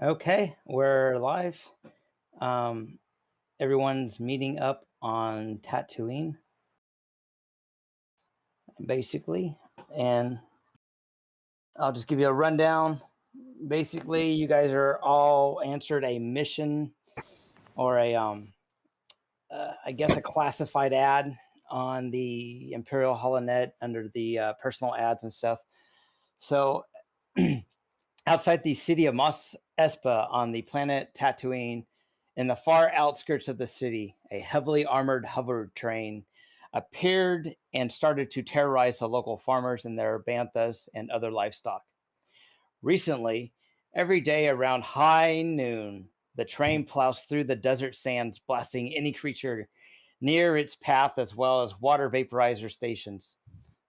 Okay, we're live. Um, Everyone's meeting up on Tatooine, basically. And I'll just give you a rundown. Basically, you guys are all answered a mission or I guess a classified ad on the Imperial HoloNet under the personal ads and stuff. So outside the city of Mos Espa on the planet Tatooine, in the far outskirts of the city, a heavily armored hover train appeared and started to terrorize the local farmers and their banthas and other livestock. Recently, every day around high noon, the train plows through the desert sands, blasting any creature near its path as well as water vaporizer stations.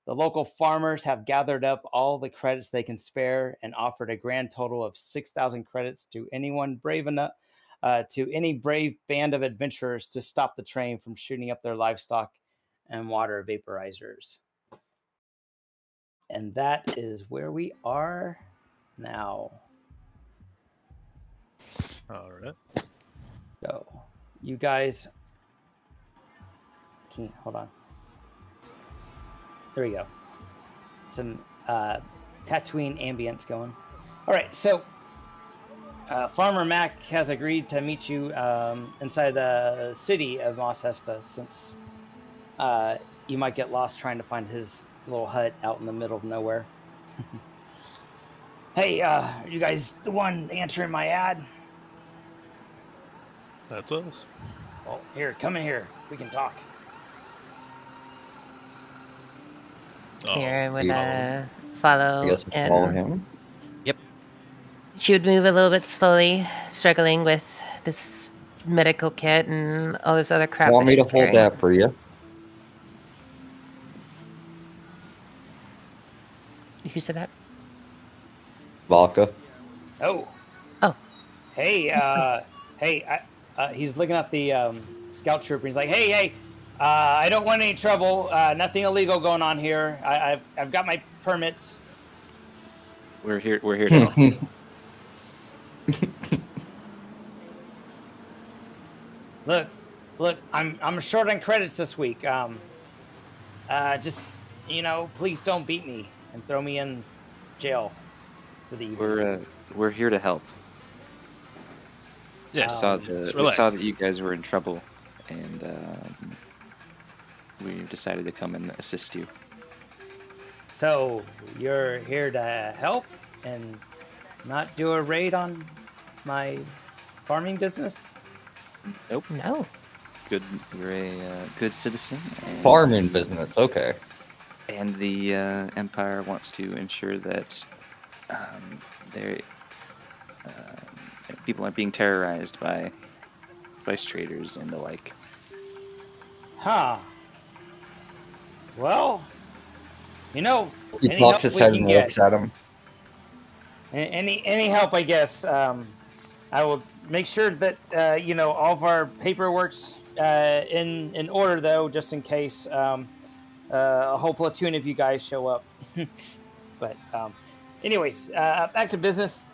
The local farmers have gathered up all the credits they can spare and offered a grand total of 6,000 credits to anyone brave enough, to any brave band of adventurers to stop the train from shooting up their livestock and water vaporizers. And that is where we are now. All right. So, you guys, hold on. There we go. Some Tatooine ambience going. All right, so Farmer Mac has agreed to meet you inside the city of Mos Espa, since you might get lost trying to find his little hut out in the middle of nowhere. Hey, are you guys the one answering my ad? That's us. Well, here, come in here. We can talk. Here, I would I follow guess in. follow him. Yep. She would move a little bit slowly, struggling with this medical kit and all this other crap. Want me to she's hold carrying. that for you? Who said that? Vodka. Oh. Oh. Hey, he's looking at the scout trooper. He's like, hey, I don't want any trouble. Nothing illegal going on here. I've got my permits. We're here to help. Look, I'm short on credits this week. Just, please don't beat me and throw me in jail for the evening. We're here to help. Yeah, we saw that you guys were in trouble, and we decided to come and assist you. So you're here to help and not do a raid on my farming business? Nope. No. Good. You're a good citizen. Farming business, okay. And the Empire wants to ensure that people aren't being terrorized by spice traders and the like. Huh. Well, He any pops help his we head can and get. looks at him. Any help, I guess. I will make sure that all of our paperwork's in order, though, just in case a whole platoon of you guys show up. But anyways, back to business.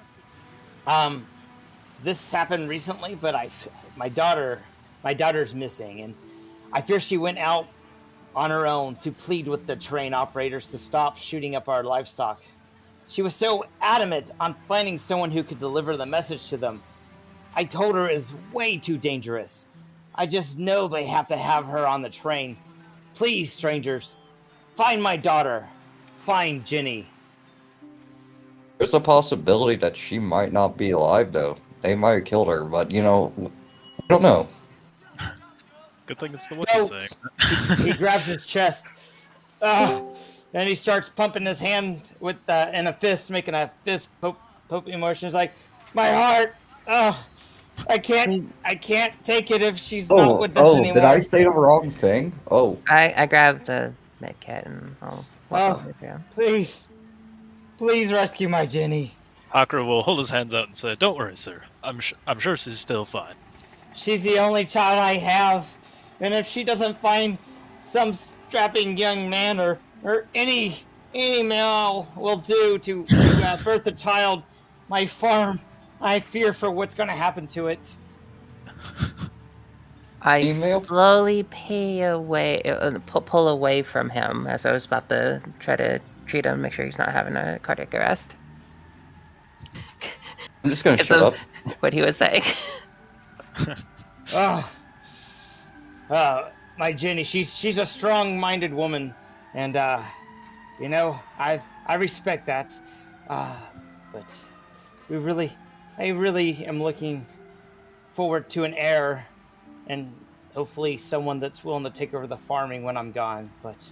This happened recently, but my daughter's missing, and I fear she went out on her own to plead with the train operators to stop shooting up our livestock. She was so adamant on finding someone who could deliver the message to them. I told her it's way too dangerous. I just know they have to have her on the train. Please, strangers, find my daughter. Find Jenny. There's a possibility that she might not be alive, though. They might have killed her, but, I don't know. Good thing it's the one you're saying. He grabs his chest. And he starts pumping his hand with in a fist, making a fist poking motion. He's like, my heart. I can't take it if she's not with us anymore. Did I say the wrong thing? Oh. I grabbed a med kit and I'll walk over to you. Please rescue my Jenny. Hakra will hold his hands out and say, "Don't worry, sir. I'm sure she's still fine." She's the only child I have, and if she doesn't find some strapping young man or any male will do to birth a child, my farm I fear for what's going to happen to it. I Email? slowly pull away from him as I was about to try to treat him, make sure he's not having a cardiac arrest. I'm just gonna Because shut of up. what he was saying. Oh, my Jenny, she's a strong-minded woman, and you know, I respect that. But I really am looking forward to an heir, and hopefully someone that's willing to take over the farming when I'm gone. But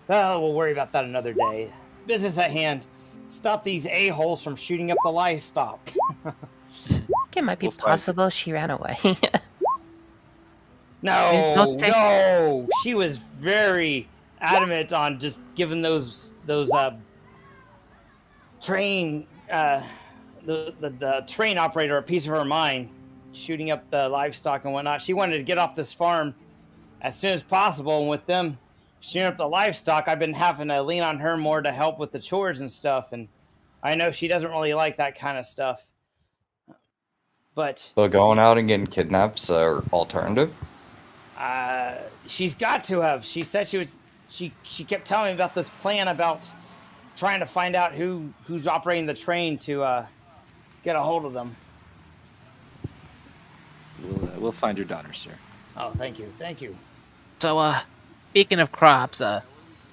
we'll worry about that another day. Business at hand. Stop these a-holes from shooting up the livestock. I think it might be We'll find possible she ran away. No. She was very adamant on just giving those train the train operator a piece of her mind, shooting up the livestock and whatnot. She wanted to get off this farm as soon as possible, and with them shooting up the livestock, I've been having to lean on her more to help with the chores and stuff, and I know she doesn't really like that kind of stuff. But So going out and getting kidnapped are alternative? she's got to have. She said she kept telling me about this plan about trying to find out who's operating the train to get a hold of them. We'll find your daughter, sir. Oh, thank you. So, speaking of crops,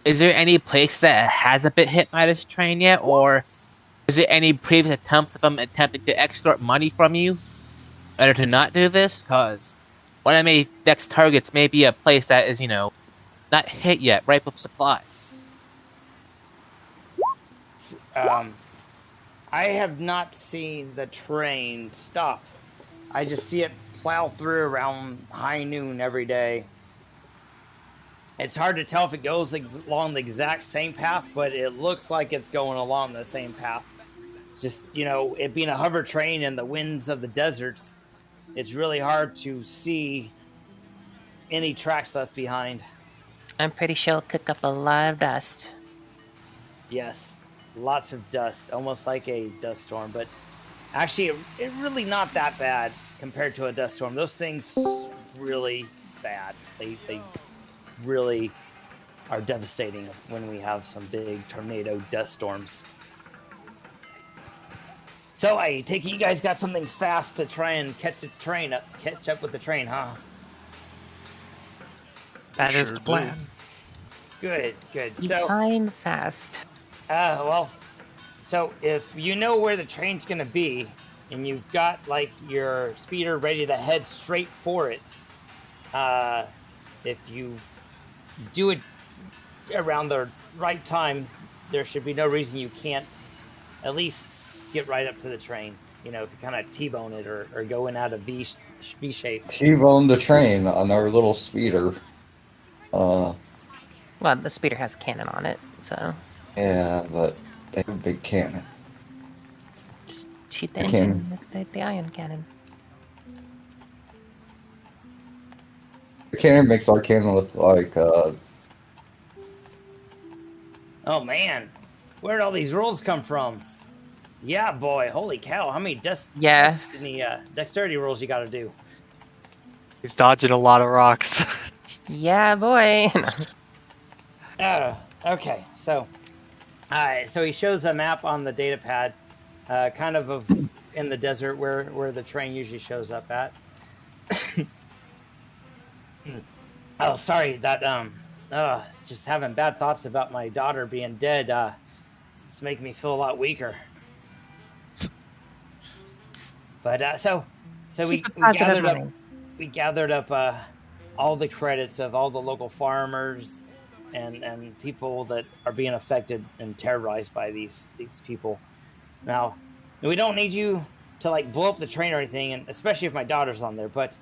is there any place that hasn't been hit by this train yet, or is there any previous attempts of them attempting to extort money from you in order to not do this? Because one of my next targets may be a place that is, not hit yet, ripe with supplies. I have not seen the train stop. I just see it plow through around high noon every day. It's hard to tell if it goes along the exact same path, but it looks like it's going along the same path. Just, it being a hover train and the winds of the deserts, it's really hard to see any tracks left behind. I'm pretty sure it'll kick up a lot of dust. Yes, lots of dust, almost like a dust storm, but actually, it's really not that bad compared to a dust storm. Those things really bad. They really are devastating when we have some big tornado dust storms. So I take it you guys got something fast to try and catch up with the train, huh? That is Sure the do. plan. Good. You So, pine fast. so if you know where the train's gonna be, and you've got your speeder ready to head straight for it, if you do it around the right time, there should be no reason you can't at least get right up to the train. If you kind of T-bone it or go in out of V shape. T-bone the train on our little speeder. Well, the speeder has a cannon on it, so Yeah, but they have a big cannon. just shoot the The engine with the ion cannon. The cannon makes our cannon look like, Oh man, where'd all these rolls come from? Yeah, boy, holy cow! How many dexterity rolls you got to do? He's dodging a lot of rocks. Yeah, boy. Okay, so he shows a map on the data pad, kind of in the desert where the train usually shows up at. Oh, sorry, that just having bad thoughts about my daughter being dead. It's making me feel a lot weaker. But so we gathered up all the credits of all the local farmers and people that are being affected and terrorized by these people. Now, we don't need you to blow up the train or anything, and especially if my daughter's on there. But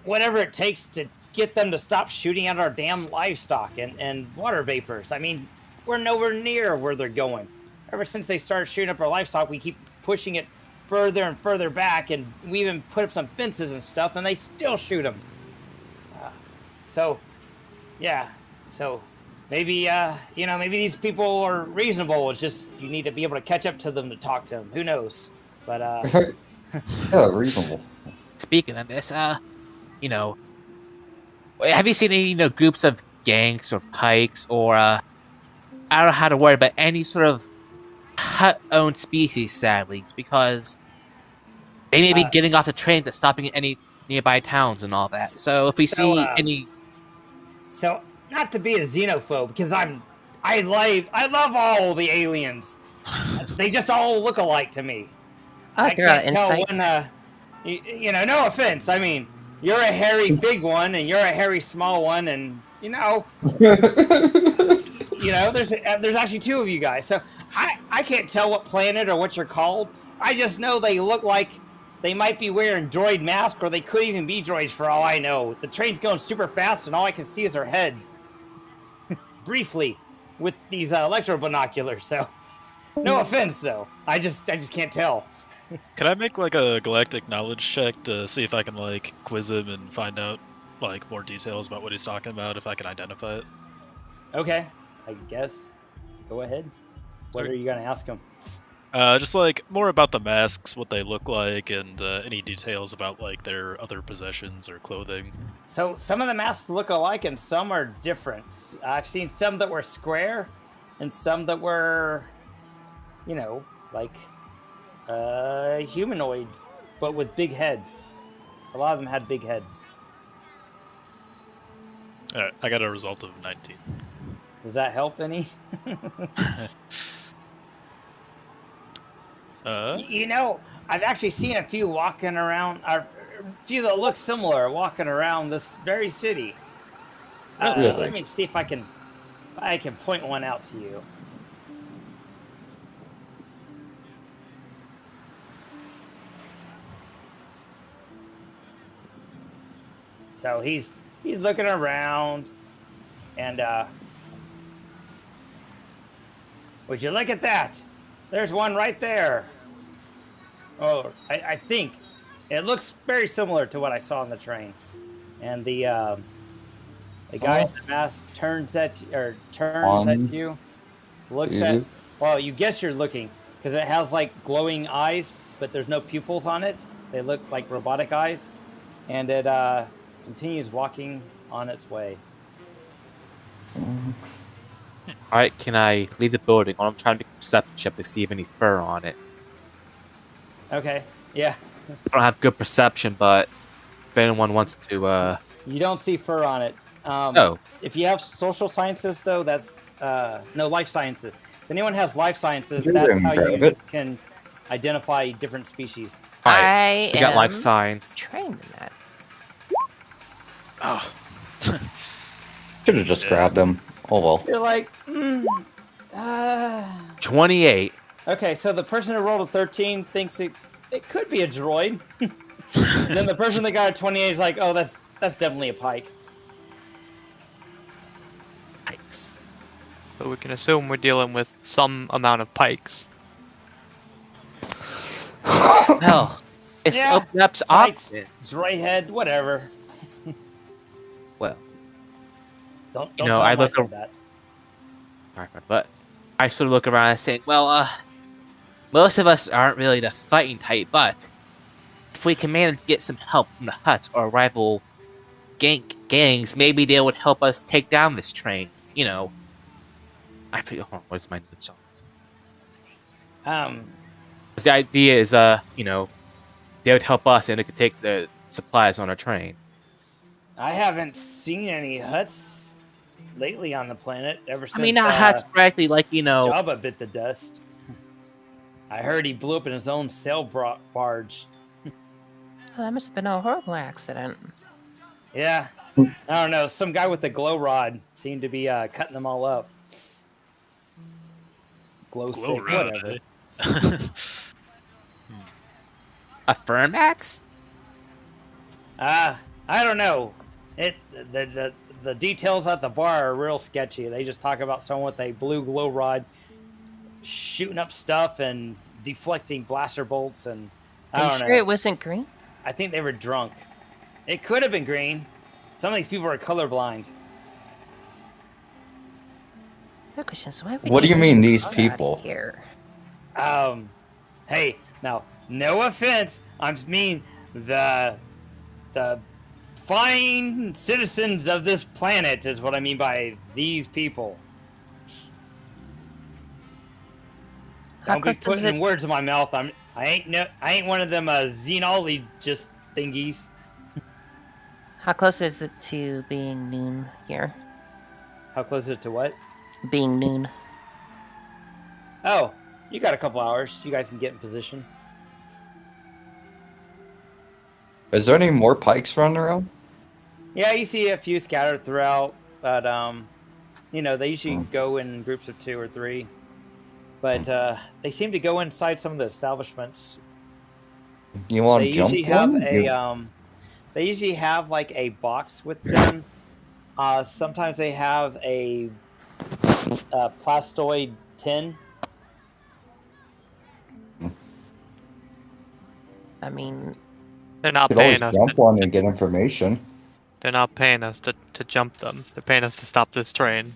whatever it takes to get them to stop shooting at our damn livestock and water vapors. I mean, we're nowhere near where they're going. Ever since they started shooting up our livestock, we keep pushing it further and further back, and we even put up some fences and stuff, and they still shoot them. So maybe maybe these people are reasonable. It's just you need to be able to catch up to them to talk to them. Who knows? But Yeah, reasonable. Speaking of this, you know, have you seen any, groups of gangs or pikes or, I don't know how to word it, but any sort of hut-owned species, sadly, it's because they may be getting off the trains and stopping at any nearby towns and all that. So if we see any... So, not to be a xenophobe, because I love all the aliens. They just all look alike to me. Oh, I they're all can't tell insight. when, no offense. I mean, you're a hairy big one, and you're a hairy small one, and there's actually two of you guys. So I can't tell what planet or what you're called. I just know they look like they might be wearing droid masks, or they could even be droids for all I know. The train's going super fast, and all I can see is her head. Briefly, with these electro binoculars. So, no offense, though. I just can't tell. Can I make like a galactic knowledge check to see if I can like quiz him and find out like more details about what he's talking about, if I can identify it? Okay, I guess. Go ahead. What Okay. are you gonna ask him? Just like more about the masks, what they look like, and any details about like their other possessions or clothing. So some of the masks look alike, and some are different. I've seen some that were square, and some that were, like humanoid, but with big heads. A lot of them had big heads. Alright, I got a result of 19. Does that help any? I've actually seen a few walking around, or a few that look similar walking around this very city. Really? Let me see if I can point one out to you. So he's looking around, and would you look at that? There's one right there. Oh, I think it looks very similar to what I saw on the train. And the guy in the mask turns at you, looks at. Well, you guess you're looking because it has like glowing eyes, but there's no pupils on it. They look like robotic eyes, and it continues walking on its way. Alright, can I leave the building? Or I'm trying to make a perception check to see if any fur on it. Okay, yeah. I don't have good perception, but if anyone wants to, You don't see fur on it. Oh. If you have social sciences, though, that's no life sciences. If anyone has life sciences, that's how you can identify different species. Alright, we got life science. Trained in that. Oh. Should have just grabbed him. Oh well. You're like, 28. Okay, so the person who rolled a 13 thinks it could be a droid. And then the person that got a 28 is like, oh, that's definitely a pike. Pikes. So we can assume we're dealing with some amount of pikes. Hell, it's opened up Pikes, options. droid head, whatever. Well, Don't you know, tell I him look said that. But I sort of look around and think, well, most of us aren't really the fighting type, but if we can manage to get some help from the huts or rival gangs, maybe they would help us take down this train. I forget. Hold on, what's my notes on? The idea is, they would help us and it could take the supplies on our train. I haven't seen any huts lately on the planet ever since. I mean, not huts directly, like, Jabba bit the dust. I heard he blew up in his own sail barge. Oh, that must have been a horrible accident. Yeah. I don't know. Some guy with a glow rod seemed to be cutting them all up. Glow stick, rod, whatever. A Fermax? I don't know. The details at the bar are real sketchy. They just talk about someone with a blue glow rod shooting up stuff and deflecting blaster bolts, and I don't know. Sure it wasn't green? I think they were drunk. It could have been green. Some of these people are colorblind. The question is, why What do you mean these people? Here. Hey, now No offense. I mean the fine citizens of this planet is what I mean by these people. How Don't be close does putting it? words in my mouth. I ain't one of them xenology thingies. How close is it to being noon here? How close is it to what? Being noon. Oh, you got a couple hours. You guys can get in position. Is there any more pikes running around? Yeah, you see a few scattered throughout, but they usually go in groups of 2 or 3. But they seem to go inside some of the establishments. You want They to jump usually have one? they usually have like a box with them. Sometimes they have a plastoid tin. I mean, They're not You could always paying us. jump one and get information. They're not paying us to jump them. They're paying us to stop this train.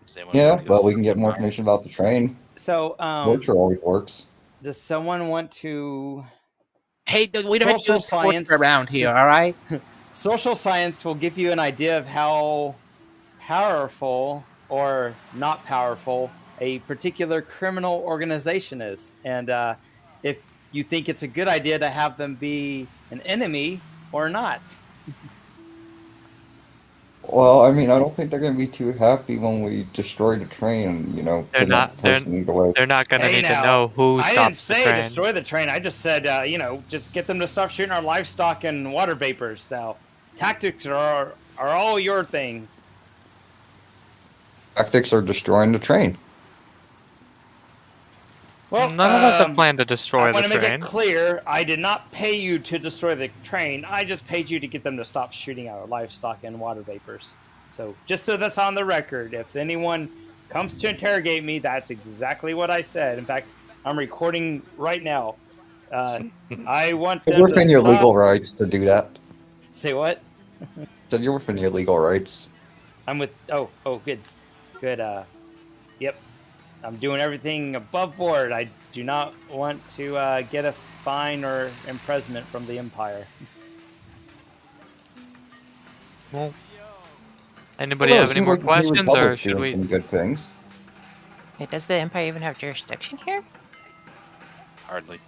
Does anyone Yeah, want to go but we stop can get some more mines? information about the train. So, Torture always works. does someone want to? Hey, we don't have to Social do torture science. around here, all right? Social science will give you an idea of how powerful or not powerful a particular criminal organization is, and if you think it's a good idea to have them be an enemy or not. Well, I mean, I don't think they're going to be too happy when we destroy the train and, They're kidnap not. the person either way. They're not gonna Hey, need now, to know who I didn't stops the say train. destroy the train. I just said, just get them to stop shooting our livestock and water vapors. Now, tactics are all your thing. Tactics are destroying the train. Well, None of us have planned to destroy I the want to make train. it clear, I did not pay you to destroy the train. I just paid you to get them to stop shooting our livestock and water vapors. So, just so that's on the record, if anyone comes to interrogate me, that's exactly what I said. In fact, I'm recording right now. I want them You're to within your stop. legal rights to do that. Say what? So you're within your legal rights. I'm with. Oh, good. Yep. I'm doing everything above board. I do not want to get a fine or imprisonment from the Empire. Well, anybody Although it have any seems more like this New questions, or Republic's should doing we? some good things. wait, does the Empire even have jurisdiction here? Hardly.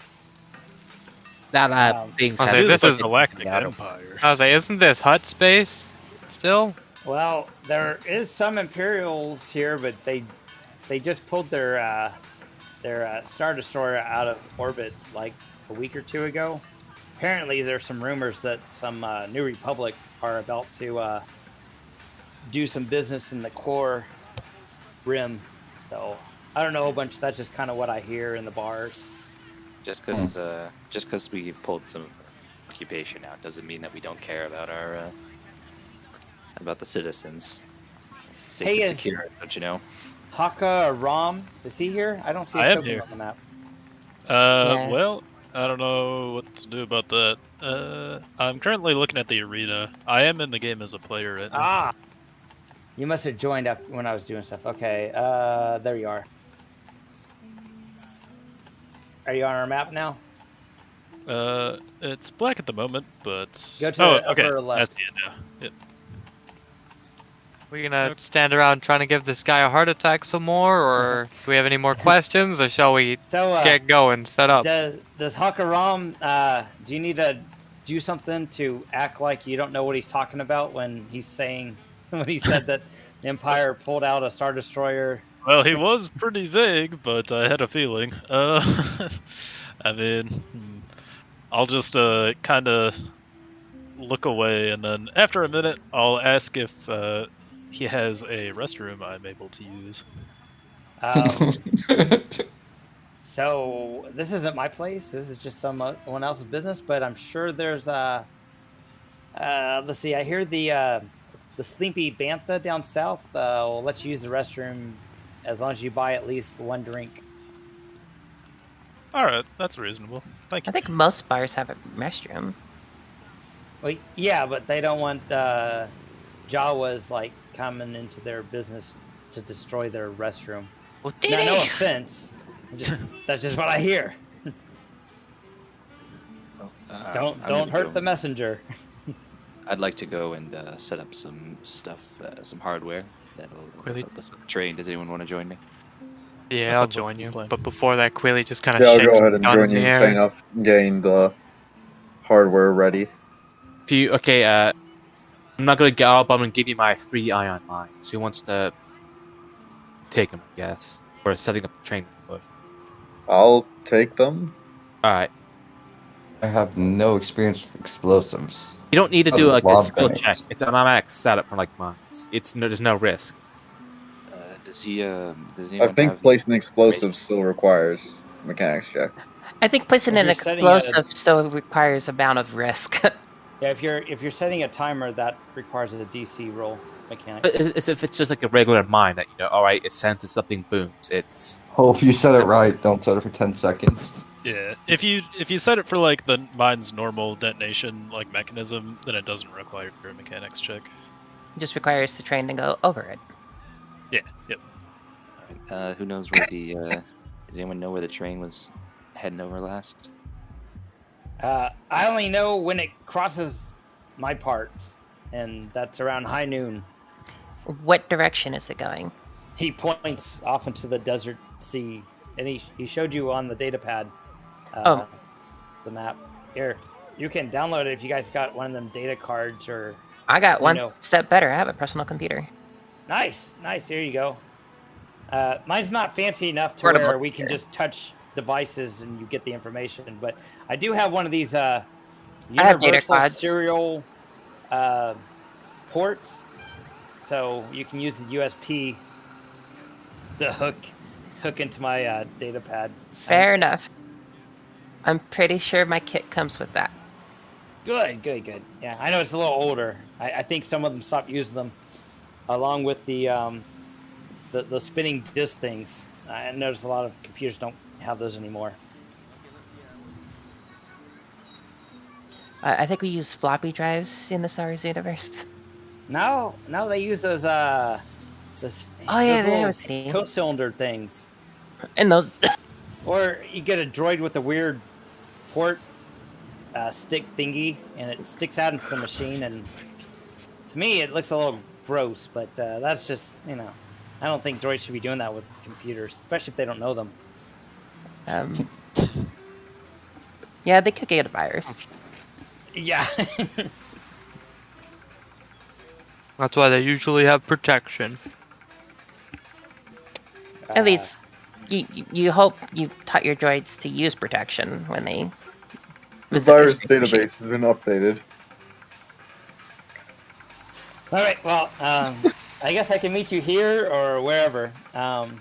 That being I'll said, say It is this the is- Galactic Seattle. Empire. I was like, isn't this hut space still? Well, there is some Imperials here, but they just pulled their Star Destroyer out of orbit like a week or 2 ago. Apparently, there's some rumors that some New Republic are about to do some business in the core rim. So I don't know a bunch. That's just kind of what I hear in the bars. Just because we've pulled some occupation out doesn't mean that we don't care about our about the citizens. Safe Hey, and is- secure, don't you know? Haka Ram, is he here? I don't see I his am token here. on the map. Yeah. Well, I don't know what to do about that. I'm currently looking at the arena. I am in the game as a player right now. Ah, you must have joined up when I was doing stuff. Okay, there you are. Are you on our map now? It's black at the moment, but Go to the okay. upper left. I see it now. Yep. We're gonna stand around trying to give this guy a heart attack some more, or do we have any more questions, or shall we So, get going, set up? does Haka Ram, do you need to do something to act like you don't know what he's talking about when he said that the Empire pulled out a Star Destroyer? Well, he was pretty vague, but I had a feeling. I mean, I'll just kind of look away, and then after a minute, I'll ask if he has a restroom I'm able to use. So this isn't my place. This is just someone else's business. But I'm sure there's let's see. I hear the sleepy Bantha down south will let you use the restroom as long as you buy at least one drink. All right, that's reasonable. Thank I you. think most bars have a restroom. Well, yeah, but they don't want Jawas like coming into their business to destroy their restroom. Well, Now, no offense. That's just what I hear. Don't I'm gonna hurt go- the messenger. I'd like to go and set up some stuff, some hardware that'll Really? help us with the train. Does anyone want to join me? Yeah, That I'll sounds like a join good you. plan. But before that, Quilly just kind of Yeah, I'll shakes go ahead his and gun join in you the in air. setting up, getting the hardware ready. I'm not gonna get up. I'm gonna give you my 3 ion mines. Who wants to take them? I guess we're setting up a train push. I'll take them. All right. I have no experience with explosives. You don't need to I do like a love skill grenades. check. It's an automatic setup for like mines. There's no risk. Does anyone I think have placing explosives still requires mechanics check. I think placing If an you're setting at a- explosive still requires amount of risk. Yeah, if you're setting a timer, that requires a DC roll mechanics. But if it's just like a regular mine that all right, it senses something booms. It's Oh, if you set it right, don't set it for 10 seconds. Yeah, if you set it for like the mine's normal detonation like mechanism, then it doesn't require a mechanics check. It just requires the train to go over it. Yeah, yep. Who knows where the? Does anyone know where the train was heading over last? I only know when it crosses my parts, and that's around high noon. What direction is it going? He points off into the desert sea, and he showed you on the data pad. The map. Here, you can download it if you guys got one of them data cards or. I got one know. step better. I have a personal computer. Nice. Here you go. Mine's not fancy enough to Portable where we can computer. just touch devices and you get the information, but I do have one of these have data universal cards. serial ports, so you can use the USB to hook into my data pad. Fair enough. I'm pretty sure my kit comes with that. Good. Yeah, I know it's a little older. I think some of them stopped using them, along with the spinning disc things. I noticed a lot of computers don't have those anymore. I think we use floppy drives in the Star Wars universe. No, they use those Oh, yeah, those they have little a CD. co-cylinder things, And those. or you get a droid with a weird port stick thingy, and it sticks out into the machine. And to me, it looks a little gross, but that's just I don't think droids should be doing that with computers, especially if they don't know them. Yeah, they could get a virus. Yeah. That's why they usually have protection. At least you hope you taught your droids to use protection when they The visit virus this machine. database has been updated. All right. Well, I guess I can meet you here or wherever after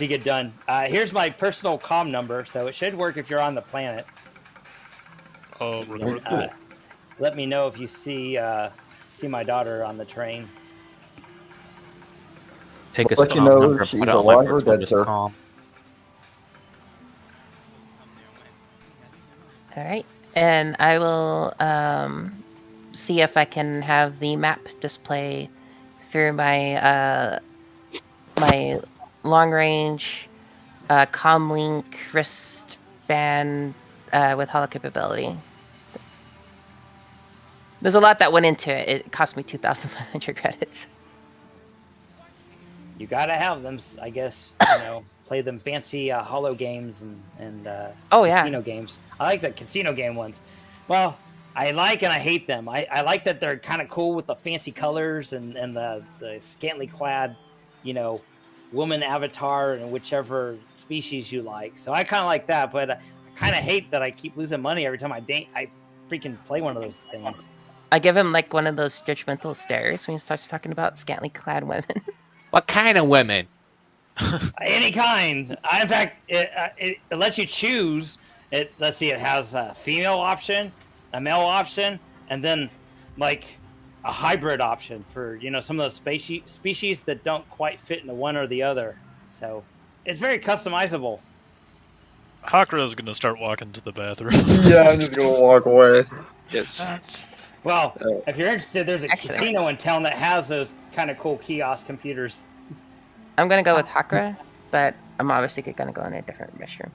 you get done. Here's my personal comm number, so it should work if you're on the planet. Oh, Very cool. Let me know if you see my daughter on the train. take a Let you comm know number, if she's put it on my alive or personal dead, just sir. comm. All right, and I will see if I can have the map display through my my long range comlink wristband with holo capability. There's a lot that went into it. It cost me 2,500 credits. You gotta have them, I guess. Play them fancy holo games and Oh, yeah. casino games. I like the casino game ones. Well, I like and I hate them. I like that they're kind of cool with the fancy colors and the scantily clad, woman avatar and whichever species you like. So I kind of like that, but I kind of hate that I keep losing money every time I freaking play one of those things. I give him like one of those judgmental stares when he starts talking about scantily clad women. What kind of women? Any kind. In fact, it lets you choose. Let's see. It has a female option, a male option, and then like a hybrid option for some of those species that don't quite fit into one or the other. So it's very customizable. Hakra is gonna start walking to the bathroom. Yeah, I'm just gonna walk away. Yes. Well, if you're interested, there's a Actually- casino in town that has those kind of cool kiosk computers. I'm gonna go with Hakra, but I'm obviously gonna go in a different restroom.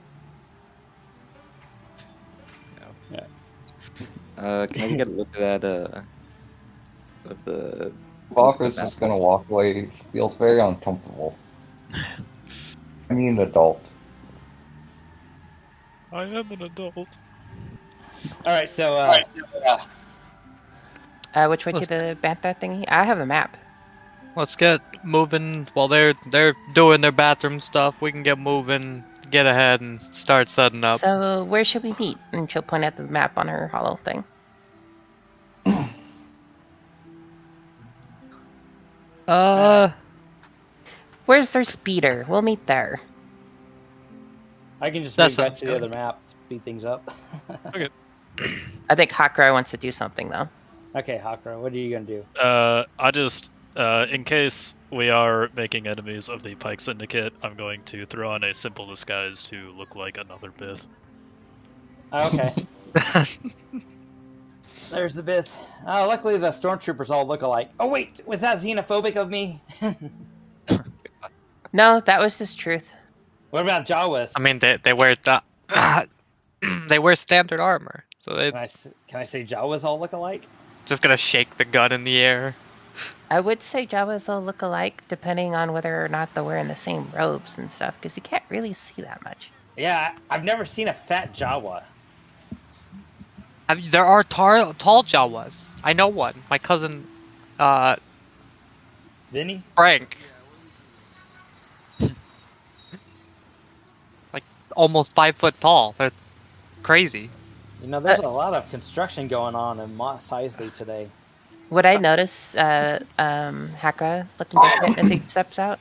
Can I get a look at that? Of the. Walker's just gonna walk away. He feels very uncomfortable. I need an adult. I am an adult. All right, so Which way to the Bantha thingy? I have a map. Let's get moving while they're doing their bathroom stuff. We can get moving, get ahead, and start setting up. So where should we meet? And she'll point at the map on her hollow thing. Where's their speeder? We'll meet there. I can just That move back sounds to the good. other map, speed things up. Okay. I think Hakra wants to do something though. Okay, Hakra, what are you gonna do? I just, in case we are making enemies of the Pike Syndicate, I'm going to throw on a simple disguise to look like another Bith. Oh, okay. There's the bit. Luckily, the stormtroopers all look alike. Oh wait, was that xenophobic of me? No, that was his truth. What about Jawas? I mean, they wear they wear standard armor, so they Can I say Jawas all look alike? just gonna shake the gun in the air. I would say Jawas all look alike, depending on whether or not they're wearing the same robes and stuff, because you can't really see that much. Yeah, I've never seen a fat Jawa. There are tall Jawas. I know one. My cousin, Vinny? Frank. Like almost 5 foot tall. They're crazy. You know, there's a lot of construction going on in Mos Eisley today. Would I notice Hakra looking different as he steps out?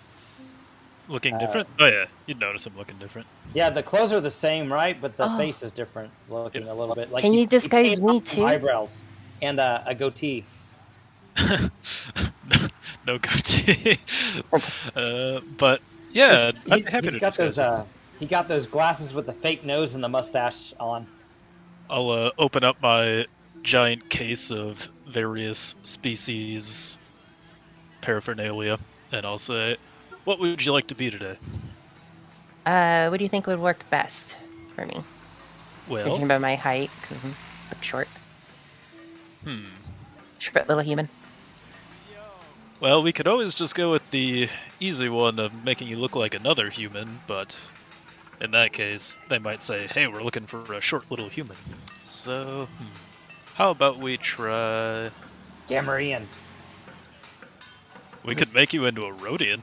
Looking different? Oh yeah, you'd notice him looking different. Yeah, the clothes are the same, right? But the Oh. face is different, looking a little bit. Like Can you disguise painted me on some too? Eyebrows and a goatee. No goatee. But yeah, I'm happy He's to got discuss those. it. He got those glasses with the fake nose and the mustache on. I'll open up my giant case of various species paraphernalia, and I'll say, "What would you like to be today?" What do you think would work best for me? Thinking Well, about my height, because I'm short. Short little human. Well, we could always just go with the easy one of making you look like another human, but in that case, they might say, "Hey, we're looking for a short little human." So, how about we try? Gamorrean. We could make you into a Rhodian.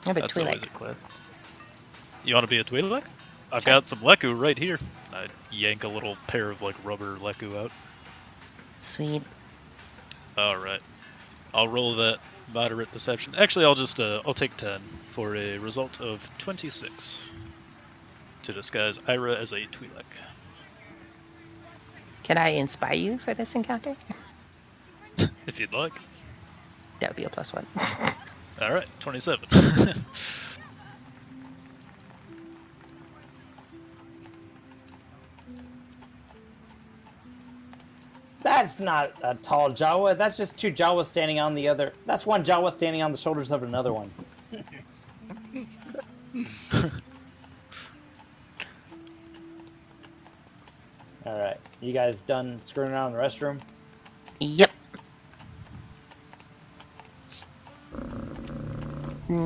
I'm a That's always Twi'lek. a class. You want to be a Twi'lek? I've got some Leku right here. I yank a little pair of like rubber Leku out. Sweet. All right, I'll roll that moderate deception. Actually, I'll take 10 for a result of 26 to disguise Ira as a Twi'lek. Can I inspire you for this encounter? If you'd like. That would be a +1. All right, 27. That's not a tall Jawa. That's just two Jawas standing on the other. That's one Jawa standing on the shoulders of another one. All right, you guys done screwing around in the restroom? Yep.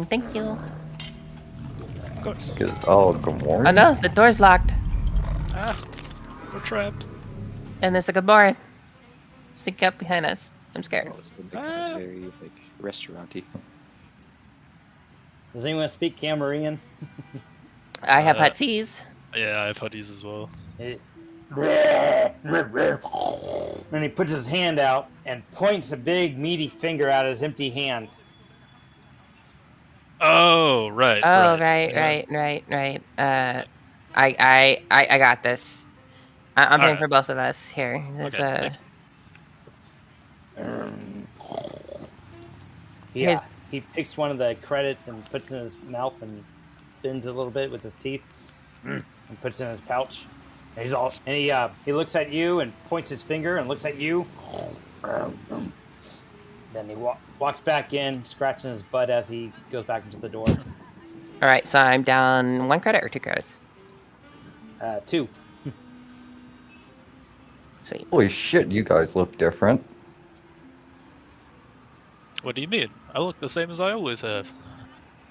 Thank you. Of course. Oh, good morning. Oh no, the door's locked. Ah, we're trapped. And there's a good bar sneaking up behind us. I'm scared. Oh, it's gonna be kind of very like restauranty. Does anyone speak Gamorrean? I have hot teas. Yeah, I have hoodies as well. And he puts his hand out and points a big meaty finger at his empty hand. Oh, right. Oh, Yeah. right. I got this. I'm paying Alright. for both of us here. There's Okay, Yeah, he picks one of the credits and puts it in his mouth and bends a little bit with his teeth and puts it in his pouch. And he's all, and he looks at you and points his finger and looks at you. Then he walks back in, scratching his butt as he goes back into the door. All right, so I'm down 1 credit or 2 credits. 2. Sweet. Holy shit, you guys look different. What do you mean? I look the same as I always have.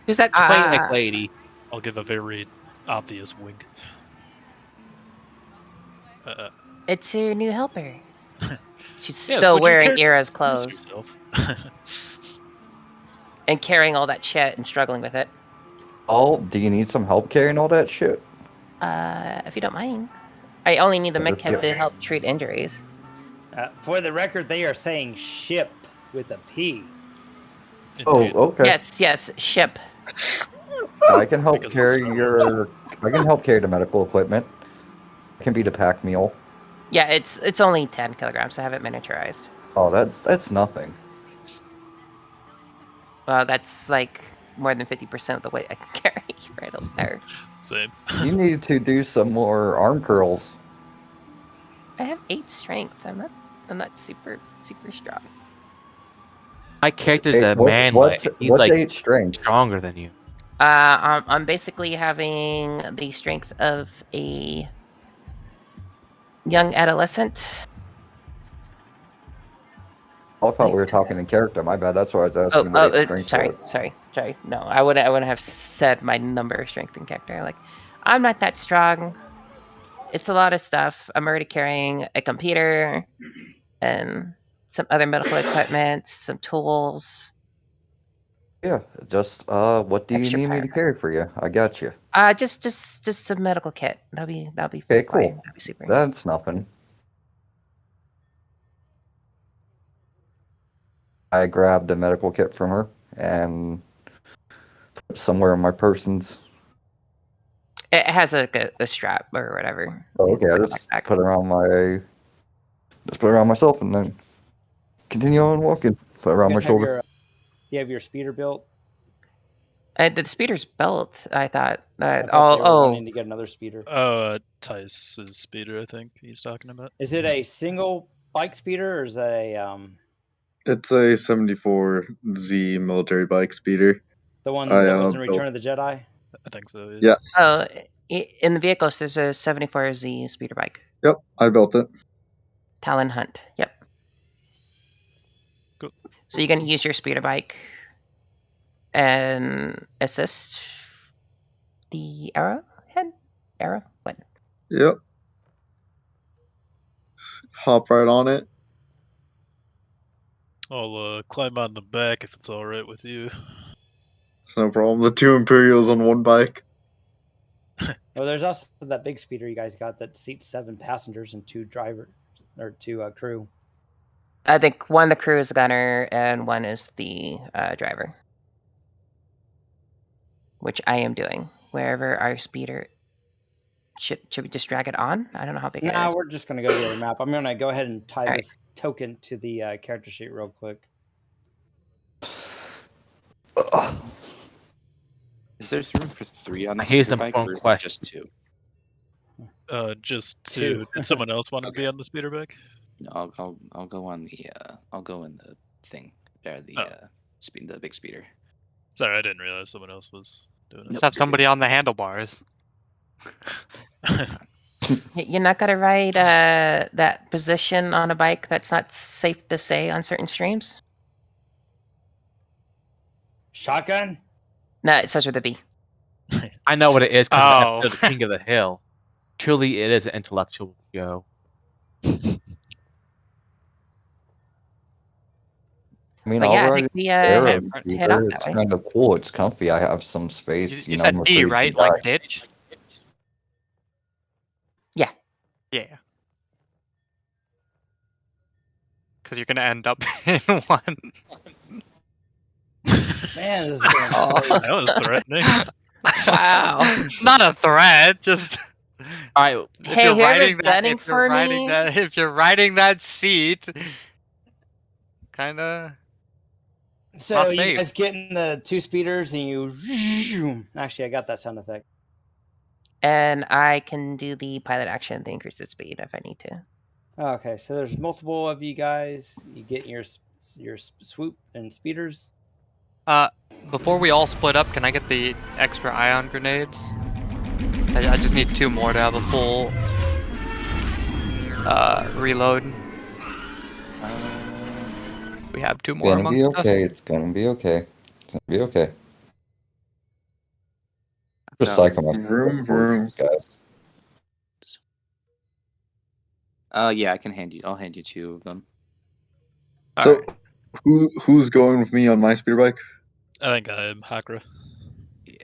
Who's that train lady? I'll give a very obvious wink. It's your new helper. She's Yes, still would you care wearing to Ira's introduce clothes yourself? and carrying all that shit and struggling with it. Oh, do you need some help carrying all that shit? If you don't mind. I only need the mech Yeah. head to help treat injuries. For the record, they are saying ship with a P. Oh, Indeed. okay. Yes, ship. I can help Because carry it's I can help carry the medical equipment. It can be the pack mule. Yeah, it's only 10 kilograms. I have it miniaturized. Oh, that's nothing. Well, that's like more than 50% of the weight I can carry right up there. Same. You need to do some more arm curls. I have 8 strength. I'm not super strong. My character's a What- man. What's He's what's like 8 strength? stronger than you. I'm basically having the strength of a young adolescent. I thought we were talking in character. My bad. That's why I was asking what 8 strength sorry, was. sorry. No, I wouldn't have said my number of strength in character. Like, I'm not that strong. It's a lot of stuff. I'm already carrying a computer and some other medical equipment, some tools. Yeah, just what do you Extra need me to power. carry for you? I got you. Just some medical kit. That'll be Okay, fine. cool. That'll be super. That's nothing. I grabbed a medical kit from her and put it somewhere in my persons. It has a strap or whatever. Oh, okay, I It's just like a backpack. put it around myself and then continue on walking. Put it around my shoulder. You have your speeder built? The speeder's built. I thought. I thought they were wanting to get another speeder. Tice's speeder, I think he's talking about. Is it a single bike speeder or is that a It's a 74Z military bike speeder. the one that was in Return of the Jedi? I think so. Yeah. Oh, in the vehicles, there's a 74Z speeder bike. Yep, I built it. Talon Hunt. Yep. Cool. So you're gonna use your speeder bike and assist the arrowhead? Arrow? What? Yep. Hop right on it. I'll climb on the back if it's all right with you. It's no problem. The 2 Imperials on one bike. Oh, there's also that big speeder you guys got that seats 7 passengers and 2 drivers or 2 crew. I think one the crew is the gunner and one is the driver, which I am doing. Wherever our speeder should we just drag it on? I don't know how big it Nah, is. we're just gonna go to the other map. I'm gonna go ahead and tie All this token to the character sheet real quick. Is there room for 3 on the Here's speeder an bike, or important is it question. just 2? Just 2. 2. Did someone else want to be on the speeder bike? No, I'll go on the I'll go in the thing. The the big speeder. Sorry, I didn't realize someone else was doing it. Just have somebody on the handlebars. You're not gonna ride that position on a bike that's not safe to say on certain streams? Shotgun? No, it starts with a B. I know what it is because Oh. of the King of the Hill. Truly, it is an intellectual show. I mean, But I'll yeah, I ride think we Arrow head speeder. out It's that way. kind of cool. It's comfy. I have some space. You know, said I'm a D, pretty right? big guy. Like ditch? Yeah. Yeah. Because you're going to end up in one. Man, this is going Oh. slow. That was threatening. Wow. Not a threat, just... All right, Hey, whoever's gunning for me. If you're riding that seat, kind of... So Not you safe. guys get in the 2 speeders and you actually I got that sound effect. And I can do the pilot action to increase its speed if I need to. Okay, so there's multiple of you guys. You get your swoop and speeders. Before we all split up, can I get the extra ion grenades? I just need 2 more to have a full reload. We have 2 more It's gonna be amongst us. okay. It's gonna be okay. It's gonna be okay. Just got- psych 'em up. Vroom, vroom. Guys. Yeah, I'll hand you 2 of them. So, who's going with me on my speeder bike? I think I'm Hakra. Yeah.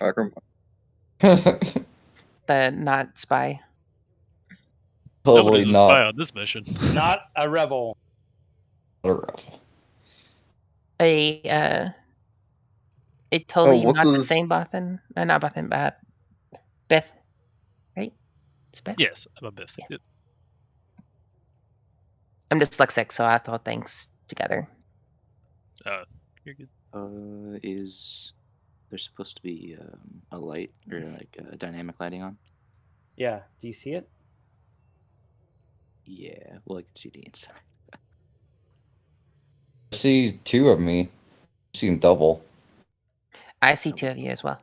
Akram. But not spy. Totally Nobody's a not spy on this mission. Not a rebel. a rebel. It totally what not the does- same Bothan. Not Bothan, but Beth, right? It's Beth. Yes, I'm a Bith. Yeah. Yep. I'm dyslexic, so I throw things together. You're good. Is there supposed to be a light or like a dynamic lighting on? Yeah. Do you see it? Yeah. Well, I can see the inside. I see 2 of me. I see 'em double. I see 2 of you as well.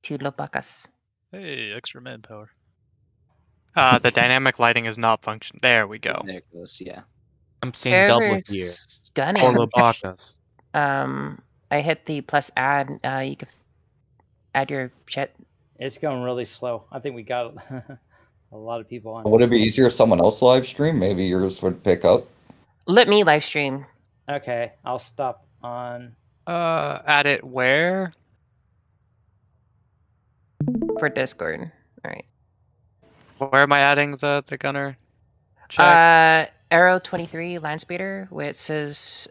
2 lopacas. Hey, extra manpower. The dynamic lighting is not function. There we go. There it goes. Yeah. I'm seeing double here. Whoever's gunning. Or Lobacas. I hit the plus add. You can add your shit. It's going really slow. I think we got a lot of people on. Would it be easier if someone else live stream? Maybe yours would pick up. Let me live stream Okay, I'll stop on. Add it where? for Discord. All right. Where am I adding the gunner? Check. Arrow 23 land speeder, where it says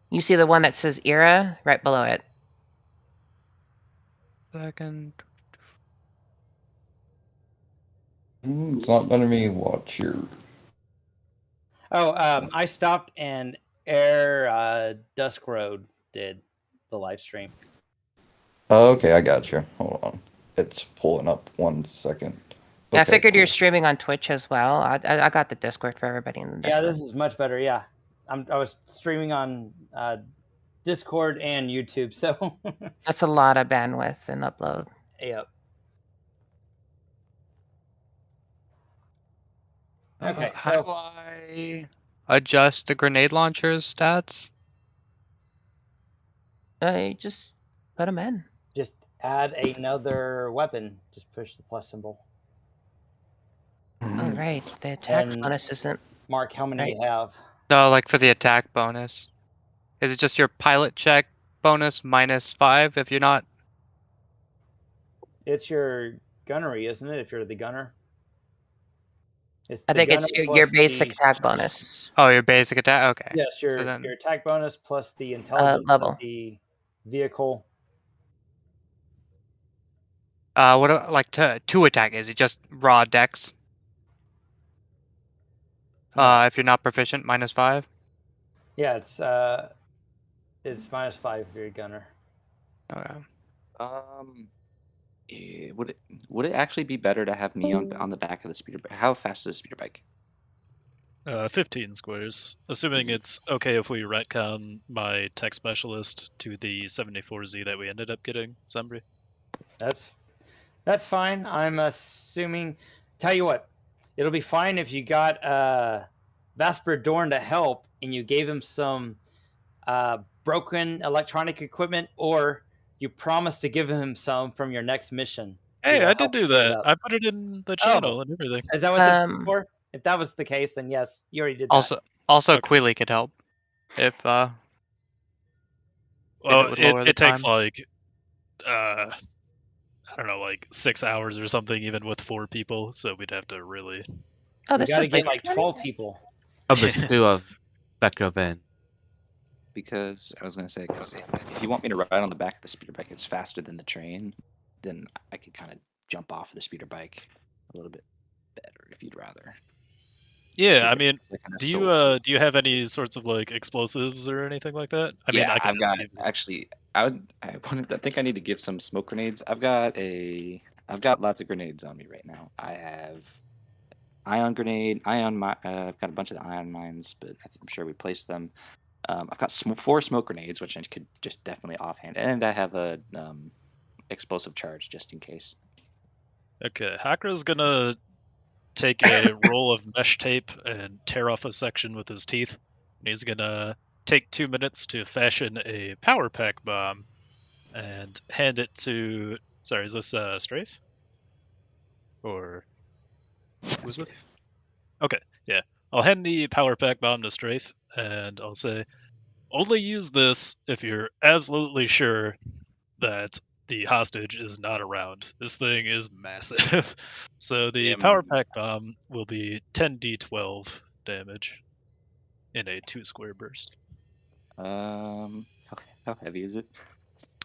you see the one that says era right below it. Second. It's not letting me watch your. Oh, I stopped and Air Dusk Road did the live stream. Oh, okay, I got you. Hold on. It's pulling up 1 second. I Okay, figured you're cool. streaming on Twitch as well. I got the Discord for everybody in the Discord. Yeah, this is much better. Yeah, I was streaming on Discord and YouTube, so That's a lot of bandwidth and upload. yep. Okay, How so do I adjust the grenade launcher's stats? Just put them in. just add another weapon. Just push the plus symbol. Oh, right. The attack And- bonus isn't. Mark how many you have. No, like for the attack bonus. Is it just your pilot check bonus -5 if you're not? It's your gunnery, isn't it? If you're the gunner. It's I the think it's gunner your plus basic the- attack bonus. Oh, your basic attack. Okay. Yes, your So then- your attack bonus plus the intelligence level. of the vehicle. What like to attack? Is it just raw dex? If you're not proficient, -5. Yeah, it's -5 if you're a gunner. Okay. Yeah, would it actually be better to have me on the back of the speeder bike? How fast is a speeder bike? 15 squares. Assuming it's okay if we retcon my tech specialist to the 74Z that we ended up getting, Zembri. That's fine. I'm assuming. Tell you what, it'll be fine if you got Vasper Dorn to help and you gave him some broken electronic equipment, or you promised to give him some from your next mission. Hey, It'll I did help do speed it that. up. I put it in the channel and everything. Is that what this is for? If that was the case, then yes, you already did that. Also, Okay. Quilly could help if Well, would lower the it takes time. like I don't know, like 6 hours or something, even with 4 people. So we'd have to really. Oh, you this got to was get like like 12 people. Of the stew of Vector Van. Because I was gonna say, because if you want me to ride on the back of the speeder bike, it's faster than the train. Then I could kind of jump off the speeder bike a little bit better if you'd rather. Yeah, I mean, Like an do assault. you have any sorts of like explosives or anything like that? I mean, Yeah, I can I've got just give- actually. I think I need to give some smoke grenades. I've got lots of grenades on me right now. I have ion grenade, I've got a bunch of the ion mines, but I'm sure we placed them. I've got 4 smoke grenades, which I could just definitely offhand, and I have a explosive charge just in case. Okay, Hakra's gonna take a roll of mesh tape and tear off a section with his teeth. And he's gonna take 2 minutes to fashion a power pack bomb and hand it to. Sorry, is this Strafe? Or who is this? Okay, yeah. I'll hand the power pack bomb to Strafe, and I'll say, only use this if you're absolutely sure that the hostage is not around. This thing is massive. So the power pack bomb will be 10d12 damage in a 2-square burst. How heavy is it?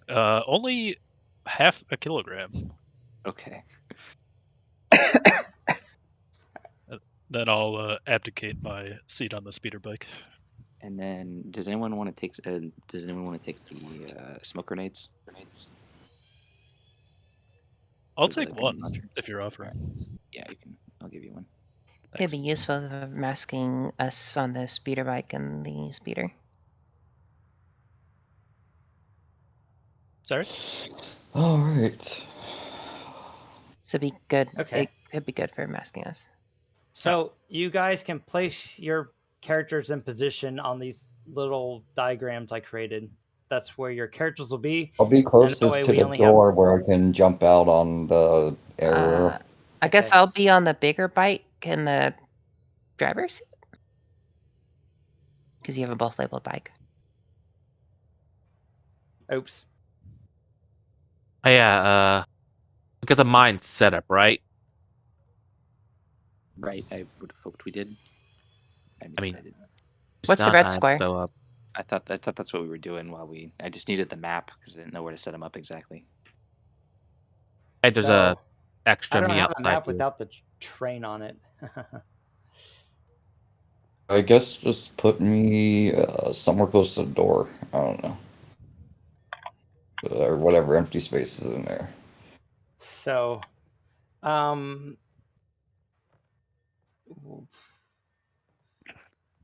Only half a kilogram. Okay. Then I'll abdicate my seat on the speeder bike. And then, does anyone want to take? Does anyone want to take the smoke grenades? I'll For the take grenade one launcher? if you're offering. Alright. Yeah, you can. I'll give you one. It'd be useful for masking us on the speeder bike and the speeder. Sorry? All right. So it'd be good. Okay. It could be good for masking us. So you guys can place your characters in position on these little diagrams I created. That's where your characters will be. I'll be And that closest way to we the only door where I can jump out on the area. I guess Okay. I'll be on the bigger bike in the driver's seat. Because you have a both labeled bike. Oops. Oh, yeah, look at the mine setup, right? Right. I would have hoped we did. I mean, didn't. What's the red square? So, I thought that's what we were doing while I just needed the map because I didn't know where to set them up exactly. hey, there's So, a extra I don't me have a outside map here. without the train on it. I guess just put me somewhere close to the door. I don't know. Or whatever empty space is in there. So,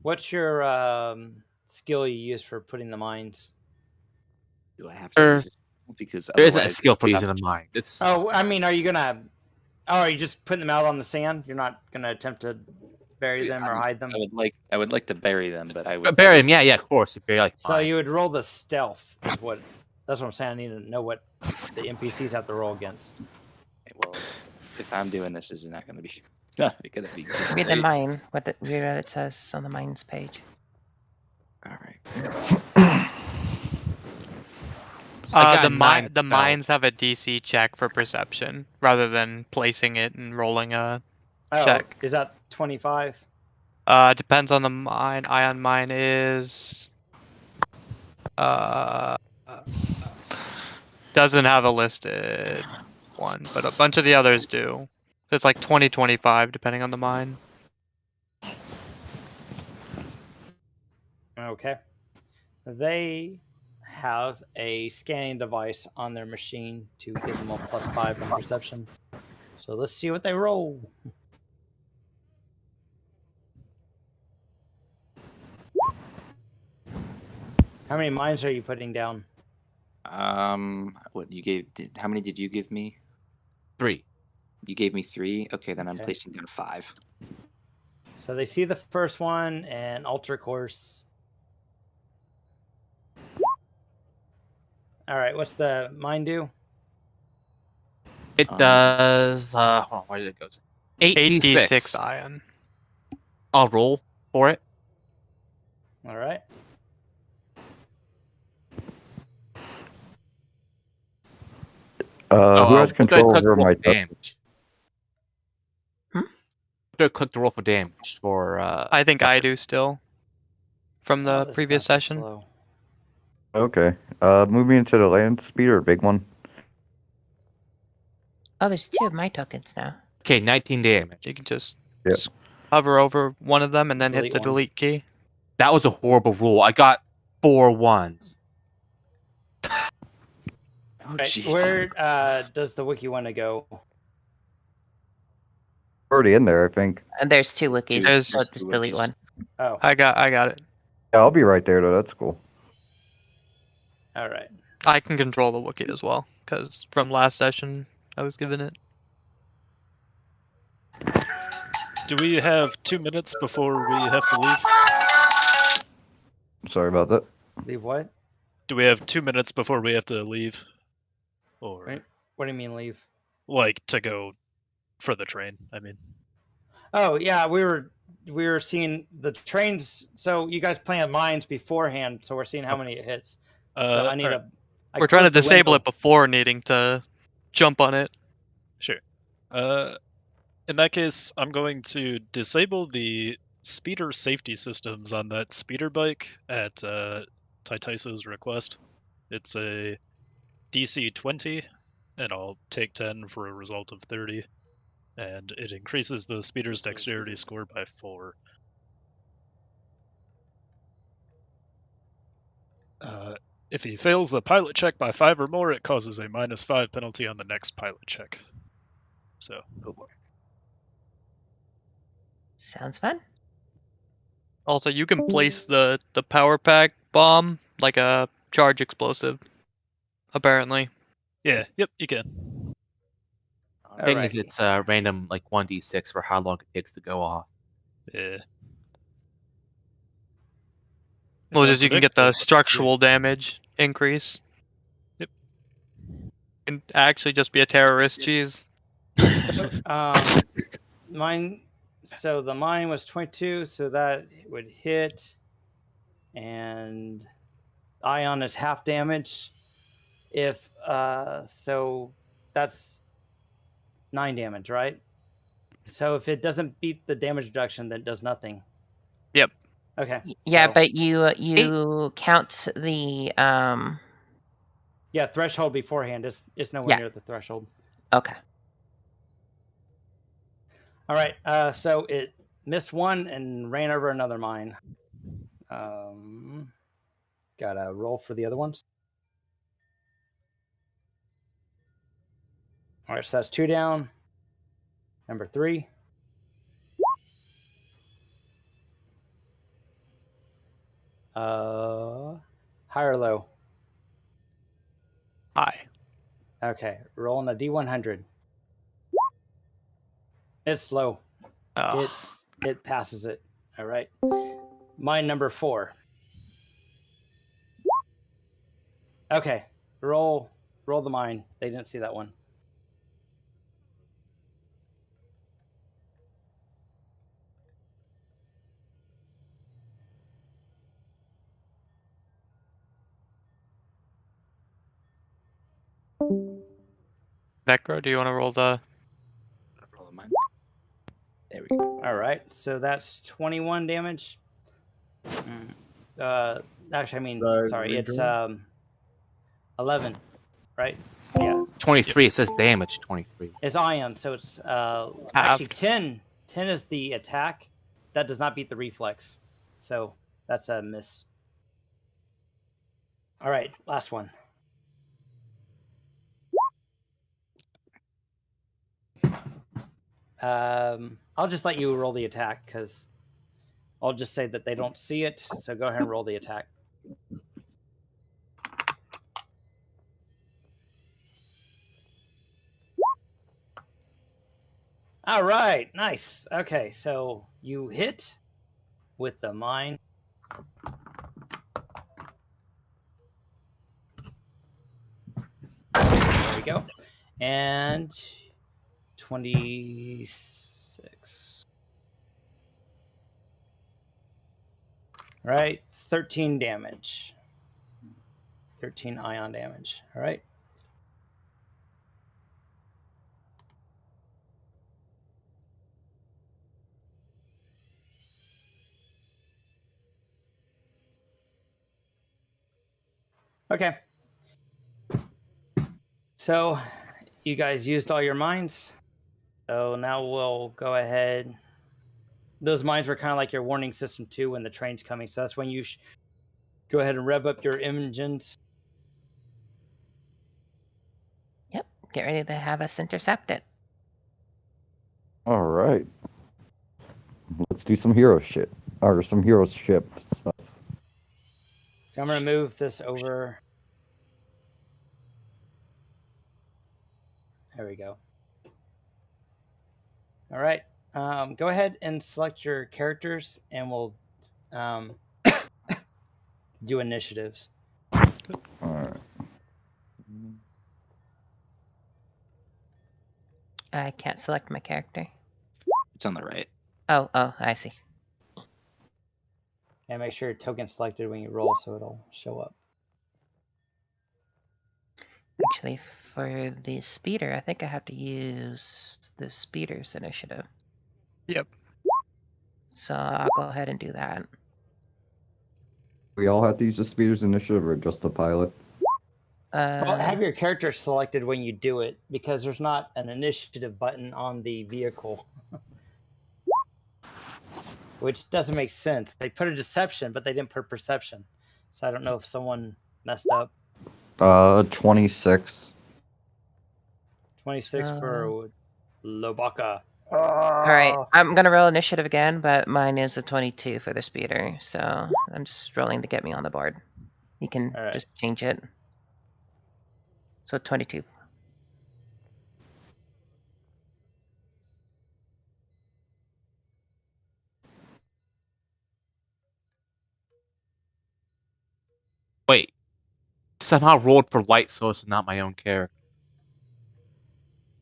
what's your skill you use for putting the mines? Do I have to use it? Because There isn't a otherwise- skill for using a mine. It's Oh, I mean, are you gonna? Oh, are you just putting them out on the sand? You're not gonna attempt to bury them or hide them? I would like to bury them, but I would bury just- him. Yeah, of course. You bury like So mine. you would roll the stealth. Is what? That's what I'm saying. I need to know what the NPCs have to roll against. Okay, well, if I'm doing this, is it not going to be? Not going to be. Read the mine. Read what it says on the mines page. All right. I got 9 The stealth. mines have a DC check for perception rather than placing it and rolling a Oh, check. is that 25? Depends on the mine. Ion mine is doesn't have a listed one, but a bunch of the others do. It's like 20, 25 depending on the mine. Okay. They have a scanning device on their machine to give them a +5 in perception. So let's see what they roll. How many mines are you putting down? What you gave? How many did you give me? 3. You gave me 3. Okay, then I'm Okay. placing down 5. So they see the first one and alter course. All right, what's the mine do? It does. Hold on, where did it go? 8d6 ion. I'll roll for it. All right. Who has do I control click over roll my for damage? Do I click to roll for damage for? I think I do still. From the Oh, this previous is kinda session. slow. Okay. Move me into the land speeder, big one. Oh, there's 2 of my tokens now. Okay, 19 damage. You can just Yep. hover over one of them and then hit Delete the one. delete key. That was a horrible roll. I got 4 1s. Oh, Right, jeez. where does the wiki want to go? Already in there, I think. And there's 2 wikis, There's so just delete wikis. one. Oh, I got it. Yeah, I'll be right there though. That's cool. all right. I can control the Wookiee as well. because from last session I was given it. Do we have 2 minutes before we have to leave? Sorry about that. Leave what? Do we have 2 minutes before we have to leave? Or What do you mean leave? like to go for the train? I mean. Oh yeah, we were seeing the trains. So you guys plan mines beforehand, so we're seeing how many it hits. So I need alright. I We're trying to closed the disable window. it before needing to jump on it. Sure. In that case, I'm going to disable the speeder safety systems on that speeder bike at Taitaiso's request. It's a DC 20, and I'll take 10 for a result of 30, and it increases the speeder's dexterity score by 4. If he fails the pilot check by 5 or more, it causes a -5 penalty on the next pilot check. So, oh boy. Sounds fun. Also, you can place the power pack bomb like a charge explosive. Apparently. Yeah, yep, you can. Thing is, Alrighty. it's random, like 1d6 for how long it takes to go off. Yeah. Well, just you can get the unpredictable, but it's structural damage increase. Yep. Can actually just be a terrorist. Jeez. So, mine. So the mine was 22, so that would hit, and ion is half damage. If so that's 9 damage, right? So if it doesn't beat the damage reduction, then it does nothing. Yep. Okay. Yeah, so- but you count the yeah, threshold beforehand is nowhere Yeah. near the threshold. Okay. All right. So it missed one and ran over another mine. Got to roll for the other ones. All right. So that's 2 down. Number 3. High or low? Hi. Okay. Rolling a D100. It's low. Oh. It passes it. All right. Mine number 4. Okay. Roll the mine. They didn't see that one. Necro, do you want to roll the? Roll mine. There we go. All right. So that's 21 damage. Actually, I mean, sorry, it's 11, right? Yeah. 23. It says damage 23. It's ion, so it's actually 10. 10 is the attack. That does not beat the reflex, so that's a miss. All right, last one. I'll just let you roll the attack because I'll just say that they don't see it. So go ahead and roll the attack. All right, nice. Okay, so you hit with the mine. There we go. And 26. All right, 13 damage. 13 ion damage. All right. Okay. So you guys used all your mines. So now we'll go ahead. Those mines were kind of like your warning system too when the train's coming. So that's when you go ahead and rev up your engines. Yep. Get ready to have us intercept it. All right. Let's do some hero shit. Or some hero ship stuff. So I'm going to move this over. There we go. All right. Go ahead and select your characters, and we'll do initiatives. All right. I can't select my character. It's on the right. Oh, I see. And make sure your token's selected when you roll, so it'll show up. Actually, for the speeder, I think I have to use the speeder's initiative. Yep. So I'll go ahead and do that. We all have to use the speeder's initiative or just the pilot? Well, have your character selected when you do it, because there's not an initiative button on the vehicle. Which doesn't make sense. They put a deception, but they didn't put perception. So I don't know if someone messed up. 26. 26 for Lobaka. All right, I'm gonna roll initiative again, but mine is a 22 for the speeder, so I'm just rolling to get me on the board. You can just change it. So 22. Wait. Somehow rolled for light source and not my own character.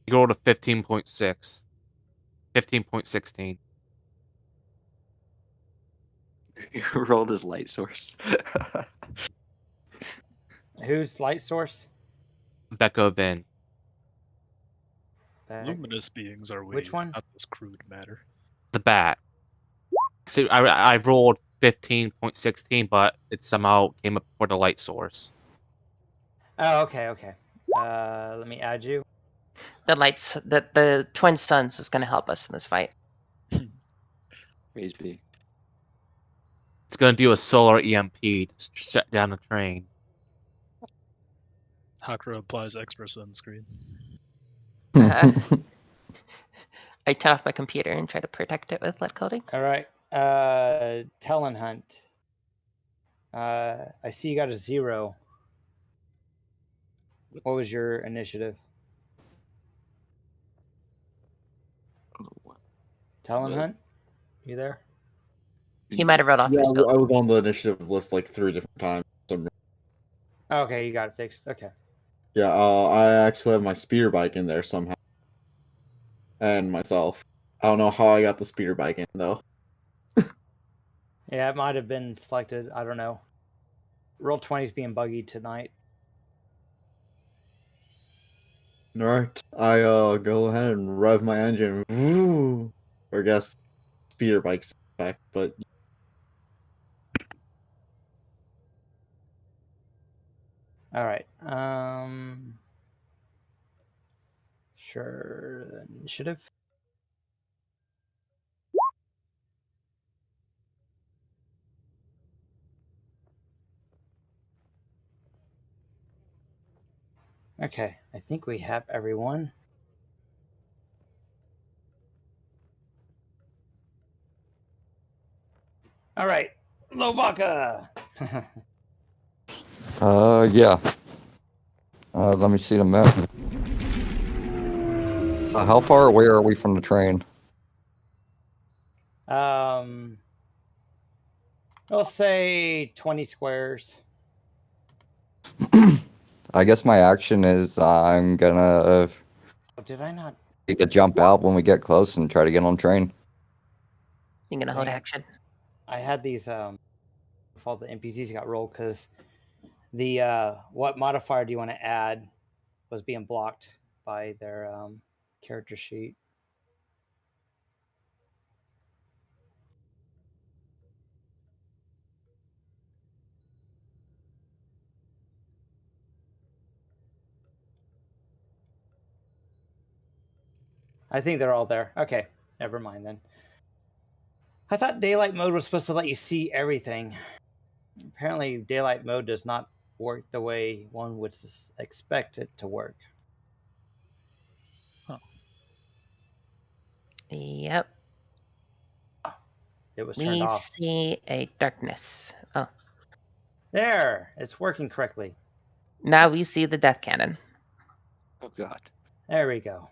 You rolled a 15.6. 15.16. You rolled his light source. Who's light source? Becca Vin. Luminous beings are we? Which one? Not this crude matter. The bat. So I rolled 15.16, but it somehow came up for the light source. Oh, okay. Let me add you. The lights, the twin suns is gonna help us in this fight. Raise B. It's gonna do a solar EMP to shut down the train. Hakra applies extra sunscreen. I turn off my computer and try to protect it with lead coating. All right. Talon Hunt. I see you got a 0. What was your initiative? Talon Hunt? You there? He might have read off his I was on the initiative list like 3 different times. Okay, you got it fixed. Okay. Yeah, I actually have my speeder bike in there somehow. And myself. I don't know how I got the speeder bike in, though. Yeah, it might have been selected. I don't know. Roll 20's being buggy tonight. Alright, I go ahead and rev my engine. Woo! Or I guess speeder bike's back, but All right. Sure. Initiative. Okay, I think we have everyone. All right, Lobaka. Yeah. Let me see the map. How far away are we from the train? We'll say 20 squares. I guess my action is I'm gonna Did I not? take a jump out when we get close and try to get on the train. You're gonna hold action. I had these all the NPCs got rolled because the what modifier do you want to add was being blocked by their character sheet. I think they're all there. Okay, never mind then. I thought daylight mode was supposed to let you see everything. Apparently, daylight mode does not work the way one would expect it to work. Huh. Yep. It was turned off. We see a darkness. Oh. There, it's working correctly. Now we see the death cannon. Oh god. There we go.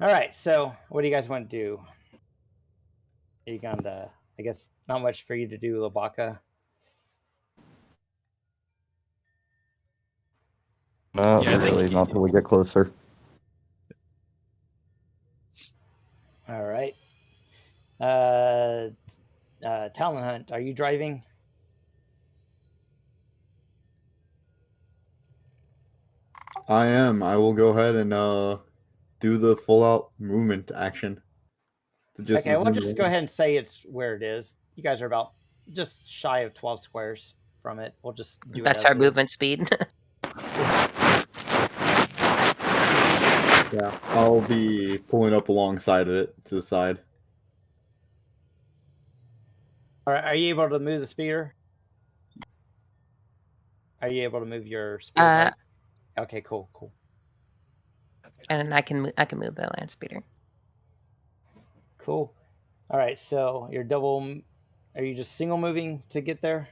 All right. So, what do you guys want to do? You got I guess not much for you to do, Labaka. Not Yeah, I think really, not till we get closer. All right. Talent Hunt, are you driving? I am. I will go ahead and do the full out movement action. Okay, we'll just go ahead and say it's where it is. You guys are about just shy of 12 squares from it. We'll just do it. That's as our is. movement speed. Yeah, I'll be pulling up alongside of it to the side. All right, are you able to move the speeder? Are you able to move your speeder bike? Okay, cool. And I can move the land speeder. Cool. All right, so you're double. Are you just single moving to get there?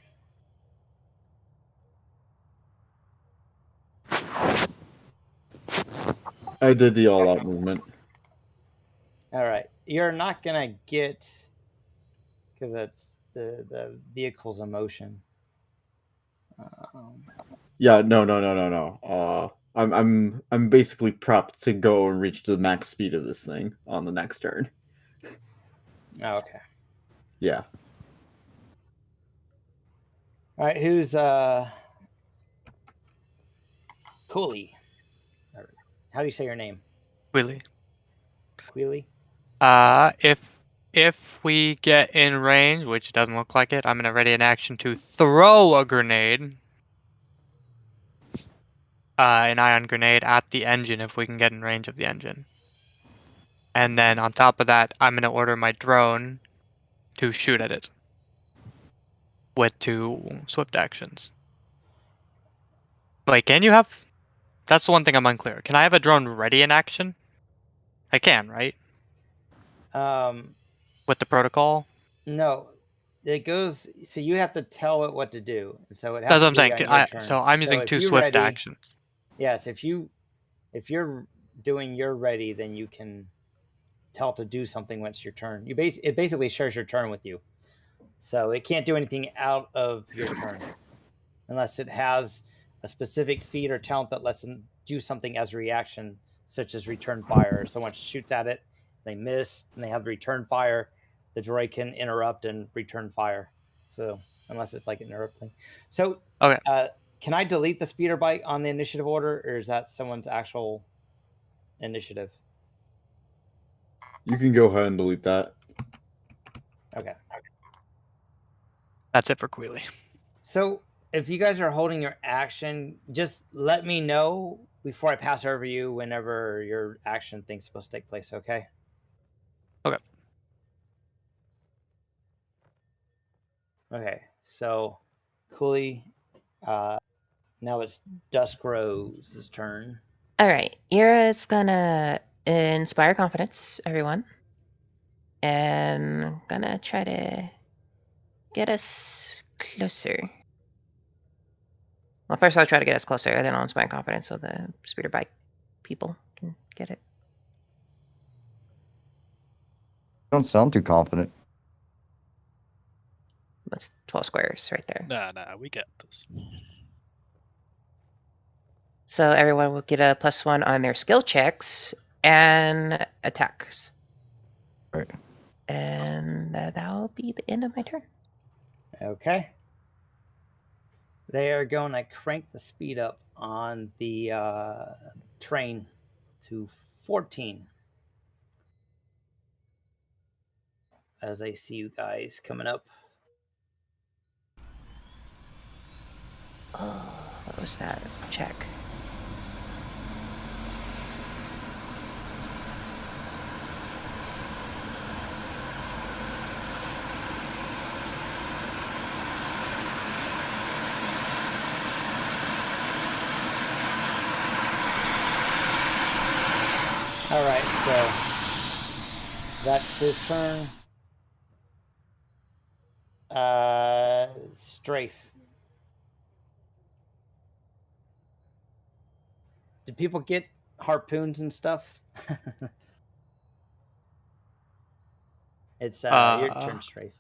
I did the all out movement. All right, you're not gonna get because that's the vehicle's in motion. Yeah, no. I'm basically prepped to go and reach the max speed of this thing on the next turn. Oh, okay. Yeah. All right, who's Cooley? How do you say your name? Really. Queely? If we get in range, which it doesn't look like it, I'm gonna ready an action to throw a grenade. An ion grenade at the engine if we can get in range of the engine. And then on top of that, I'm gonna order my drone to shoot at it with 2 swift actions. Like, can you have? That's the one thing I'm unclear. Can I have a drone ready in action? I can, right? With the protocol. No, it goes. So you have to tell it what to do. So it has That's to what I'm be saying. on your turn. So I'm using if 2 you're swift ready, actions. Yes, if you're doing your ready, then you can tell it to do something once your turn. It basically shares your turn with you, so it can't do anything out of your turn unless it has a specific feat or talent that lets them do something as a reaction, such as return fire. Someone shoots at it, they miss, and they have return fire. The droid can interrupt and return fire. So unless it's like an interrupt thing. So Okay. Can I delete the speeder bike on the initiative order, or is that someone's actual initiative? You can go ahead and delete that. Okay. That's it for Queely. So if you guys are holding your action, just let me know before I pass over you whenever your action thing's supposed to take place, okay? Okay. Okay, so Cooley, now it's Dusk Rose's turn. All right, Ira's gonna inspire confidence, everyone, and gonna try to get us closer. Well, first I'll try to get us closer, and then I'll inspire confidence so the speeder bike people can get it. Don't sound too confident. That's 12 squares right there. Nah, we got this. So everyone will get a +1 on their skill checks and attacks. Right. And that'll be the end of my turn. Okay. They are going to crank the speed up on the train to 14 as I see you guys coming up. Oh, what was that? Check. All right, so that's his turn. Strafe. Did people get harpoons and stuff? It's your turn, Strafe.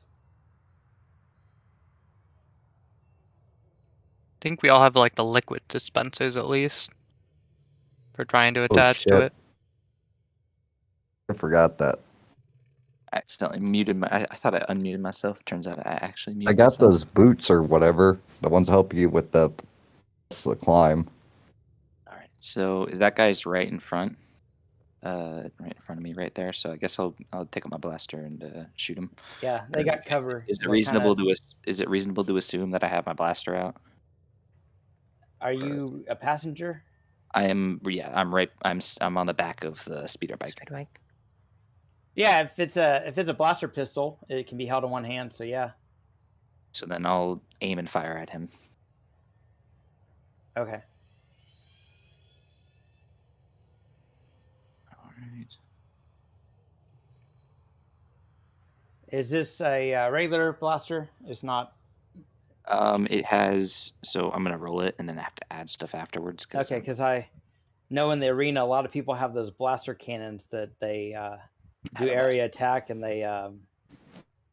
I think we all have like the liquid dispensers at least for trying to Oh, attach to shit. it. I forgot that. I accidentally muted my. I thought I unmuted myself. Turns out I actually I muted got myself. those boots or whatever. The ones that help you with the climb. All right. So is that guy's right in front? Right in front of me, right there. So I guess I'll take out my blaster and shoot him. Yeah, they got cover. Is it They're reasonable kinda- is it reasonable to assume that I have my blaster out? Are you a passenger? I am. Yeah, I'm right. I'm on the back of the speeder bike. Speeder bike. Yeah, if it's a blaster pistol, it can be held in one hand. So yeah. So then I'll aim and fire at him. Okay. All right. Is this a regular blaster? It's not. It has. So I'm gonna roll it and then have to add stuff afterwards. Okay, because I know in the arena a lot of people have those blaster cannons that they do area attack and they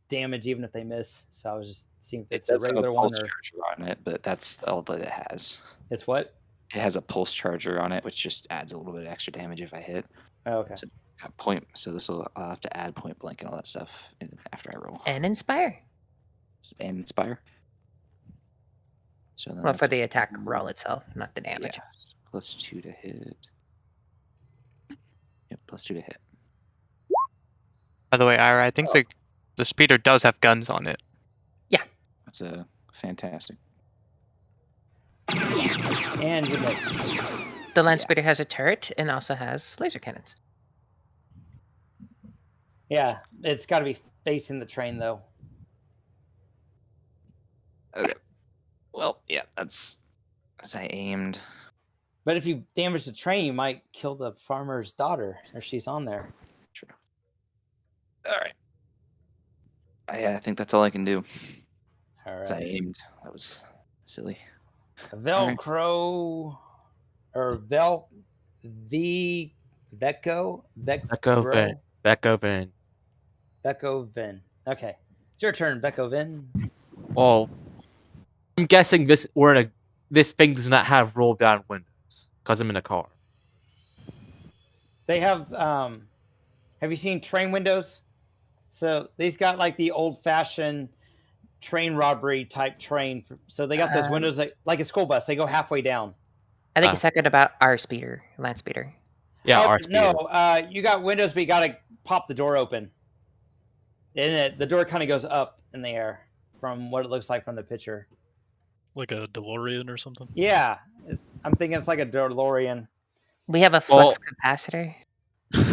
damage even if they miss. So I was just seeing if it's a regular one or charger on it, but that's all that it has. it's what? It has a pulse charger on it, which just adds a little bit of extra damage if I hit. Oh, okay. So got point. So this will I'll have to add point blank and all that stuff after I roll And inspire. and inspire. So then Well, for that's the attack roll itself, not the damage. yeah, +2 to hit. Yep, +2 to hit. By the way, Ira, I think the speeder does have guns on it. That's a fantastic. And you miss. The land speeder has a turret and also has laser cannons. Yeah, it's got to be facing the train though. Okay. Well, yeah, that's as I aimed. But if you damage the train, you might kill the farmer's daughter if she's on there. True. All right. I think that's all I can do. All As I right. aimed. That was silly. Velcro or Vecco Beckovin. Vin. Okay, it's your turn, Vin. Well, I'm guessing this thing does not have roll down windows because I'm in a car. They have. Have you seen train windows? So these got like the old-fashioned train robbery type train. So they got those windows like a school bus. They go halfway down. I think he's talking about our speeder, land speeder. Yeah, our speeder. No, you got windows, but you got to pop the door open. And the door kind of goes up in the air from what it looks like from the picture. Like a DeLorean or something? Yeah, I'm thinking it's like a DeLorean. We have a flux capacitor.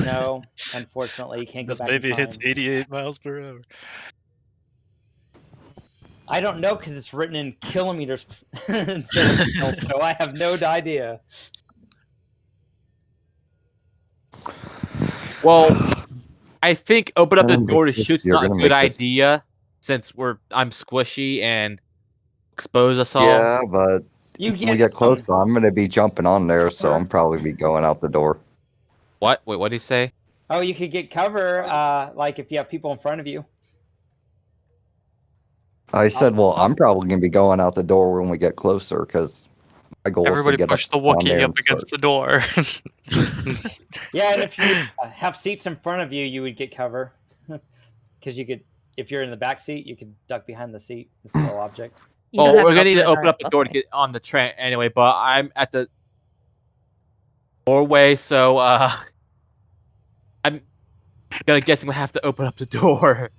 No, unfortunately, you can't go This back baby in time. hits 88 miles per hour. I don't know because it's written in kilometers, so I have no idea. Well, I think open up the door to shoot's You're not a gonna good make this- idea since I'm squishy and expose us all. Yeah, but You when we get closer, I'm gonna be jumping on there, so I'm probably be going out the door. What? Wait, what did he say? Oh, you could get cover, like if you have people in front of you. I said, well, I'm probably gonna be going out the door when we get closer, because my goal Everybody is to get push the on Wookiee there up and against start. the door. Yeah, and if you have seats in front of you, you would get cover. Because you could, if you're in the back seat, you could duck behind the seat, this little object. You don't Oh, have we're to gonna need to open open up the door to get on the train anyway. But I'm at the doorway, so I'm gonna guess I'm gonna have to open up the door.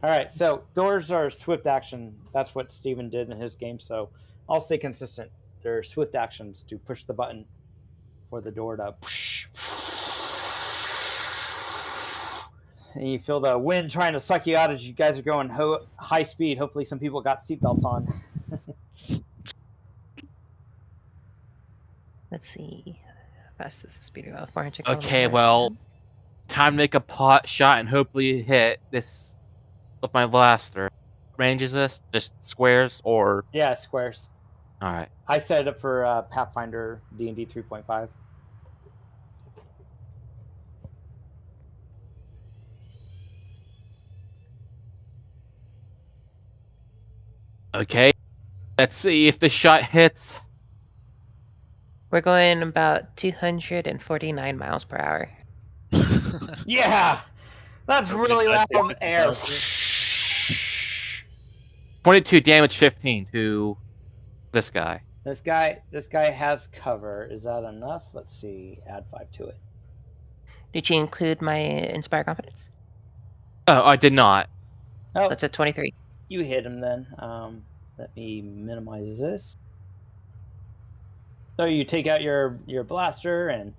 All right, so doors are swift action. That's what Steven did in his game, so I'll stay consistent. They're swift actions to push the button for the door to push. And you feel the wind trying to suck you out as you guys are going high speed. Hopefully some people got seatbelts on. Let's see. How fast is the speeder go? 400 Okay, kilometers. well, time to make a pot shot and hopefully hit this with my blaster. Range is this? Just squares or? Yeah, squares. All right. I set it up for Pathfinder D&D 3.5. Okay. Let's see if the shot hits. We're going about 249 miles per hour. Yeah, that's So means really I loud take the air. 22 damage, 15 to this guy. This guy has cover. Is that enough? Let's see. Add 5 to it. Did you include my Inspire Confidence? Oh, I did not. Oh, That's a 23. you hit him then. Let me minimize this. So you take out your blaster and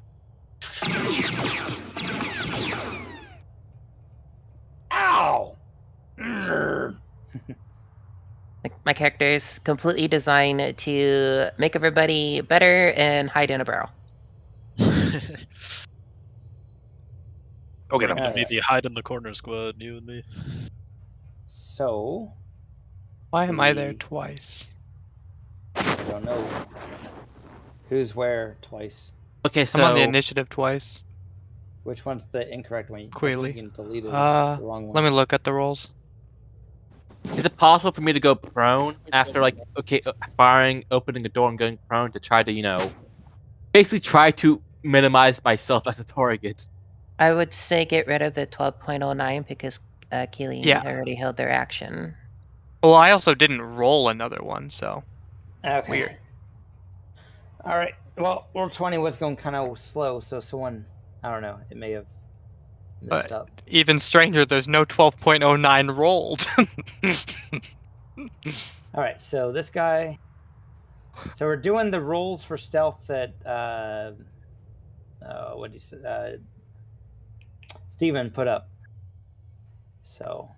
ow! Like, my character is completely designed to make everybody better and hide in a barrel. Go get We're him. gonna be Alright. the hide in the corner squad, you and me. So Why am I there The- twice? I don't know who's where twice. Okay, I'm on the so initiative twice. Which one's the incorrect one? I think Queely. you can delete it. If it's the wrong one. Let me look at the rolls. is it possible for me to go prone after, like, firing, opening the door and going prone to try to, basically try to minimize myself as a target? I would say get rid of the 12.09 because Keely Yeah. already held their action. Well, I also didn't roll another one, so Okay. weird. All right. Well, roll 20 was going kind of slow, so someone, I don't know, it may have messed But up. even stranger, there's no 12.09 rolled. All right. So this guy. So we're doing the rolls for stealth that what do you say? Steven put up. So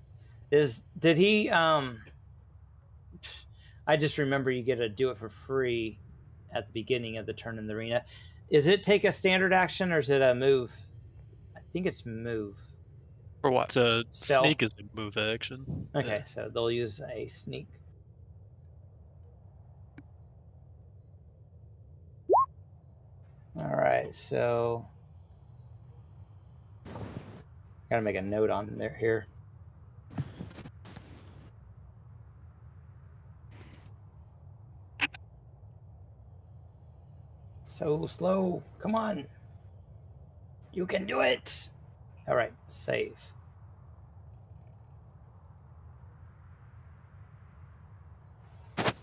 did he I just remember you get to do it for free at the beginning of the turn in the arena. Is it take a standard action or is it a move? I think it's move. For what? So Stealth. sneak is a move action. Okay, so they'll use a sneak. All right, so gotta make a note on there here. So slow. Come on. You can do it. All right, save.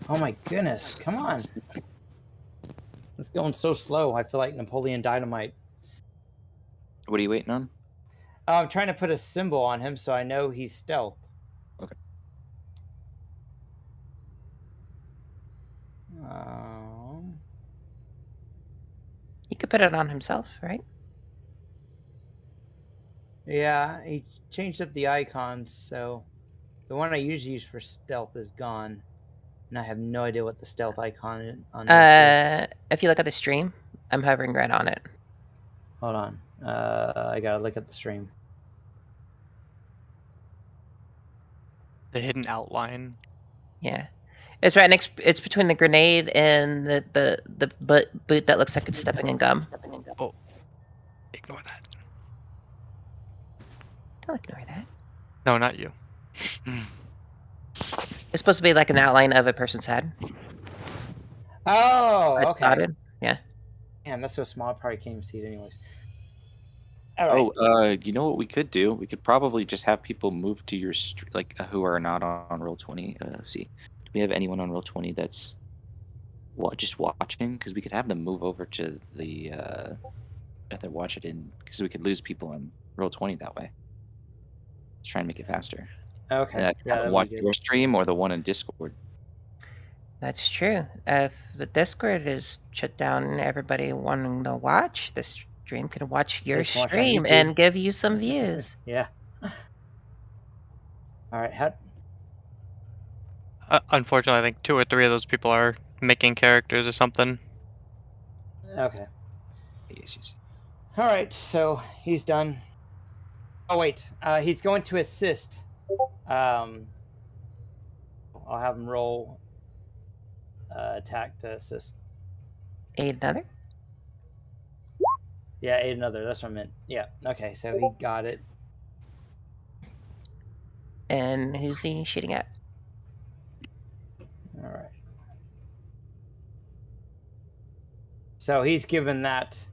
Oh my goodness. Come on. It's going so slow. I feel like Napoleon Dynamite. What are you waiting on? I'm trying to put a symbol on him so I know he's stealth. Okay. He could put it on himself, right? Yeah, he changed up the icons, so the one I usually use for stealth is gone, and I have no idea what the stealth icon on this is. If you look at the stream, I'm hovering right on it. Hold on, I gotta look at the stream. The hidden outline. Yeah, it's right next. It's between the grenade and the boot that looks like it's stepping in gum. Oh, ignore that. Don't ignore that. No, not you. It's supposed to be like an outline of a person's head. Oh, Like okay. dotted. Yeah. Damn, that's so small. I probably can't even see it anyways. All right. Oh, you know what we could do? We could probably just have people move to your who are not on Roll20. Let's see. Do we have anyone on Roll20 that's just watching? Because we could have them move over to the if they watch it in, because we could lose people on Roll20 that way. Let's try and make it faster. Okay. Have them watch your stream or the one in Discord. That's true. If the Discord is shut down and everybody wanting to watch, the stream can watch your They can watch on stream YouTube. and give you some views. Yeah. All right. Unfortunately, I think 2 or 3 of those people are making characters or something. Okay. Yes. All right. So he's done. Oh wait. He's going to assist. I'll have him roll attack to assist. Aid another. Yeah, aid another. That's what I meant. Yeah. Okay, so he got it. And who's he shooting at? All right. So he's given that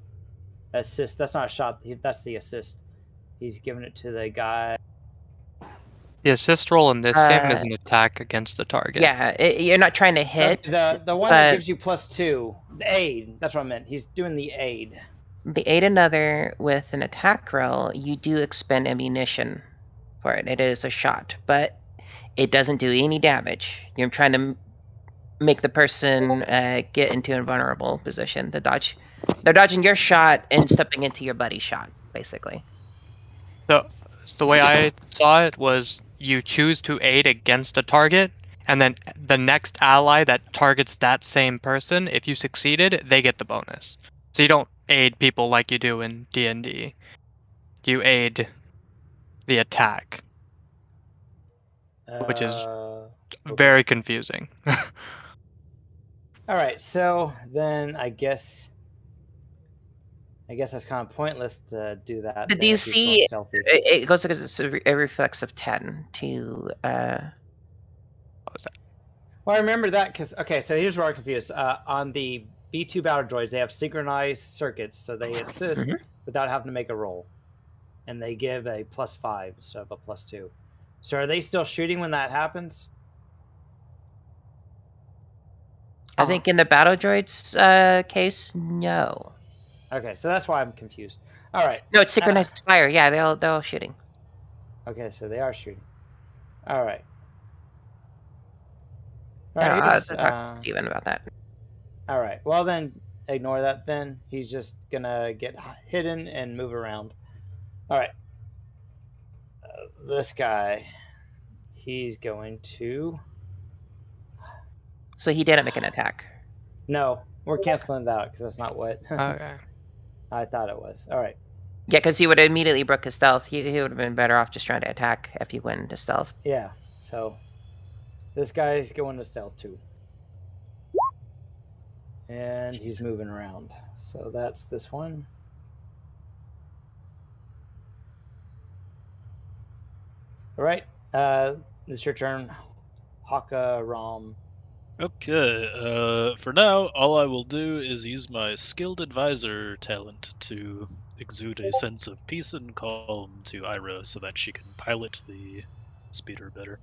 assist. That's not a shot. That's the assist. He's giving it to the guy. The assist roll in this game is an attack against the target. Yeah, you're not trying to hit. The one that gives you +2. The aid. That's what I meant. He's doing the aid. The aid another with an attack roll, you do expend ammunition for it. It is a shot, but it doesn't do any damage. You're trying to make the person get into a vulnerable position. They're dodging your shot and stepping into your buddy's shot, basically. So the way I saw it was you choose to aid against a target, and then the next ally that targets that same person, if you succeeded, they get the bonus. So you don't aid people like you do in D&D. You aid the attack, which is very confusing. All right, so then I guess that's kind of pointless to do that. The DC, it goes because it's a reflex of 10 to. What was that? Well, I remember that because so here's where I'm confused. On the B2 battle droids, they have synchronized circuits, so they assist without having to make a roll, and they give a +5 instead of a +2. So are they still shooting when that happens? I think in the battle droids case, no. Okay, so that's why I'm confused. All right. No, it's synchronized fire. Yeah, they're all shooting. Okay, so they are shooting. All right. I'll talk to Steven about that. All right. Well, then ignore that. Then he's just gonna get hidden and move around. All right. This guy, he's going to. So he didn't make an attack. No, we're canceling that out because that's not what Okay. I thought it was. All right. Yeah, because he would have immediately broke his stealth. He would have been better off just trying to attack if he went into stealth. Yeah. So this guy's going to stealth too. And he's moving around. So that's this one. All right. It's your turn. Haka Ram. Okay, for now, all I will do is use my skilled advisor talent to exude a sense of peace and calm to Ira so that she can pilot the speeder better.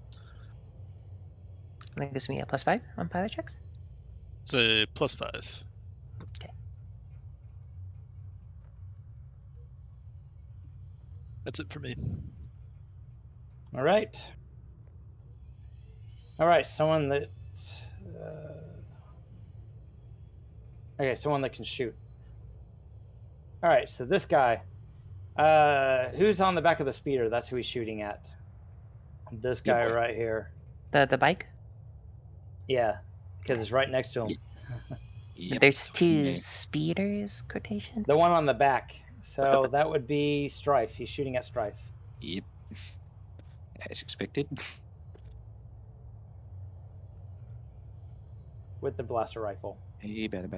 That gives me a +5 on pilot checks. It's a +5. Okay. That's it for me. All right. All right. Someone that. Someone that can shoot. All right, so this guy, who's on the back of the speeder? That's who he's shooting at. This guy right here. The bike? Yeah, because it's right next to him. Yep. There's two speeders, quotation? The one on the back. So that would be Strife. He's shooting at Strife. Yep. As expected. With the blaster rifle. Hey, better.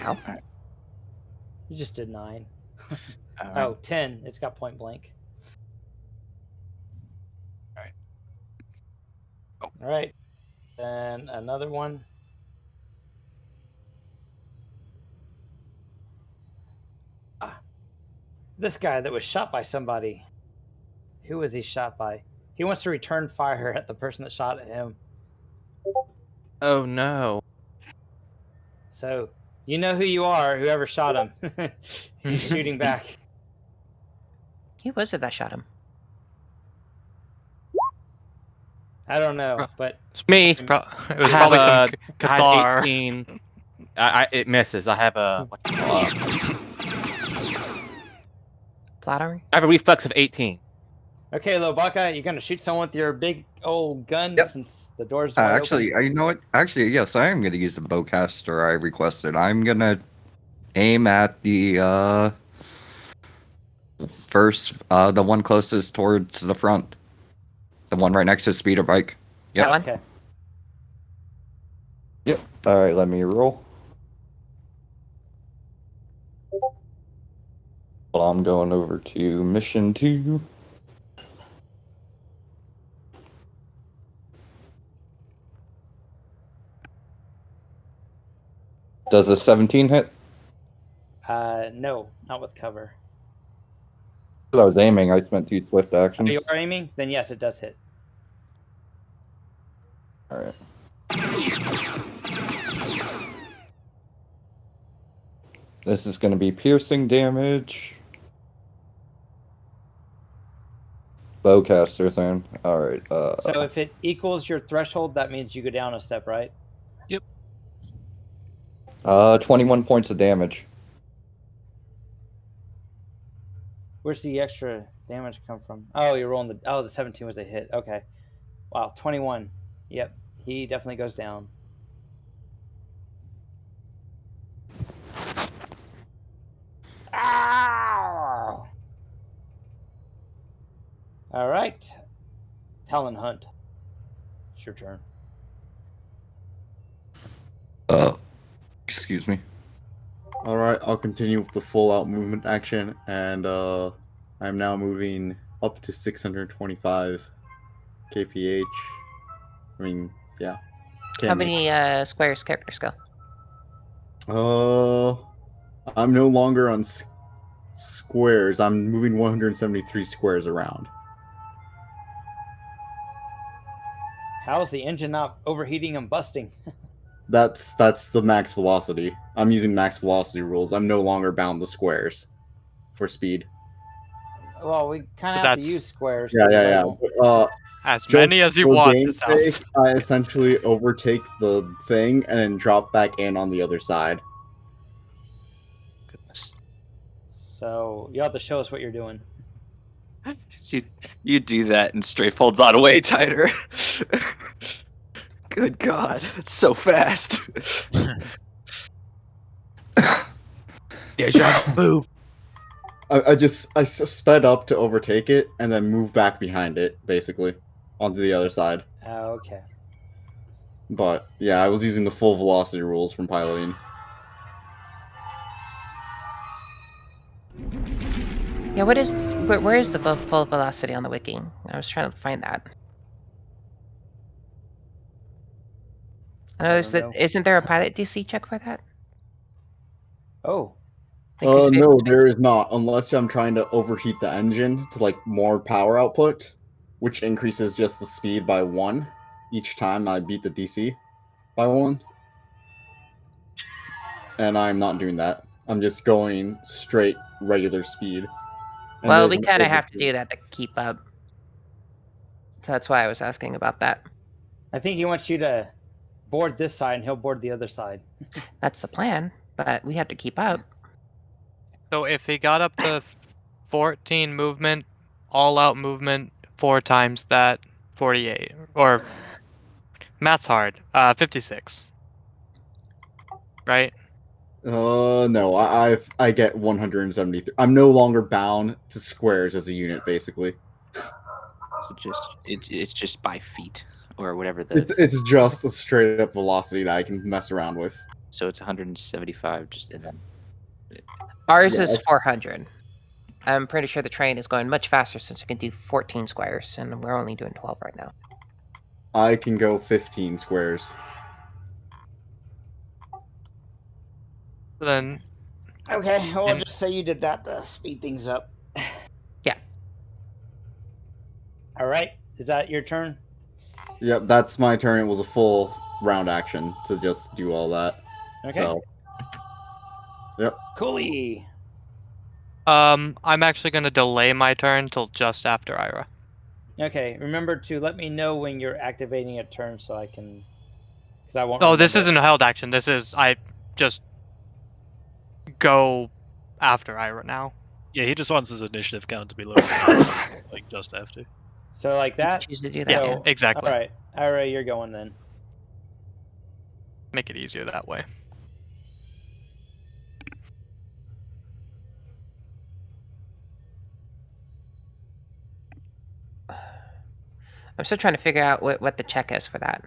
Ow. You just did 9. Right. Oh, 10. It's got point blank. All right. All right. Then another one. This guy that was shot by somebody. Who was he shot by? He wants to return fire at the person that shot at him. Oh no. So, you know who you are, whoever shot him. He's shooting back. Who was it that shot him? I don't know, but... Me. It was probably some Cathar. 18. It misses. I have a... Plot armor? I have a reflex of 18. Okay, Lobaka, you're going to shoot someone with your big old gun since the door's Actually, you know what? Actually, yes, I am going to use the bowcaster I requested. I'm going to aim at the first, the one closest towards the front. The one right next to the speeder bike. Yep. That one? Okay. Yep. All right, let me roll. Well, I'm going over to mission 2. Does a 17 hit? No, not with cover. I was aiming. I spent 2 swift Oh, actions. you are aiming? Then yes, it does hit. All right. This is going to be piercing damage. Bowcaster thing. All right. So if it equals your threshold, that means you go down a step, right? 21 points of damage. Where's the extra damage come from? Oh, you're rolling the 17 was a hit. Okay. Wow, 21. Yep. He definitely goes down. Ow! All right. Talon Hunt. It's your turn. Excuse me. Alright, I'll continue with the full out movement action, and I'm now moving up to 625 kph. I mean, yeah. How many squares characters go? I'm no longer on squares. I'm moving 173 squares around. How is the engine not overheating and busting? That's the max velocity. I'm using max velocity rules. I'm no longer bound to squares for speed. Well, we kind of But have to that's- use squares. Yeah, 'cause yeah, I yeah. don't- As many Just as you for want, it game's sounds. sake, I essentially overtake the thing and then drop back in on the other side. Goodness. So you have to show us what you're doing. You do that and strafe holds on way tighter. Good God, it's so fast. There's your move. I sped up to overtake it and then move back behind it, basically, onto the other side. Okay. But yeah, I was using the full velocity rules from piloting. Yeah, where is the full velocity on the wiki? I was trying to find that. I noticed don't that know. isn't there a pilot DC check for that? Oh, Like, No, there is not, unless I'm trying to overheat the engine to like more power output, which increases just the speed by 1 each time I beat the DC by 1. And I'm not doing that. I'm just going straight regular speed. And well, there's we an kind of have to overheat. do that to keep up. So that's why I was asking about that. I think he wants you to board this side and he'll board the other side. That's the plan, but we have to keep up. So if he got up to 14 movement, all out movement, 4 times that, 48. Or math's hard. 56. Right? No, I get 173. I'm no longer bound to squares as a unit, basically. So it's just by feet or whatever the. It's just a straight up velocity that I can mess around with. So it's 175. Just and then. Ours Yeah, is it's- 400. I'm pretty sure the train is going much faster since it can do 14 squares, and we're only doing 12 right now. I can go 15 squares. So then, Okay, well, I'll And- just say you did that to speed things up. Yeah. All right, is that your turn? Yep, that's my turn. It was a full round action to just do all that. Okay. So, yep. Cooley. I'm actually going to delay my turn till just after Ira. Okay, remember to let me know when you're activating a turn so I can. Because I won't. Oh, this remember. isn't a held action. This is, I just go after Ira now. Yeah, he just wants his initiative count to be lower, like just after. So like that. Choose to do that. Yeah, Yeah. exactly. All right, Ira, you're going then. Make it easier that way. I'm still trying to figure out what the check is for that.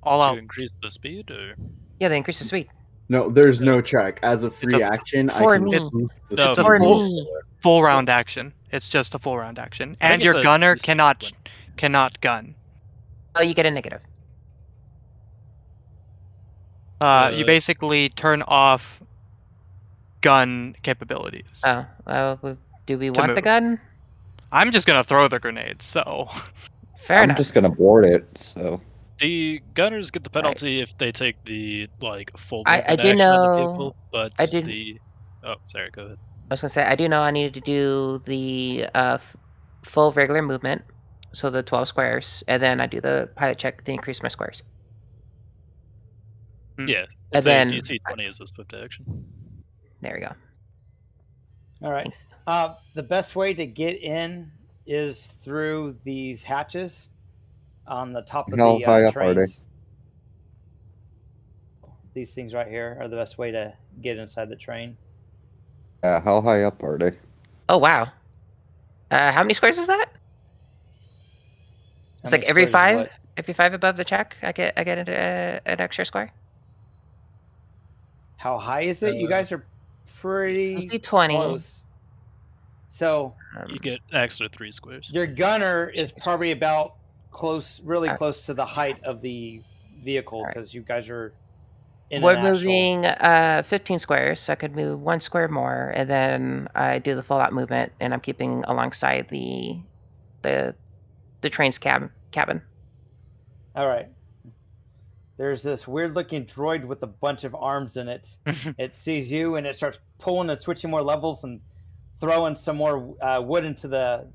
All To out. increase the speed, or Yeah, they increase the speed. No, there's no check. As a free a- action, I for can me. boost the No, speed. For full- me. Full round action. It's just a full round action, I think and your it's a gunner decent cannot gun. Oh, you get a negative. You basically turn off gun capabilities. Oh, do we To want the move. gun? I'm just gonna throw the grenade, so Fair I'm enough. just gonna board it. So The gunners get the penalty if they take the full I movement do action on the know- vehicle, but I did- the oh, sorry, go ahead. I was gonna say I do know I needed to do the full regular movement, so the 12 squares, and then I do the pilot check to increase my squares. Yeah, And it's then- a DC 20 is a swift action. There we go. All right. The best way to get in is through these hatches on the top of How the high up are they? trains. These things right here are the best way to get inside the train. how high up are they? Oh wow. How many squares is that? How It's many like every squares is 5. what? Every 5 above the check, I get into an extra square. How high is it? You guys are pretty Let's do 20. close. So You get an extra 3 squares. your gunner is probably about really Alright. close to the height of the vehicle Alright. because you guys are in We're an actual. moving 15 squares, so I could move 1 square more, and then I do the full out movement, and I'm keeping alongside the train's cabin. All right. There's this weird looking droid with a bunch of arms in it. It sees you and it starts pulling and switching more levels and throwing some more wood into the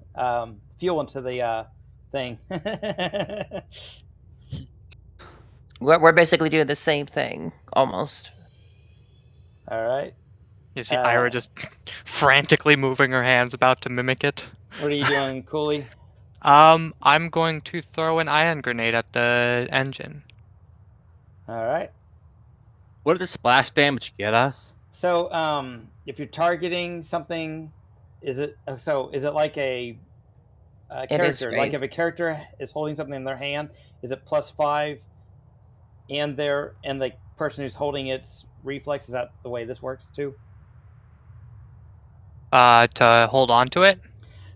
fuel into the thing. We're basically doing the same thing, almost. All right. you see Ira just frantically moving her hands, about to mimic it. What are you doing, Cooley? I'm going to throw an ion grenade at the engine. All right. What did the splash damage get us? So, if you're targeting something, is it like a character? Like if a character is holding something in their hand, is it +5? And the person who's holding its reflex, is that the way this works too? To hold on to it.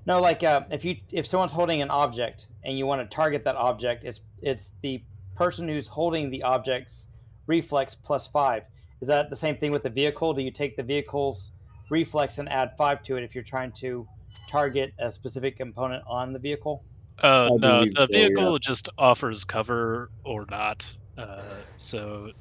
No, like if someone's holding an object and you want to target that object, it's the person who's holding the object's reflex +5. Is that the same thing with the vehicle? Do you take the vehicle's reflex and add 5 to it if you're trying to target a specific component on the vehicle? No, believe the so, vehicle yeah. just offers cover or not. So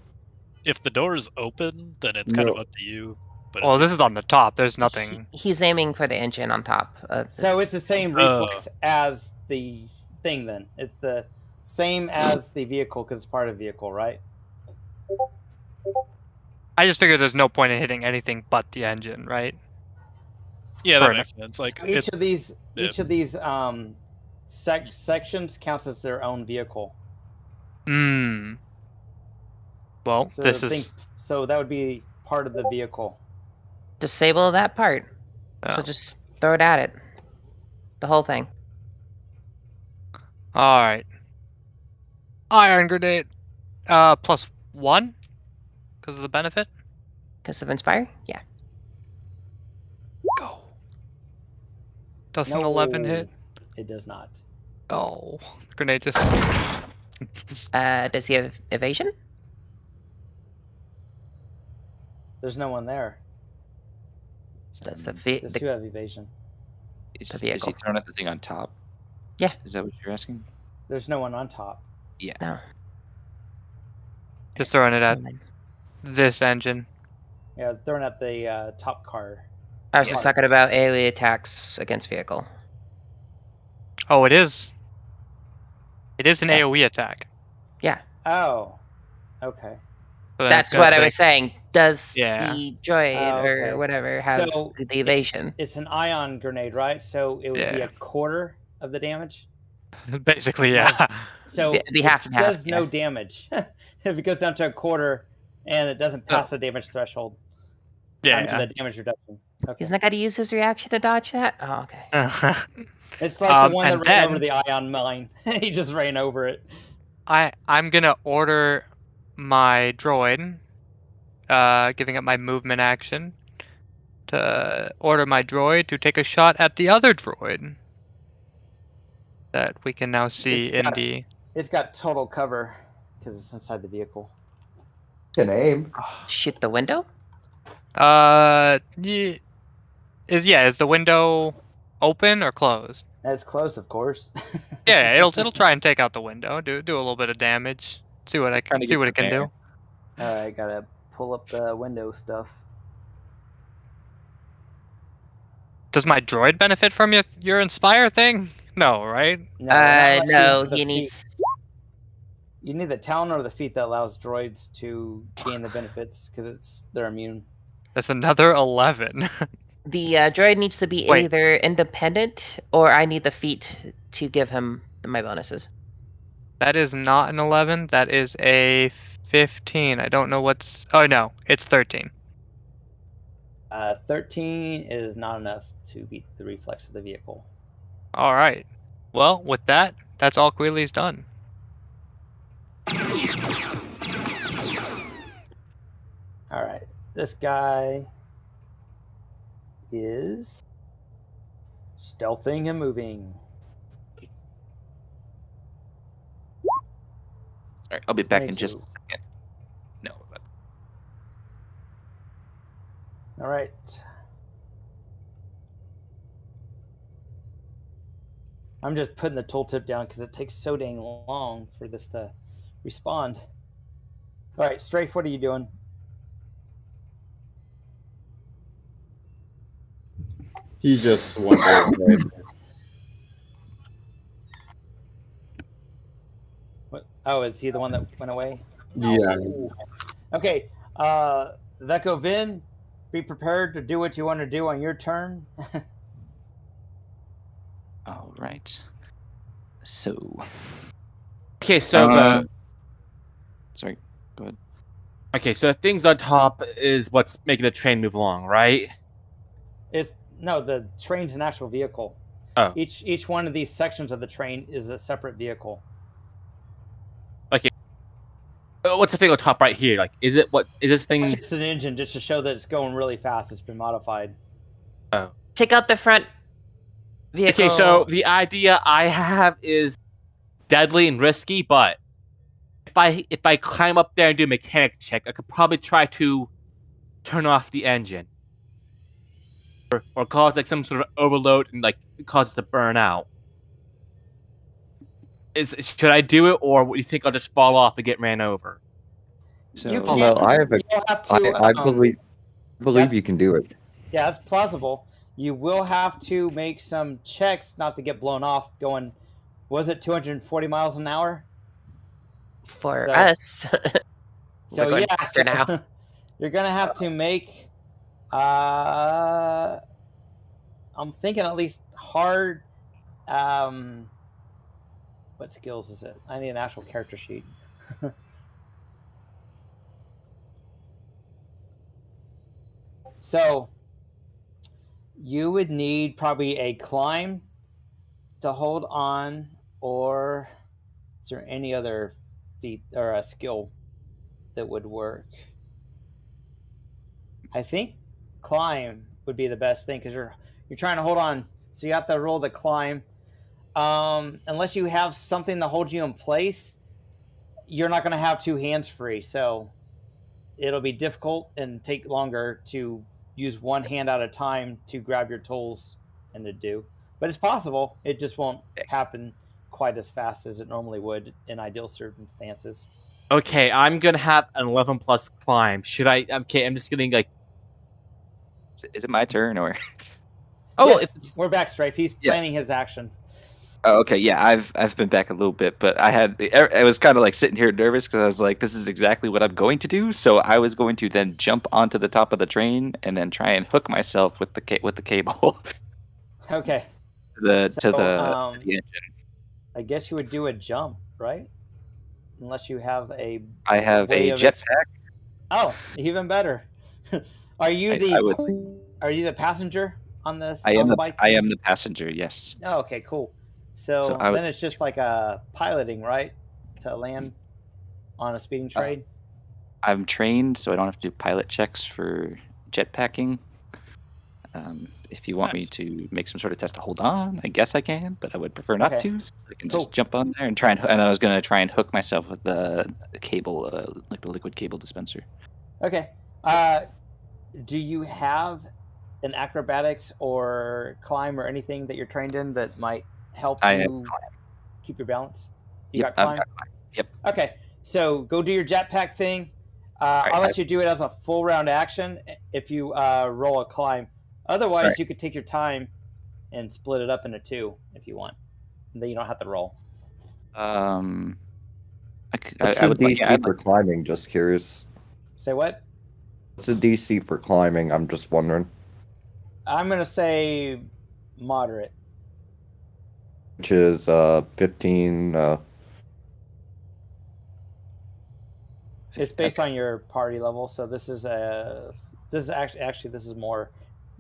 if the door is open, then it's kind of No. up to you. But Well, it's this is on the top. There's nothing. He's aiming for the engine on top. So it's the same reflex as the thing then. It's the same as the vehicle because it's part of the vehicle, right? I just figured there's no point in hitting anything but the engine, right? yeah, Fair that enough. makes sense. Like So it's each of these sections counts as their own vehicle. Hmm. Well, So this is. so that would be part of the vehicle. Disable that part. Oh. So just throw it at it. The whole thing. All right. Iron grenade. +1 because of the benefit. Because of Inspire? Yeah. Go. Does an 11 hit? It does not. Oh, grenade just. Does he have evasion? There's no one there. That's the Does who have evasion? Is he vehicle. throwing at the thing on top? Yeah. Is that what you're asking? There's no one on top. Yeah. No. Just throwing it at this engine. Yeah, thrown at the top car. I was just talking about AoE attacks against vehicle. Oh, it is. It is an Yeah. AoE attack. Oh, okay. So That's gonna what I take- was saying. Does Yeah. the droid Okay. or whatever have So, the evasion? It's an ion grenade, right? So it would be Yeah. a quarter of the damage. Basically, yeah. So Be half and half, does no yeah. damage if it goes down to a quarter and it doesn't pass the damage threshold. Yeah. The damage reduction. Okay. Isn't that got to use his reaction to dodge that? Oh, okay. It's like the one that And ran over then the ion mine. He just ran over it. I'm gonna order my droid, giving up my movement action, to order my droid to take a shot at the other droid that we can now see It's in got- the. It's got total cover because it's inside the vehicle. Can aim. Shoot the window? Is the window open or closed? It's close, of course. Yeah, it'll try and take out the window. Do a little bit of damage. See what it Trying to can get do. All right, gotta pull up the window stuff. Does my droid benefit from your inspire thing? No, right? No, not unless you No, have the he feat. needs. You need the talent or the feat that allows droids to gain the benefits because they're immune. That's another 11. The droid needs to be Wait. either independent or I need the feat to give him my bonuses. That is not an 11. That is a 15. I don't know what's. Oh no, it's 13. 13 is not enough to beat the reflex of the vehicle. All right. Well, with that, that's all Queely's done. All right, this guy is stealthing and moving. All right, I'll be back in just a 22. second. No. All right. I'm just putting the tooltip down because it takes so dang long for this to respond. All right, Strafe, what are you doing? He just went away. What? Oh, is he the one that went away? Yeah. Ooh. Okay, Veko Vin, be prepared to do what you want to do on your turn. All right. So. Okay, so Sorry. Go ahead. so the things on top is what's making the train move along, right? No, the train's an actual vehicle. Oh. Each one of these sections of the train is a separate vehicle. What's the thing on top right here? Like, is this thing? It's just an engine just to show that it's going really fast. It's been modified. Oh. Take out the front vehicle. Okay, so the idea I have is deadly and risky, but if I climb up there and do a mechanic check, I could probably try to turn off the engine. Or cause like some sort of overload and like cause it to burn out. Should I do it, or do you think I'll just fall off and get ran over? So. You Oh no, I have a. You'll have to, I believe you can do it. Yeah, that's plausible. You will have to make some checks not to get blown off going, was it 240 miles an hour? For So- us. So We're going yeah, faster now. You're going to have to make, I'm thinking at least hard, what skills is it? I need an actual character sheet. So you would need probably a climb to hold on, or is there any other feat or a skill that would work? I think climb would be the best thing because you're trying to hold on, so you have to roll the climb. Unless you have something that holds you in place, you're not going to have two hands free, so it'll be difficult and take longer to use one hand at a time to grab your tools and to do. But it's possible. It just won't happen quite as fast as it normally would in ideal circumstances. Okay, I'm gonna have an 11 plus climb. Should I? Okay, I'm just getting like. Is it my turn or? Oh, Yes, we're back, Strafe. He's planning his action. Oh, okay. Yeah, I've been back a little bit, but I was kind of like sitting here nervous because I was like, this is exactly what I'm going to do. So I was going to then jump onto the top of the train and then try and hook myself with the cable. Okay. to the engine. I guess you would do a jump, right? Unless you have a. I have way a of jetpack. Oh, even better. Are you I would- Are you the passenger? on this I on am the the bike? I am the passenger. Yes. Oh, okay, cool. So I was then it's just like a piloting, right? To land on a speeding trade. I'm trained, so I don't have to do pilot checks for jetpacking. If you want me Nice. to make some sort of test to hold on, I guess I can, but I would prefer not Okay. to. So I can Cool. just jump on there and try and I was gonna try and hook myself with the cable, like the liquid cable dispenser. Okay. Do you have an acrobatics or climb or anything that you're trained in that might help I have you keep your balance? You Yep, got I've climb? got climb. Yep. Okay. So go do your jetpack thing. right, I'll let you do it as a full round action if you roll a climb. Otherwise, Right. you could take your time and split it up into 2 if you want. And then you don't have to roll. What's I the would like. DC Yeah, I'd for like. climbing? Just curious. Say what? What's the DC for climbing? I'm just wondering. I'm going to say moderate. Which is 15. It's based on your party level. So this is actually this is more.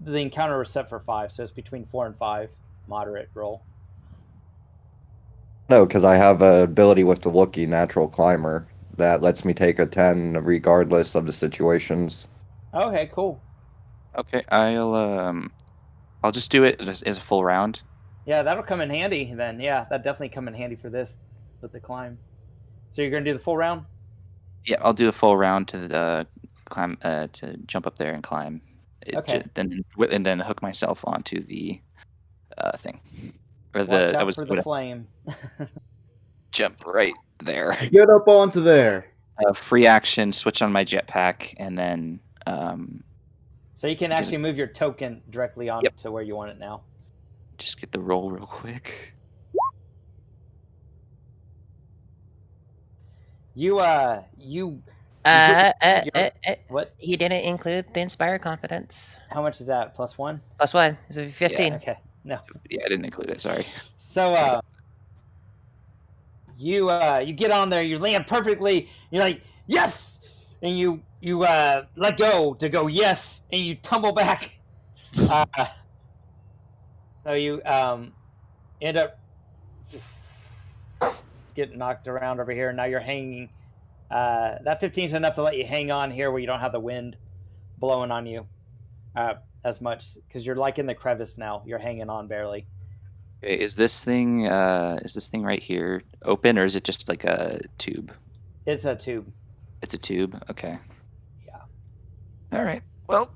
The encounter was set for 5, so it's between 4 and 5. Moderate roll. No, because I have an ability with the Wookiee natural climber that lets me take a 10 regardless of the situations. Okay, cool. Okay, I'll just do it as a full round. Yeah, that'll come in handy then. Yeah, that definitely come in handy for this with the climb. So you're gonna do the full round? Yeah, I'll do a full round to the climb to jump up there and climb. Okay. And then hook myself onto the thing. Or Watch I out was for the gonna flame. jump right there. Get up onto there. Free action, switch on my jetpack, and then So you can actually move your token directly on Yep. to where you want it now. just get the roll real quick. You What? what? You didn't include the Inspire Confidence. How much is that? +1? +1. So 15. Okay. No. Yeah, I didn't include it. Sorry. So you get on there, you land perfectly, you're like, yes! And you let go to go yes, and you tumble back. So you end up getting knocked around over here. Now you're hanging. That 15 is enough to let you hang on here where you don't have the wind blowing on you as much because you're like in the crevice now. You're hanging on barely. Okay, is this thing right here open, or is it just like a tube? It's a tube. It's a tube. Okay. Yeah. All right. Well,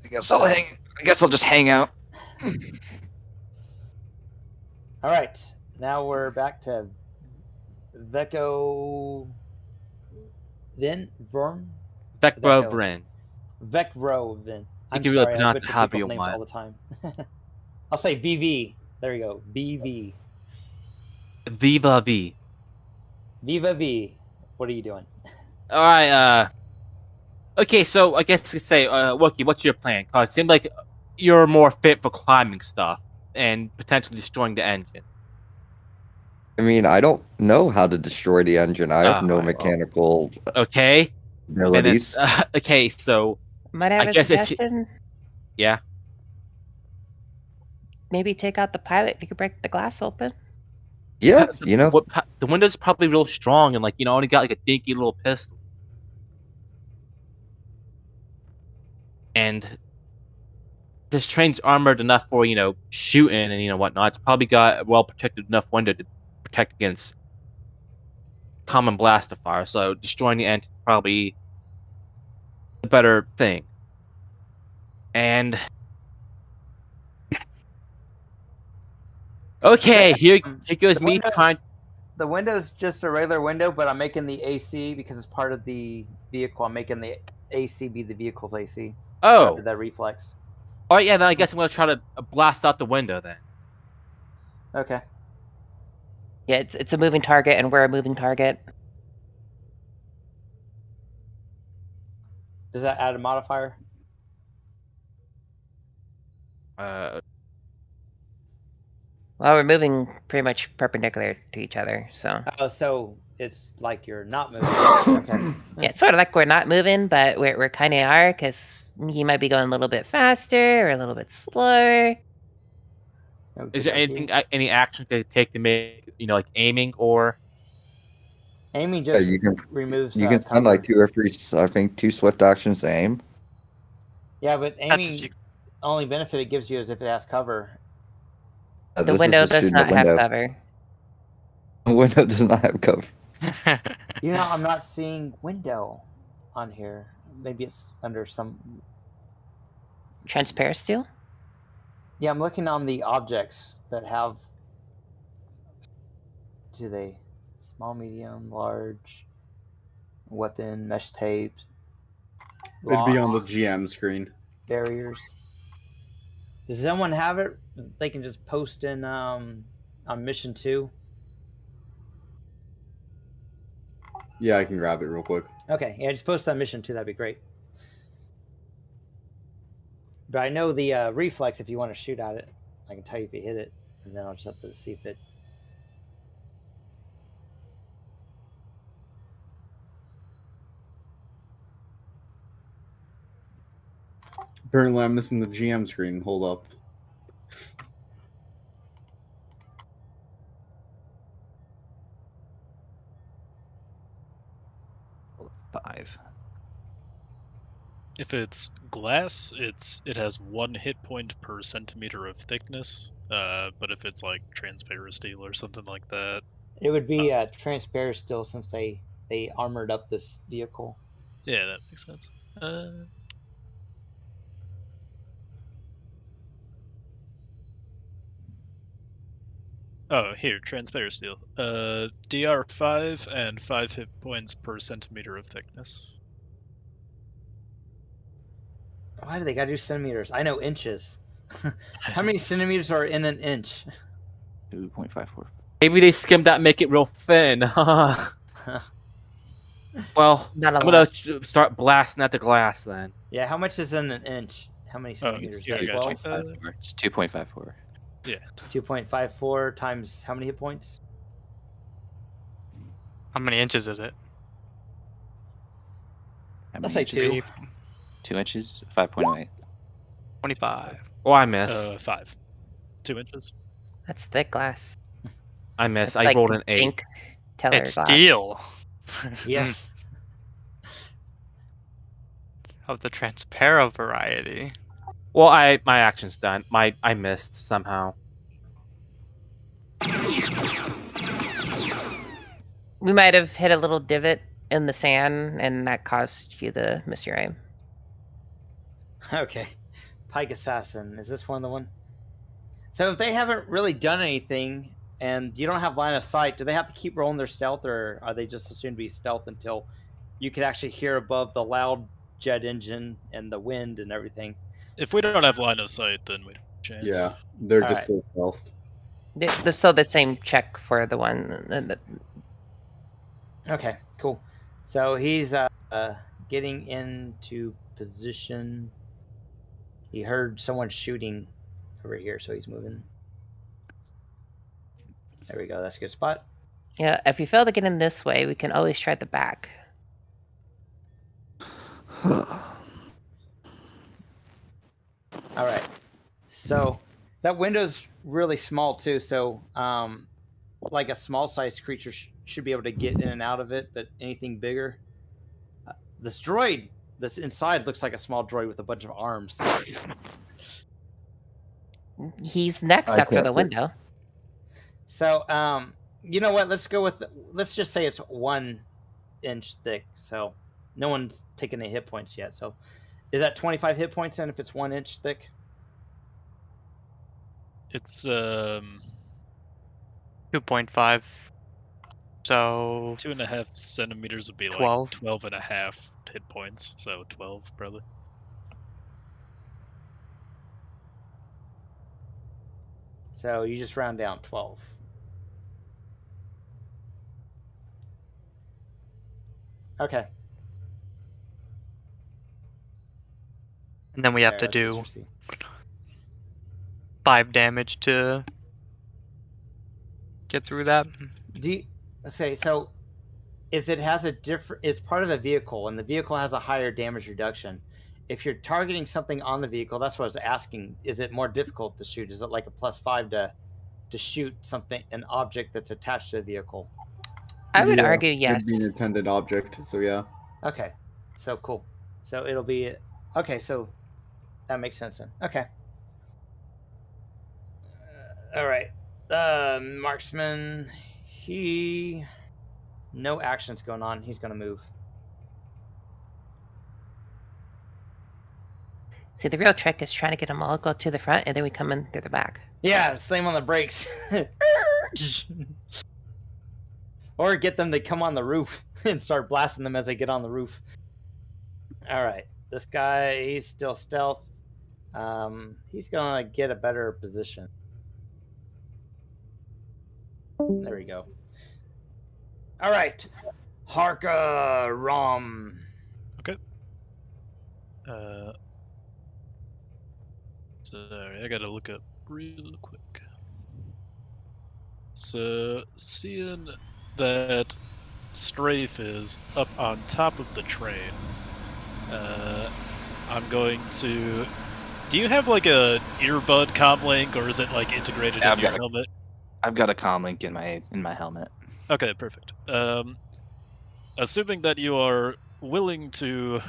I guess I'll just hang out. All right. Now we're back to Vecrovin. Vecrovin. Vecrovin. I'm can really sorry, I pronounce it butcher however people's you names want. all the time. I'll say VV. There you go. VV. Viva V. Viva V. What are you doing? All right. Okay, so I guess to say, Wookie, what's your plan? Cause it seems like you're more fit for climbing stuff and potentially destroying the engine. I mean, I don't know how to destroy the engine. I have no Alright, well, mechanical okay. Then it's abilities. okay. So Might I have I a guess if you, suggestion? yeah. Maybe take out the pilot if you could break the glass open. Yeah, you know. The window's probably real strong and only got like a dinky little pistol. And this train's armored enough for shooting and whatnot. It's probably got a well protected enough window to protect against common blaster fire. So destroying the engine is probably a better thing. And okay, here goes me trying. The window's just a regular window, but I'm making the AC because it's part of the vehicle. I'm making the AC be the vehicle's AC. Oh, that reflex. All right, yeah. Then I guess I'm gonna try to blast out the window then. Okay. Yeah, it's a moving target, and we're a moving target. Does that add a modifier? Well, we're moving pretty much perpendicular to each other, so. So it's like you're not moving. Okay. Yeah, it's sort of like we're not moving, but we're kind of are, because he might be going a little bit faster or a little bit slower. Is there anything, any action to take to make, like aiming or? Aiming just you can removes you can spend cover. like 2 or 3, I think 2 swift actions to aim. Yeah, but That's if aiming you- only benefit it gives you is if it has cover. The This is window just does shooting the not have window. cover. The window does not have cover. You know, I'm not seeing window on here. Maybe it's under some. Transparent steel? Yeah, I'm looking on the objects that have. Do they small, medium, large, weapon, mesh tape, It'd be on the locks, GM screen. barriers? Does someone have it? They can just post in on mission 2. Yeah, I can grab it real quick. Okay, yeah, just post on mission 2. That'd be great. But I know the reflex. If you want to shoot at it, I can tell you if you hit it, and then I'll just have to see if it. Apparently, I'm missing the GM screen. Hold up. Five. If it's glass, it has 1 hit point per centimeter of thickness. But if it's like transparent steel or something like that, It would be transparent still, since they armored up this vehicle. yeah, that makes sense. Oh, here, transparent steel. DR 5 and 5 hit points per centimeter of thickness. Why do they gotta do centimeters? I know inches. How many centimeters are in an inch? 2.54. Maybe they skimmed that, make it real thin. Well, Not a I'm lot. gonna start blasting at the glass then. Yeah, how much is in an inch? How many centimeters? yeah, I got you. 2.54. It's 2.54. Yeah. 2.54 times how many hit points? How many inches is it? How Let's many say inches? 2. 2 inches? 5.08. 25. Oh, I miss. 5. 2 inches. That's thick glass. I miss. That's I like rolled an 8. ink teller It's glass. steel. Yes. Of the transparent variety. Well, my action's done. I missed somehow. We might have hit a little divot in the sand, and that caused you to miss your aim. Okay. Pike Assassin. Is this one the one? So if they haven't really done anything and you don't have line of sight, do they have to keep rolling their stealth, or are they just assumed to be stealth until you can actually hear above the loud jet engine and the wind and everything? If we don't have line of sight, then we don't have a chance. Yeah, they're All just right. still stealthed. There's still the same check for the one. Okay, cool. So he's getting into position. He heard someone shooting over here, so he's moving. There we go. That's a good spot. Yeah, if you fail to get in this way, we can always try the back. All right. So that window's really small too. So like a small sized creature should be able to get in and out of it, but anything bigger, this droid that's inside looks like a small droid with a bunch of arms. He's next I after can't the fit. window. So you know what? Let's just say it's 1 inch thick. So no one's taken any hit points yet. So is that 25 hit points then if it's 1 inch thick? It's 2.5. So 2.5 centimeters would be 12. like 12.5 hit points. So 12, probably. So you just round down 12. Okay. and then we have There, to that's do easy. 5 damage to get through that. Do you, okay, so if it has a different, it's part of a vehicle, and the vehicle has a higher damage reduction. If you're targeting something on the vehicle, that's what I was asking. Is it more difficult to shoot? Is it like a +5 to shoot something, an object that's attached to the vehicle? I would Yeah, argue yes. It'd be an intended object, so yeah. Okay, so cool. So it'll be okay. So that makes sense then. Okay. All right. Marksman. He no actions going on. He's gonna move. See, the real trick is trying to get them all go to the front, and then we come in through the back. Yeah, slam on the brakes. Or get them to come on the roof and start blasting them as they get on the roof. All right. This guy, he's still stealth. He's going to get a better position. There we go. All right. Harka Rom. Okay. Sorry, I gotta look up real quick. So, seeing that strafe is up on top of the train, I'm going to... Do you have like a earbud comm link, or is it like integrated in your helmet? I've got a comm link in my helmet. Okay, perfect. Assuming that you are willing to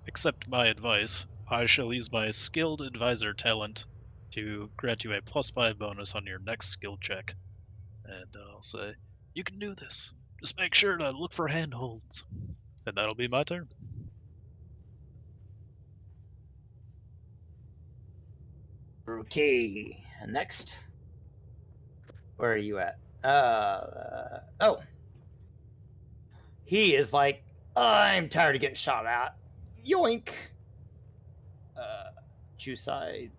accept my advice, I shall use my skilled advisor talent to grant you a +5 bonus on your next skill check. And I'll say, you can do this. Just make sure to look for handholds. And that'll be my turn. Okay. Next. Where are you at? Oh. He is like, I'm tired of getting shot at. Yoink. Choose side.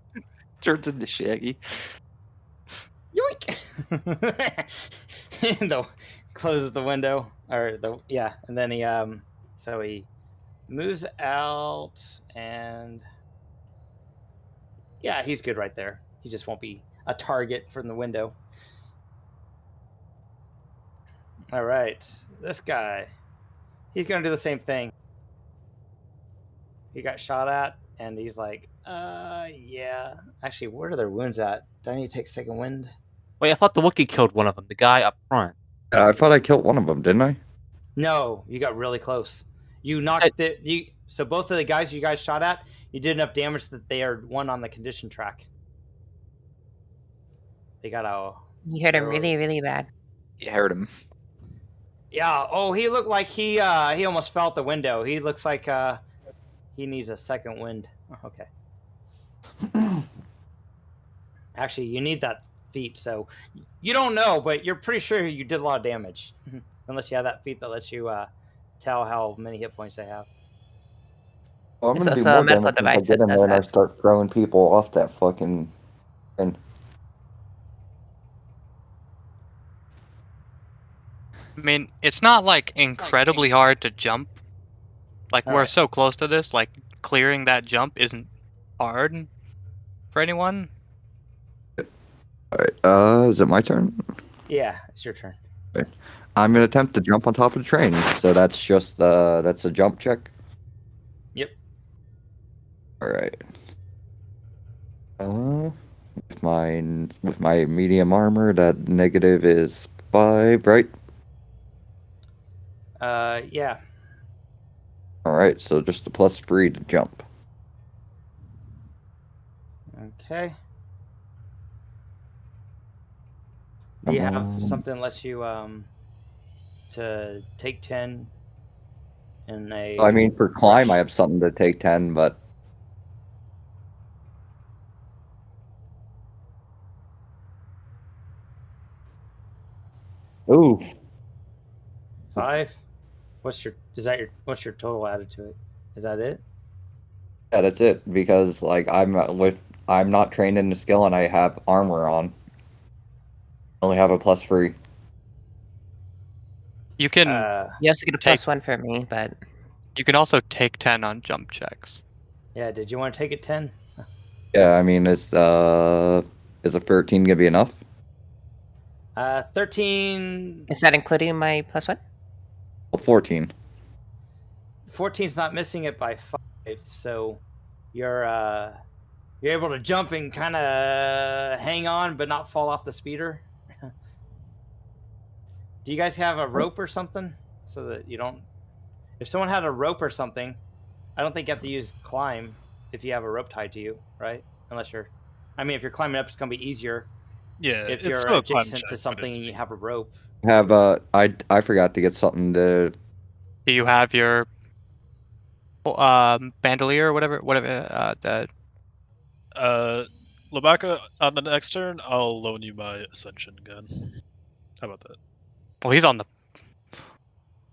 Turns into Shaggy. Yoink. And closes the window, or and then he so he moves out, and yeah, he's good right there. He just won't be a target from the window. All right, this guy, he's gonna do the same thing. He got shot at, and he's like, yeah. Actually, where are their wounds at? Do I need to take second wind? Wait, I thought the Wookiee killed one of them, the guy up front. I thought I killed one of them, didn't I? No, you got really close. You knocked so both of the guys you guys shot at, you did enough damage that they are one on the condition track. They got a... You hurt him really, really bad. You hurt him. Yeah, oh, he looked like he almost fell out the window. He looks like he needs a second wind. Okay. Actually, you need that feat, so you don't know, but you're pretty sure you did a lot of damage. Unless you have that feat that lets you tell how many hit points they have. Well, I'm It's gonna do also a more medical damage if I device get that in does there and I that. start throwing people off that fucking... And I mean, it's not like incredibly hard to jump. Like we're Alright. so close to this, like clearing that jump isn't hard for anyone. Alright, is it my turn? Yeah, it's your turn. I'm gonna attempt to jump on top of the train, so that's just that's a jump check. Yep. Alright. With my medium armor, that negative is 5, right? Yeah. Alright, so just a +3 to jump. Okay. Do you have Um, something that lets you to take 10 in a... I mean, for climb, rush? I have something to take 10, but... Ooh. 5? What's your total added to it? Is that it? Yeah, that's it, because, like, I'm not trained in the skill and I have armor on. I only have a +3. You can You also get a +1 for me, but you can also take 10 on jump checks. Yeah, did you want to take it 10? Yeah, I mean, is a 13 gonna be enough? 13... is that including my +1? 14. 14's not missing it by 5, so you're able to jump and kind of hang on, but not fall off the speeder. Do you guys have a rope or something so that you don't? If someone had a rope or something, I don't think you have to use climb if you have a rope tied to you, right? Unless you're, I mean, if you're climbing up, it's gonna be easier. Yeah, If it's you're still a climb adjacent to check, but something it's and you have a rope, Have I forgot to get something to. Do you have your bandolier or whatever the Labaka, on the next turn, I'll loan you my ascension gun. How about that? well, he's on the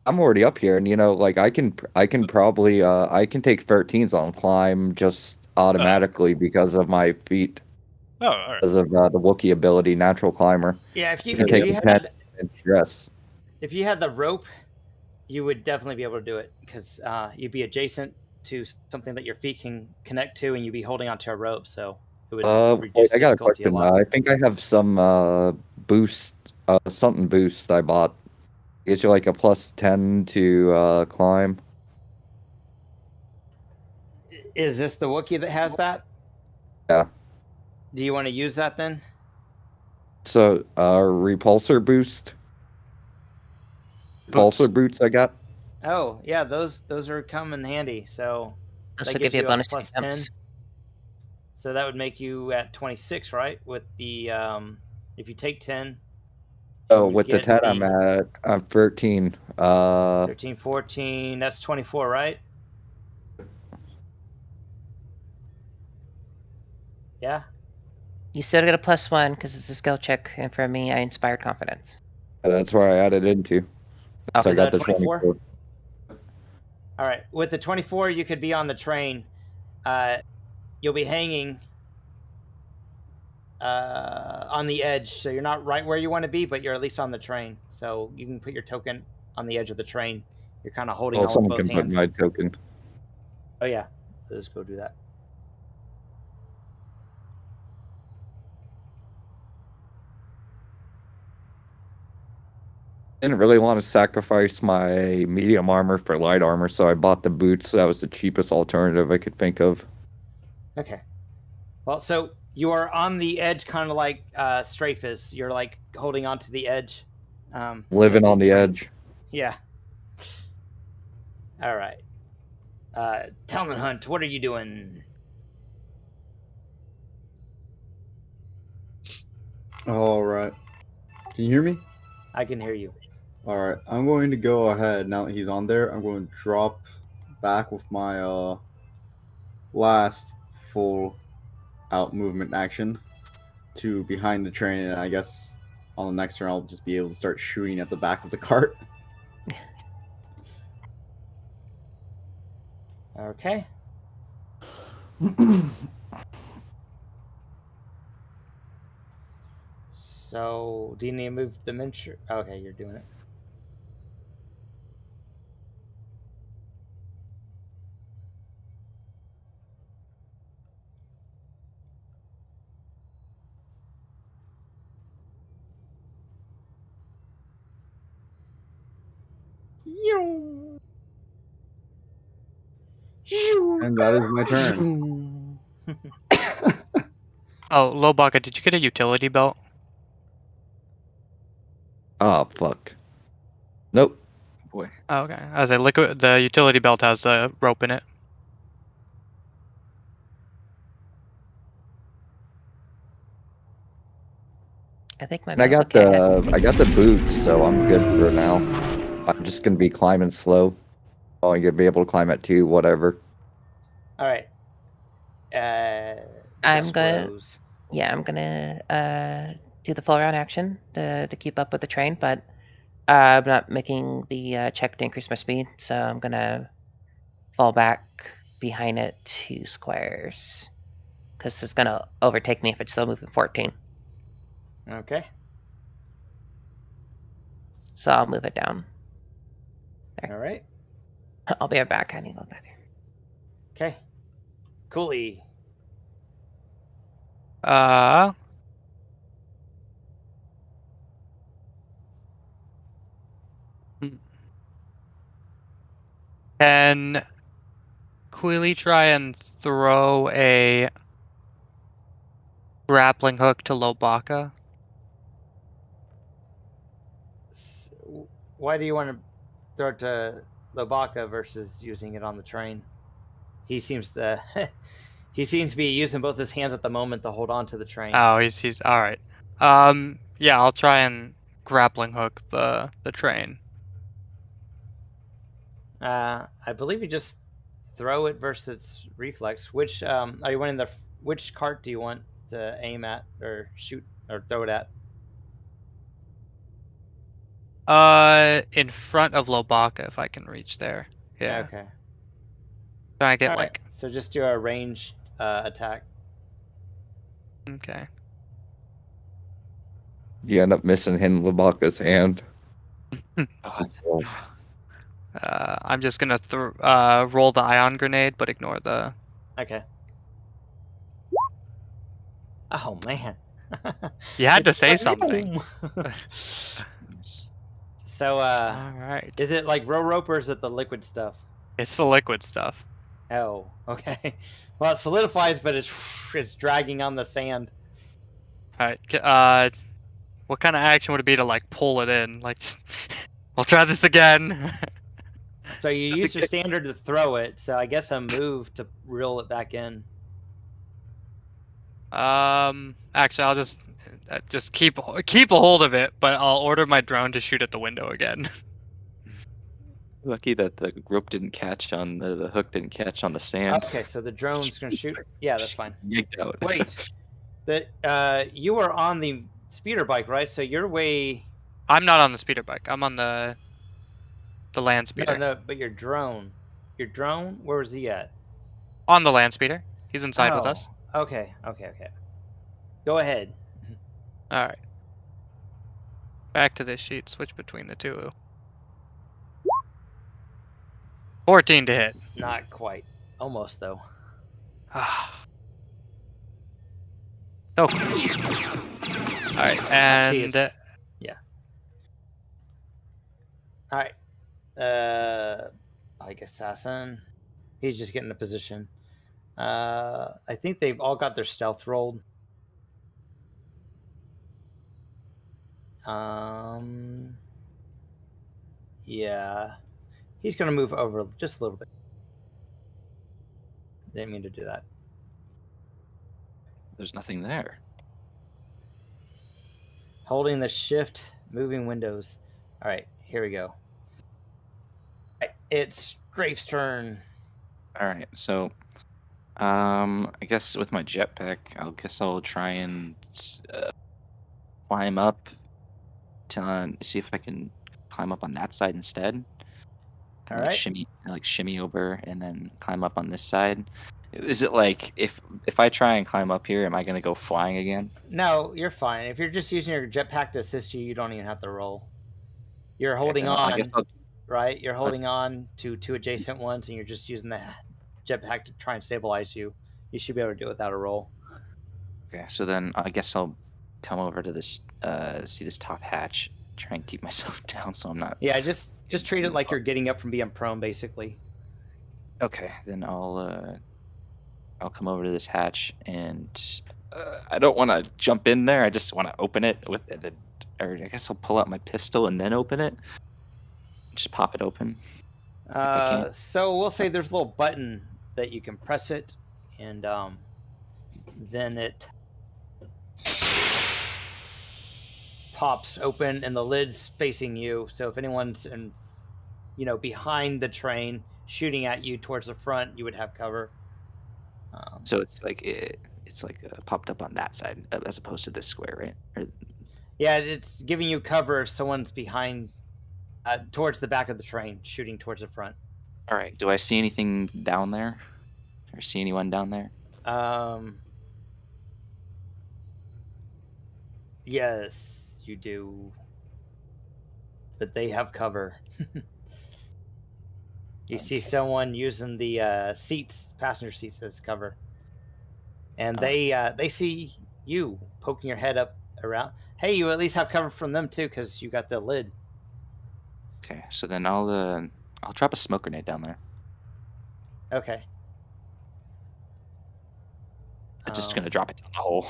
I'm already up here, and like I can probably I can take 13s on climb just automatically because of my feet, Oh, all right. because of the Wookiee ability, natural climber. yeah. If you You can take 10 and stress. if you had the rope, you would definitely be able to do it because you'd be adjacent to something that your feet can connect to, and you'd be holding onto a rope, so it would Wait, reduce I got a difficulty a question. lot. I think I have some boost, something boost I bought. Gives you like a +10 to climb. Is this the Wookiee that has that? Yeah. Do you want to use that then? So repulsor boost. boots. Repulsor boots I got. Oh yeah, those are come in handy. So This that will gives give you a you a bonus to plus 10. jumps. So that would make you at 26, right? With the if you take 10, Oh, would with the get 10 I'm 13. 13, 14. That's 24, right? Yeah. You still get a +1 because it's a skill check, and for me, I inspired confidence. That's where I added into. Oh, So I is got that the 24? 24. All right. With the 24, you could be on the train. You'll be hanging on the edge, so you're not right where you want to be, but you're at least on the train. So you can put your token on the edge of the train. You're kind of holding Oh, on with someone both can put hands. my token. Oh yeah, let's go do that. Didn't really want to sacrifice my medium armor for light armor, so I bought the boots. That was the cheapest alternative I could think of. Okay. Well, so you are on the edge, kind of like Strafe is. You're like holding on to the edge. Living of on the train. edge. Yeah. All right. Talman Hunt, what are you doing? All right. Can you hear me? I can hear you. All right. I'm going to go ahead now that he's on there. I'm going to drop back with my last full out movement action to behind the train, and I guess on the next turn I'll just be able to start shooting at the back of the cart. Okay. So, do you need to move the miniature? Okay, you're doing it. And that is my turn. Oh, Lobaka, did you get a utility belt? Oh, fuck. Nope. Boy. Oh, okay. As a liquid, the utility belt has a rope in it. I think my And I got okay, I the boots, so I'm good for now. I'm just gonna be climbing slow. Oh, I'm gonna be able to climb at 2, whatever. All right. I'm gonna Rose. I'm gonna do the full round action to keep up with the train, but I'm not making the check to increase my speed, so I'm gonna fall back behind it 2 squares because it's gonna overtake me if it's still moving 14. Okay. So I'll move it down. All right. I'll be right back. I need to go back. Okay. Cooley. Can Quilly try and throw a grappling hook to Lobaka? Why do you want to throw it to Lobaka versus using it on the train? He seems to he seems to be using both his hands at the moment to hold on to the train. Oh, he's all right. Yeah, I'll try and grappling hook the train. I believe you just throw it versus reflex. Which are you wanting which cart do you want to aim at or shoot or throw it at? In front of Lobaka, if I can reach there. Yeah. Okay. Trying to get All right, like. so just do a ranged attack. Okay. You end up missing him Labaka's hand. I'm just gonna roll the ion grenade, but ignore the. Okay. Oh man. You had to It's say like, something. no. So All right. is it like rope or is it the liquid stuff? It's the liquid stuff. Oh, okay. Well, it solidifies, but it's dragging on the sand. All right. What kind of action would it be to like pull it in? Like, we'll try this again. So you use your standard to throw it. So I guess a move to reel it back in. Actually, I'll just keep a hold of it, but I'll order my drone to shoot at the window again. Lucky that the rope didn't catch on the hook didn't catch on the sand. Okay, so the drone's gonna shoot. Yeah, that's fine. Yanked out. Wait, you were on the speeder bike, right? So you're way. I'm not on the speeder bike. I'm on the land speeder. No, but your drone. Your drone. Where was he at? On the land speeder. He's inside with us. Okay. Go ahead. All right. Back to this sheet. Switch between the two. 14 to hit. Not quite. Almost though. Oh. All right, and yeah. All right. Like assassin. He's just getting a position. I think they've all got their stealth rolled. Yeah. He's going to move over just a little bit. Didn't mean to do that. There's nothing there. Holding the shift, moving windows. All right, here we go. All right, it's Grafe's turn. All right, so I guess with my jetpack, I'll try and climb up to see if I can climb up on that side instead. All right. Shimmy over and then climb up on this side. Is it like if I try and climb up here, am I gonna go flying again? No, you're fine. If you're just using your jetpack to assist you, you don't even have to roll. You're holding on, right? You're holding on to two adjacent ones, and you're just using the jetpack to try and stabilize you. You should be able to do it without a roll. Okay, so then I guess I'll come over to this, see this top hatch, try and keep myself down so I'm not. Yeah, just treat it like you're getting up from being prone, basically. Okay, then I'll come over to this hatch, and I don't want to jump in there. I just want to open it with it, or I guess I'll pull out my pistol and then open it. Just pop it open. So we'll say there's a little button that you can press it, and then it pops open, and the lid's facing you. So if anyone's behind the train shooting at you towards the front, you would have cover. So it's like popped up on that side as opposed to this square, right? Yeah, it's giving you cover if someone's behind, towards the back of the train, shooting towards the front. All right. Do I see anything down there, or see anyone down there? Yes, you do. But they have cover. You see someone using the passenger seats as cover, and they see you poking your head up around. Hey, you at least have cover from them too, because you got the lid. Okay, so then I'll drop a smoke grenade down there. Okay. I'm just gonna drop it down the hole.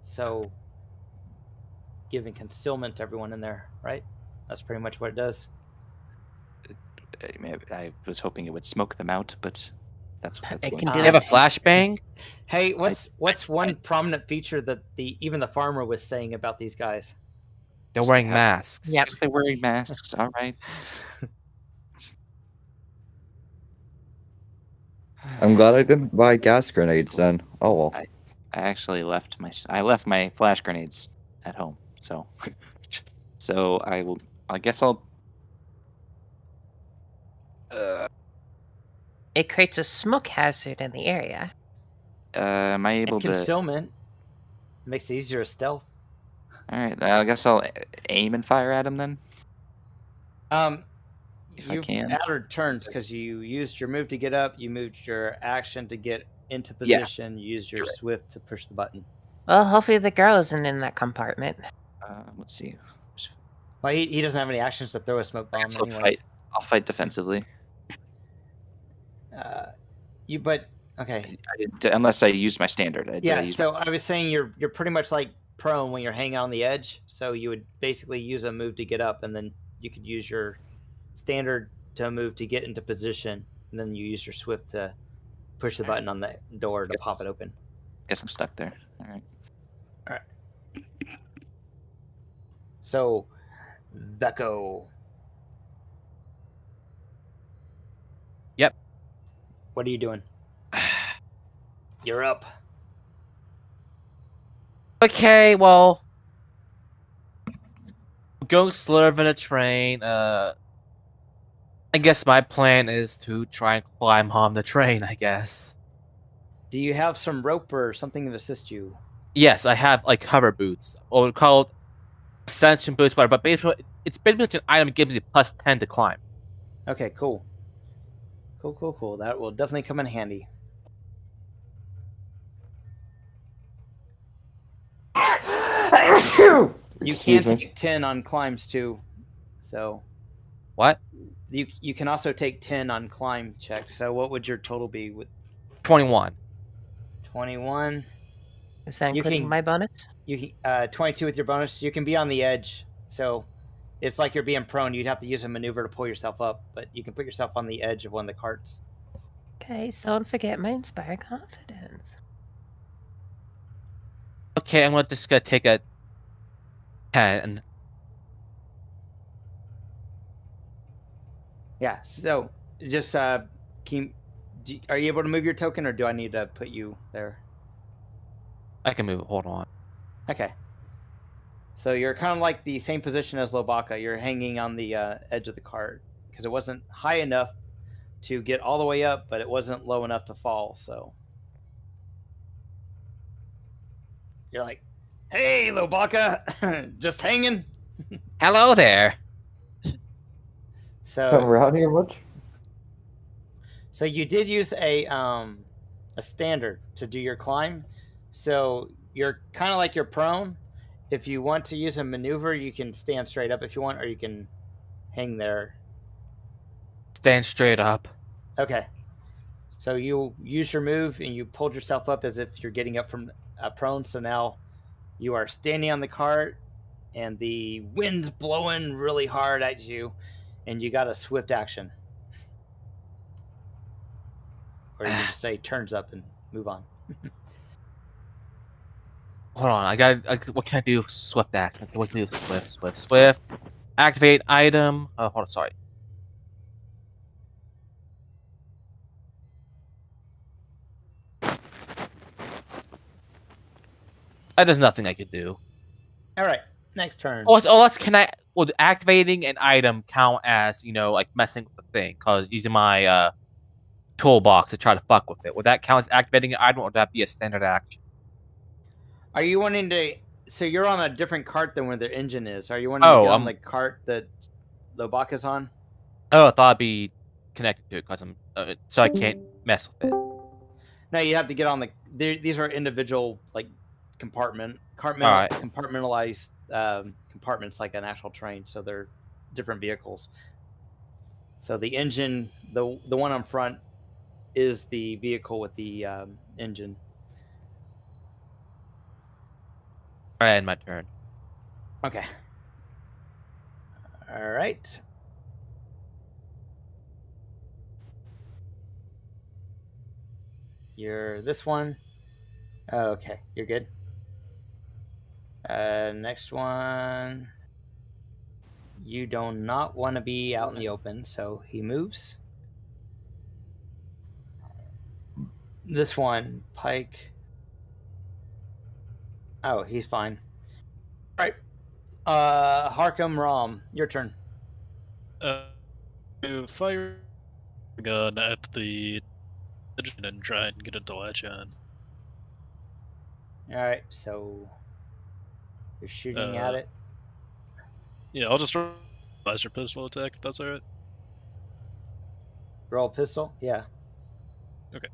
So, giving concealment to everyone in there, right? That's pretty much what it does. I was hoping it would smoke them out, but that's It going can to do You have a that. flashbang? Hey, what's one prominent feature that even the farmer was saying about these guys? They're wearing masks. Yep. Yes, they're wearing masks. All right. I'm glad I didn't buy gas grenades then. Oh well. I actually left my flash grenades at home, so I guess I'll. It creates a smoke hazard in the area. Am I able And to? concealment makes it easier to stealth. All right. I guess I'll aim and fire at him then. If I You've can. added turns because you used your move to get up, you moved your action to get into position, you used your You're right. swift to push the button. Well, hopefully the girl isn't in that compartment. Let's see. Well, he doesn't have any actions to throw a smoke bomb, I'll anyways. I'll fight defensively. Okay. Unless I use my standard. So I was saying you're pretty much like prone when you're hanging on the edge. So you would basically use a move to get up, and then you could use your standard to move to get into position, and then you use your swift to push the button on the door to pop it open. Guess I'm stuck there. All right. So, Veko. Yep. What are you doing? You're up. Okay, well, going slower than a train. I guess my plan is to try and climb on the train. I guess. Do you have some rope or something to assist you? Yes, I have like hover boots, or called ascension boots, whatever. But basically, it's pretty much an item that gives you +10 to climb. Okay, cool. Cool. That will definitely come in handy. You can take 10 on climbs too. So What? you can also take 10 on climb checks. So what would your total be with 21. 21? Is that You including can- my bonus? 22 with your bonus. You can be on the edge. So it's like you're being prone. You'd have to use a maneuver to pull yourself up, but you can put yourself on the edge of one of the carts. Okay, so don't forget my inspire confidence. Okay, I'm just gonna take a 10. Yeah. So just are you able to move your token, or do I need to put you there? I can move it. Hold on. Okay. So you're kind of like the same position as Lobaka. You're hanging on the edge of the cart because it wasn't high enough to get all the way up, but it wasn't low enough to fall. So you're like, "Hey, Lobaka, just hanging." Hello there. Come So around here much? So you did use a standard to do your climb. So you're kind of like you're prone. If you want to use a maneuver, you can stand straight up if you want, or you can hang there. Stand straight up. Okay. So you use your move and you pulled yourself up as if you're getting up from prone. So now you are standing on the cart and the wind's blowing really hard at you and you got a swift action. Or you can just say turns up and move on. Hold on. What can I do? Swift action. What can I do? Swift. Activate item. Hold on. Sorry. There's nothing I could do. All right. Next turn. Would activating an item count as, like messing with the thing? Because using my toolbox to try to fuck with it. Would that count as activating an item, or would that be a standard action? Are you wanting to... So you're on a different cart than where the engine is. Are you wanting to get on the cart that Lobaka's on? Oh, I thought I'd be connected to it because so I can't mess with it. No, you have to get on the... These are individual, like, Alright. compartmentalized compartments like an actual train. So they're different vehicles. So the engine The one on front is the vehicle with the engine. All right, my turn. Okay. All right. You're this one. Okay, you're good. Next one. You do not want to be out in the open, so he moves. This one, Pike. Oh, he's fine. All right. Harkham Rom, your turn. You fire a gun at the engine and try and get it to latch on. All right, so you're shooting at it. Yeah, I'll just roll a blaster pistol attack if that's alright. Roll pistol. Yeah. Okay.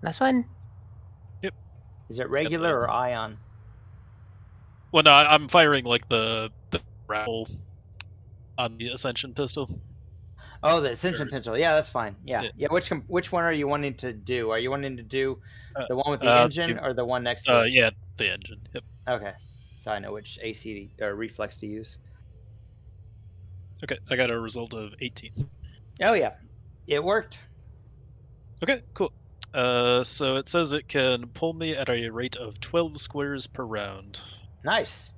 Last one. Yep. Is it regular or ion? Well, no, I'm firing like the rifle on the Ascension pistol. Oh, the Ascension pistol. Yeah, that's fine. Yeah. Yeah. Yeah. Which one are you wanting to do? Are you wanting to do the one with the engine or the one next to it? Yeah, the engine. Yep. Okay. So I know which AC or reflex to use. Okay, I got a result of 18. Oh yeah, it worked. Okay, cool. So it says it can pull me at a rate of 12 squares per round. Nice.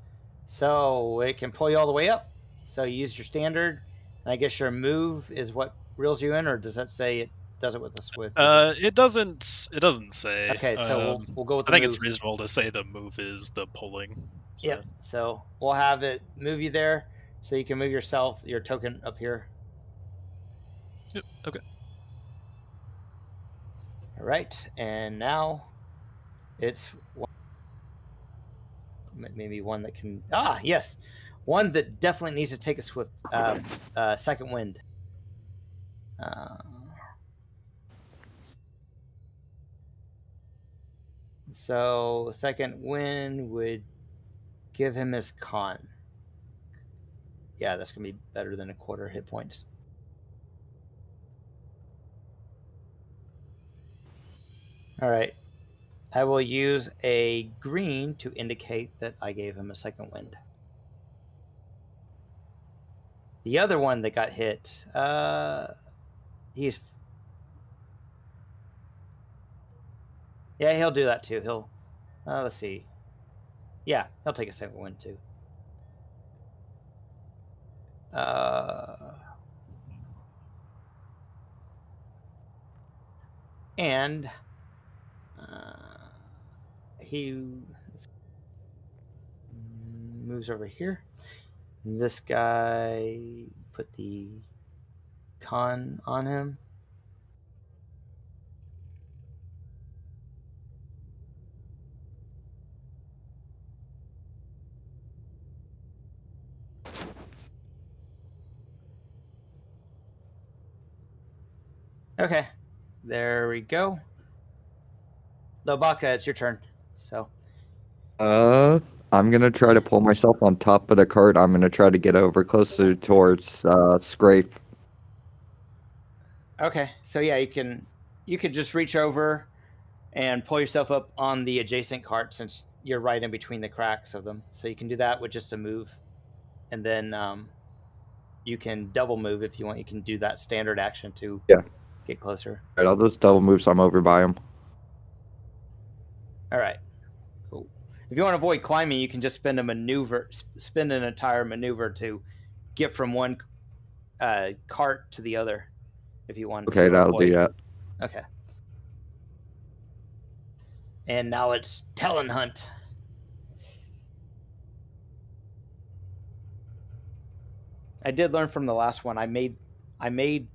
So it can pull you all the way up. So you use your standard, and I guess your move is what reels you in, or does that say it does it with a swift? It doesn't. It doesn't say. Okay, so we'll go with the I think move. it's reasonable to say the move is the pulling. So. Yep. So we'll have it move you there, so you can move yourself, your token up here. Yep. Okay. All right, and now it's maybe one that can. Yes, one that definitely needs to take a swift second wind. So second wind would give him his con. Yeah, that's gonna be better than a quarter hit points. All right. I will use a green to indicate that I gave him a second wind. The other one that got hit, he's... Yeah, he'll do that too. He'll... let's see. Yeah, he'll take a second wind too. And he moves over here. This guy put the con on him. Okay, there we go. Lobaka, it's your turn. So. I'm gonna try to pull myself on top of the cart. I'm gonna try to get over closer towards Scrape. Okay, so yeah, you could just reach over and pull yourself up on the adjacent cart since you're right in between the cracks of them. So you can do that with just a move, and then you can double move if you want. You can do that standard action to get closer. All right, I'll just double move so I'm over by him. All right, cool. If you want to avoid climbing, you can just spend an entire maneuver to get from one cart to the other. If you want. Okay, that'll do that. Okay. And now it's Talon Hunt. I did learn from the last one. I made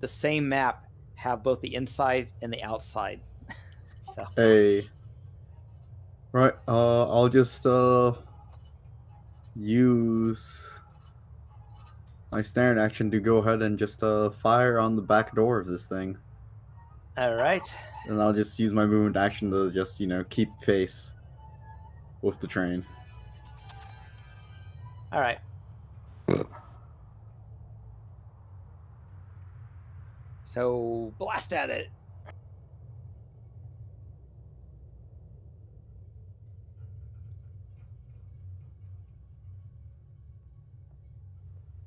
the same map have both the inside and the outside. So. Hey. Right. I'll just use my standard action to go ahead and just fire on the back door of this thing. All right. And I'll just use my movement action to just, keep pace with the train. All right. So blast at it.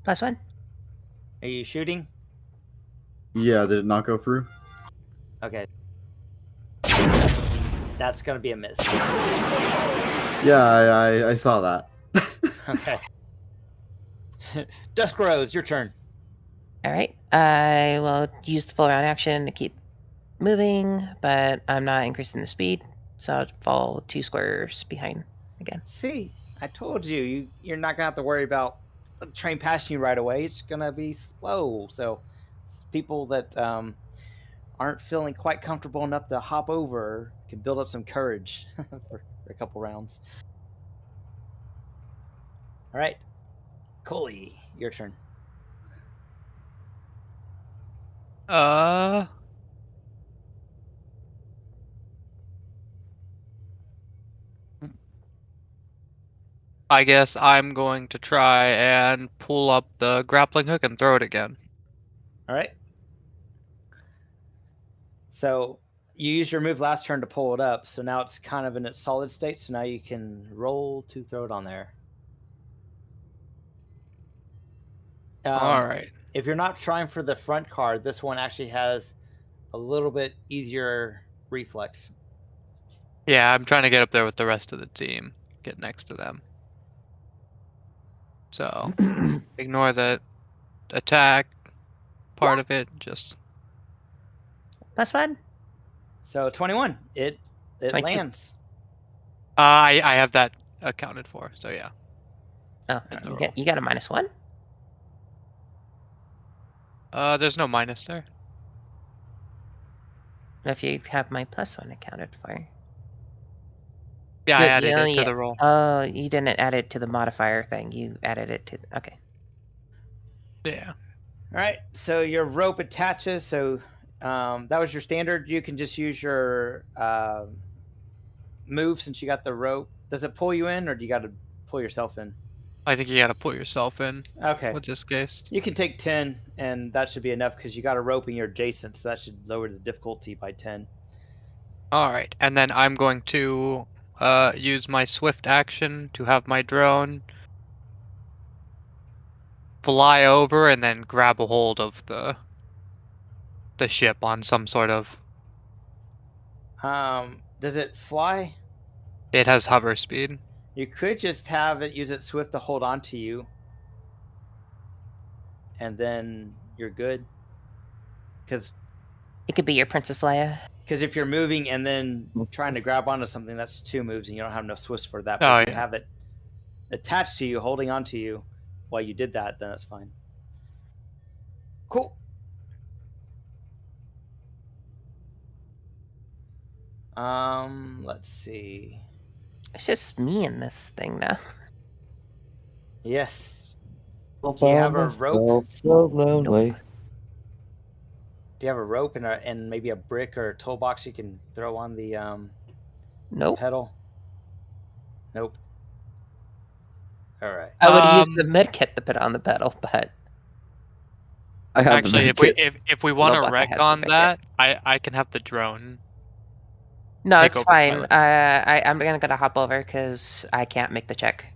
+1. Are you shooting? Yeah, did it not go through? Okay. That's gonna be a miss. Yeah, I saw that. Okay. Dusk Rose, your turn. All right. I will use the full round action to keep moving, but I'm not increasing the speed, so I'll fall 2 squares behind again. See, I told you, you're not gonna have to worry about the train passing you right away. It's gonna be slow. So people that aren't feeling quite comfortable enough to hop over can build up some courage for a couple rounds. All right, Coley, your turn. I guess I'm going to try and pull up the grappling hook and throw it again. All right. So you used your move last turn to pull it up, so now it's kind of in its solid state. So now you can roll to throw it on there. All right. If you're not trying for the front card, this one actually has a little bit easier reflex. Yeah, I'm trying to get up there with the rest of the team. Get next to them. So, ignore the attack part of it. Just +1. So 21, it 22. lands. I have that accounted for. So yeah. Oh, In the you got a -1? There's no minus there. If you have my +1 accounted for. Yeah, I You added it only- to the roll. Oh, you didn't add it to the modifier thing. You added it to. Okay. Yeah. All right, so your rope attaches. So that was your standard. You can just use your move since you got the rope. Does it pull you in, or do you got to pull yourself in? I think you gotta put yourself in. Okay. With this case. You can take 10, and that should be enough because you got a rope and you're adjacent, so that should lower the difficulty by 10. All right, and then I'm going to use my swift action to have my drone fly over and then grab a hold of the ship on some sort of. Does it fly? It has hover speed. You could just have it use its swift to hold on to you, and then you're good. Because It could be your Princess Leia. if you're moving and then trying to grab onto something, that's 2 moves, and you don't have enough swift for that. But Oh, if you yeah. have it attached to you, holding on to you while you did that, then that's fine. Cool. Let's see. It's just me in this thing now. Yes. Do you have a rope? So lonely. Do you have a rope and maybe a brick or a toolbox you can throw on the Nope. pedal? Nope. All right. I would use the med kit to put on the pedal, but I have Actually, if we want to Bantha wreck has on the that, I can have the drone. no, Take it's over fine. pilot. I'm gonna hop over because I can't make the check.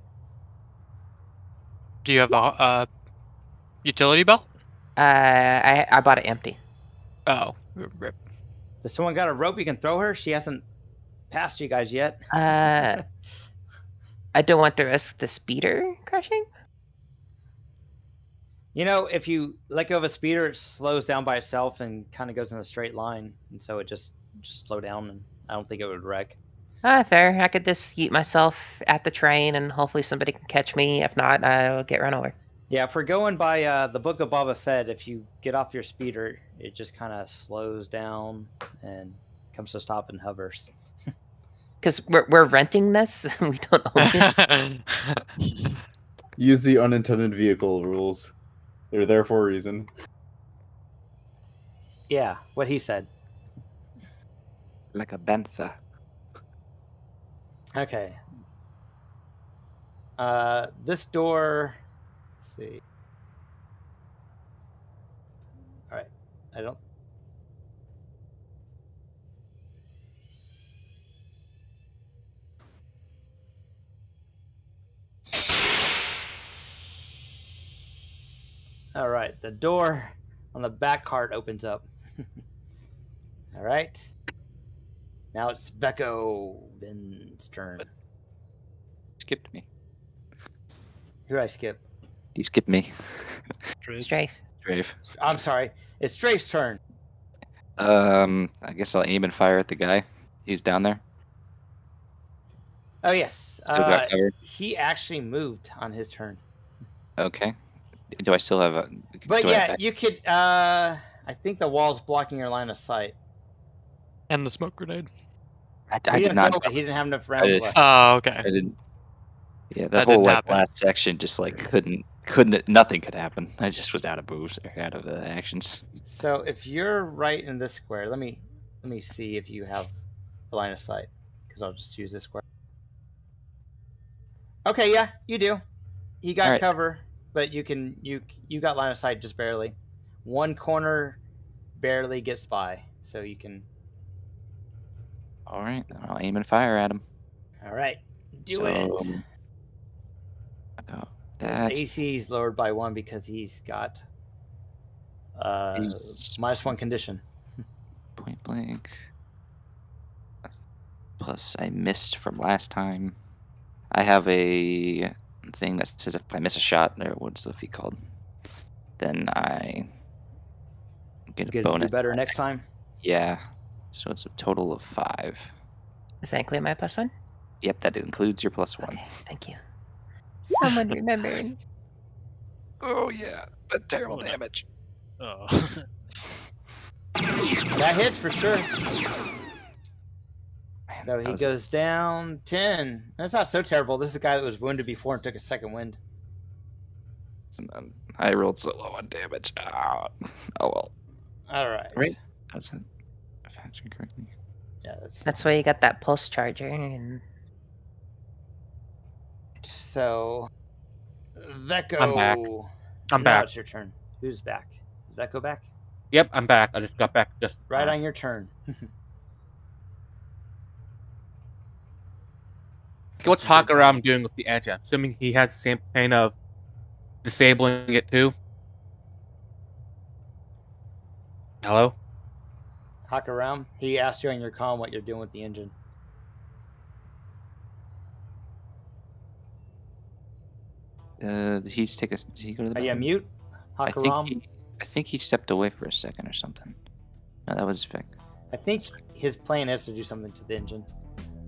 Do you have a utility belt? I bought it empty. Oh, rip. Does someone got a rope you can throw her? She hasn't passed you guys yet. I don't want to risk the speeder crashing. You know, if you let go of a speeder, it slows down by itself and kind of goes in a straight line, and so it just slow down, and I don't think it would wreck. Fair. I could just yeet myself at the train, and hopefully somebody can catch me. If not, I'll get run over. Yeah, if we're going by the Book of Boba Fett, if you get off your speeder, it just kind of slows down and comes to a stop and hovers. Because we're renting this, we don't own it. Use the unintended vehicle rules. They're there for a reason. Yeah, what he said. Like a Bantha. Okay. This door. Let's see. All right. I don't All right, the door on the back cart opens up. All right. Now it's Vin's turn. Skipped me. Who did I skip? You skipped me. Strafe. Strafe. I'm sorry. It's Strafe's turn. I guess I'll aim and fire at the guy. He's down there. Oh, yes. Still got cover. He actually moved on his turn. Okay. Do I still have a? But yeah, you could. I think the wall's blocking your line of sight. And the smoke grenade. I did not. He didn't have enough rounds left. Oh, okay. I didn't. Yeah, That that whole didn't like happen. last section just like couldn't. Nothing could happen. I just was out of moves, out of actions. So if you're right in this square, let me see if you have the line of sight, because I'll just use this square. Okay, yeah, you do. You got All right. cover, but you got line of sight just barely. One corner barely gets by, so you can. All right, then I'll aim and fire at him. All right, do it. Oh, His that's AC is lowered by 1 because he's got He's- -1 condition. point blank. Plus, I missed from last time. I have a thing that says if I miss a shot, or what's the feat called? Then I get a Get bonus. do better next time. Yeah. So it's a total of 5. Does that include my +1? Yep, that includes your +1. Okay, thank you. Someone remembered. Oh yeah, but terrible Oh, no. damage. Oh. That hits for sure. Man, So that he was- goes down 10. That's not so terrible. This is a guy that was wounded before and took a second wind. I rolled so low on damage. Oh well. All right. Right. That's it. If I answered correctly. Yeah, that's That's why you got that pulse charger. And so. Vecco. I'm back. I'm Now back. it's your turn. Who's back? Is Vecco back? Yep, I'm back. I just got back just Right on your turn. What's Hakaram doing with the engine? I'm assuming he has the same kind of disabling it too. Hello? Hakaram, he asked you on your comm what you're doing with the engine. Did he go to the Are you bathroom? mute? Hakaram? I think he stepped away for a second or something. No, that was Vic. I think his plan is to do something to the engine.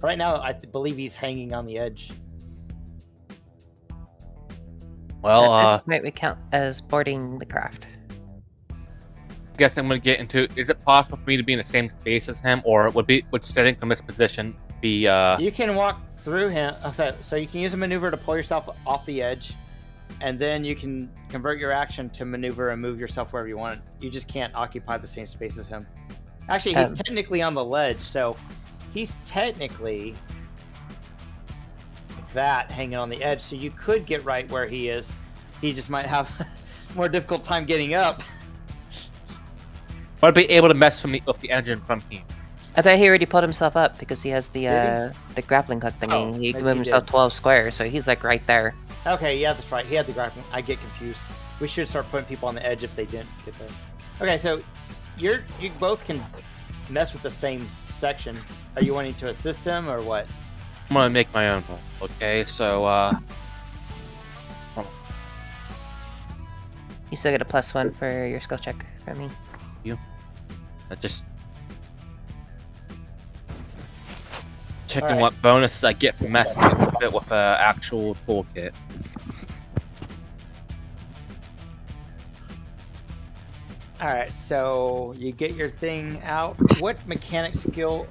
Right now, I believe he's hanging on the edge. Well, at this point, we count as boarding the craft. I guess I'm gonna get into. Is it possible for me to be in the same space as him, or would standing from this position be? You can walk through him. So you can use a maneuver to pull yourself off the edge, and then you can convert your action to maneuver and move yourself wherever you want. You just can't occupy the same space as him. Actually, he's technically on the ledge, so he's technically like that, hanging on the edge. So you could get right where he is. He just might have more difficult time getting up. But I'd be able to mess with the engine from here. I thought he already pulled himself up because he has the Did the grappling hook thingy. Oh, he maybe can he move himself did. 12 squares, so he's like right there. Okay, yeah, that's right. He had the grappling. I get confused. We should start putting people on the edge if they didn't get there. Okay, so you both can mess with the same section. Are you wanting to assist him or what? I'm gonna make my own roll. Okay, so You still get a +1 for your skill check from me. just checking Alright. what bonuses I get for messing with it with the actual toolkit. All right, so you get your thing out. What mechanic skill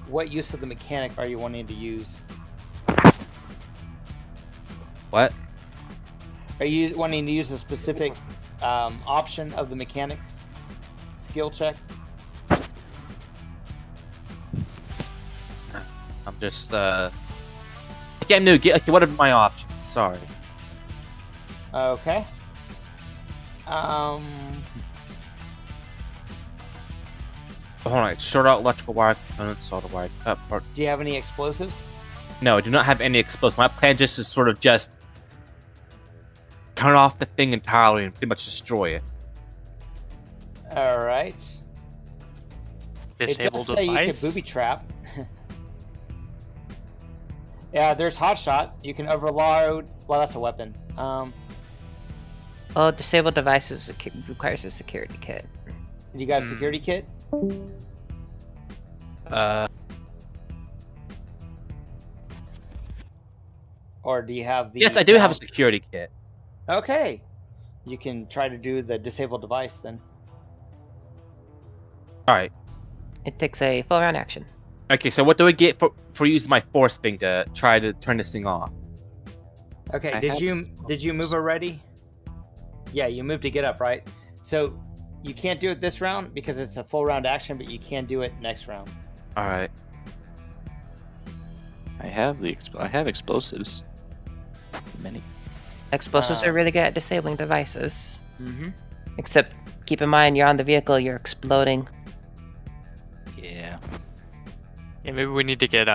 what use of the mechanic are you wanting to use? What? Are you wanting to use a specific option of the mechanics skill check? I'm just get new. Get whatever my options. Sorry. Okay. Hold on. Short out electrical wire components, solder wire cut part. Do you have any explosives? No, I do not have any explosives. My plan just is sort of just turn off the thing entirely and pretty much destroy it. All right. Disable it does say you device. can booby trap. Yeah, there's hotshot. You can overload. Well, that's a weapon. Well, disable devices requires a security kit. You got a security kit? Or do you have the? Yes, I do have a security kit. Okay. You can try to do the disable device then. All right. It takes a full round action. Okay, so what do I get for using my force thing to try to turn this thing off? Okay, did you move already? Yeah, you moved to get up, right? So you can't do it this round because it's a full round action, but you can do it next round. All right. I have explosives. Many. Explosives are really good at disabling devices. Mm-hmm. Except keep in mind you're on the vehicle, you're exploding. Yeah. Yeah, maybe we need to get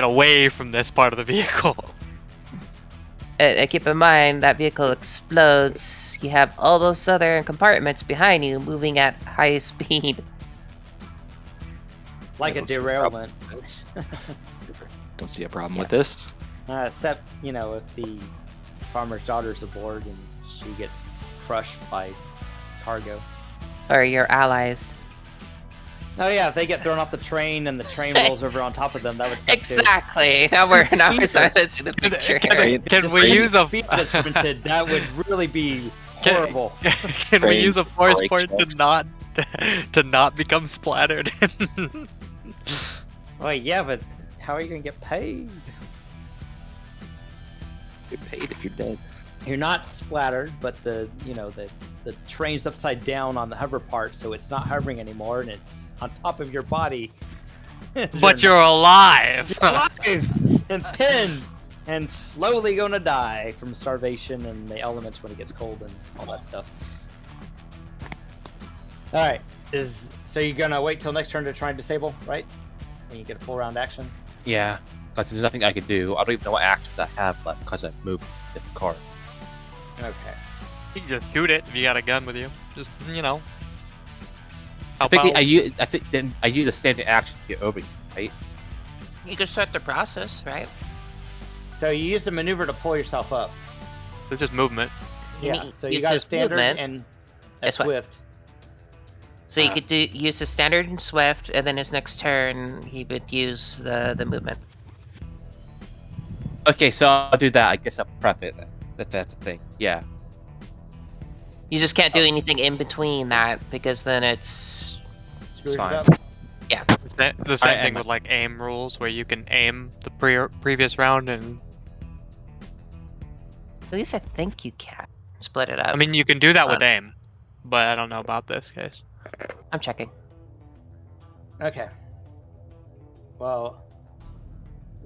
away from this part of the vehicle. Keep in mind that vehicle explodes. You have all those other compartments behind you moving at high speed. Like a derailment. Don't see a problem with this. Except, if the farmer's daughter's aboard and she gets crushed by cargo. Or your allies. Oh yeah, if they get thrown off the train and the train rolls over on top of them, that would suck too. Exactly. Now we're starting to see the picture. Can we use a speed that's printed? That would really be horrible. Can we use a force point to not become splattered? Well, yeah, but how are you gonna get paid? Get paid if you're dead. You're not splattered, but the train's upside down on the hover part, so it's not hovering anymore, and it's on top of your body. But you're alive. You're alive and pinned and slowly gonna die from starvation and the elements when it gets cold and all that stuff. All right, so you're gonna wait till next turn to try and disable, right? When you get a full round action. Yeah, because there's nothing I can do. I don't even know what actions I have left because I've moved a different card. Okay. You can just shoot it if you got a gun with you. Just I think I use a standard action to get over you, right? You can start the process, right? So you use the maneuver to pull yourself up. It's just movement. Yeah. So you use got a this standard movement. and a That's what- swift. So you could use the standard and swift, and then his next turn he would use the movement. Okay, so I'll do that. I guess I'll prep it. That's the thing. Yeah. You just can't do anything in between that because then it's Screws it fine. up. yeah. The same I- thing with like aim rules, where you can aim the previous round, and At least I think you can split it up. I mean you can do that with aim, but I don't know about this case. I'm checking. Okay. Well,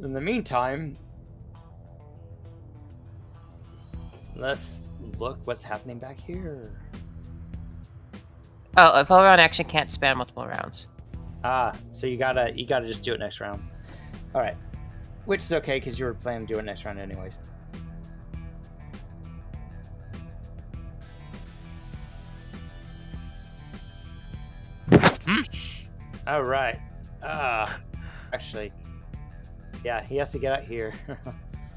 in the meantime, let's look what's happening back here. Oh, a full round action can't span multiple rounds. So you gotta just do it next round. All right, which is okay because you were planning to do it next round anyways. All right. Actually, yeah, he has to get out here.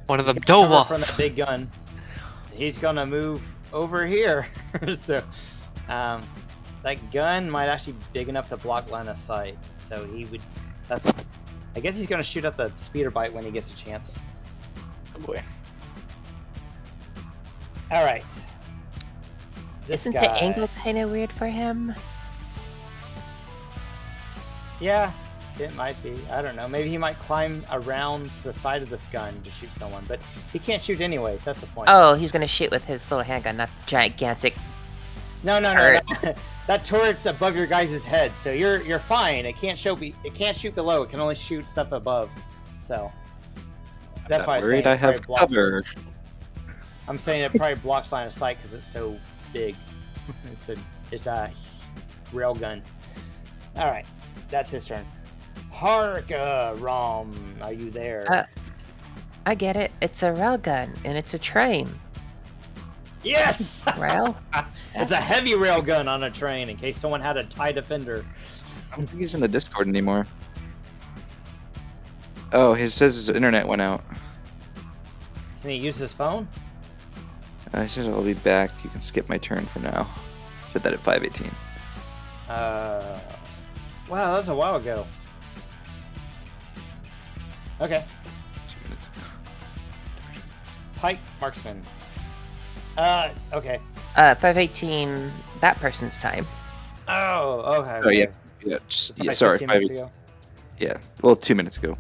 One of them He's gonna cover Dova. from that big gun. He's gonna move over here. So, that gun might actually be big enough to block line of sight. So he would. I guess he's gonna shoot at the speeder bite when he gets a chance. Oh boy. All right. This Isn't guy, the angle kind of weird for him? Yeah, it might be. I don't know. Maybe he might climb around to the side of this gun to shoot someone, but he can't shoot anyways. That's the point. Oh, he's gonna shoot with his little handgun, not gigantic. No. turret. That turret's above your guys' head, so you're fine. It can't shoot below. It can only shoot stuff above. So that's why I'm saying I it probably have blocks. cover. I'm saying it probably blocks line of sight because it's so big. it's a rail gun. All right, that's his turn. Harka Rom, are you there? I get it. It's a railgun and it's a train. Yes! Rail? It's a heavy rail gun on a train in case someone had a TIE Defender. I don't think he's in the Discord anymore. Oh, he says his internet went out. Can he use his phone? He says I'll be back. You can skip my turn for now. Said that at 5:18. Wow, that was a while ago. Okay. 2 minutes ago. Pike Marksman. Okay. 5:18. That person's time. Oh, okay. Oh, yeah. Yeah, Like sorry. 15 minutes ago. Yeah, well, 2 minutes ago.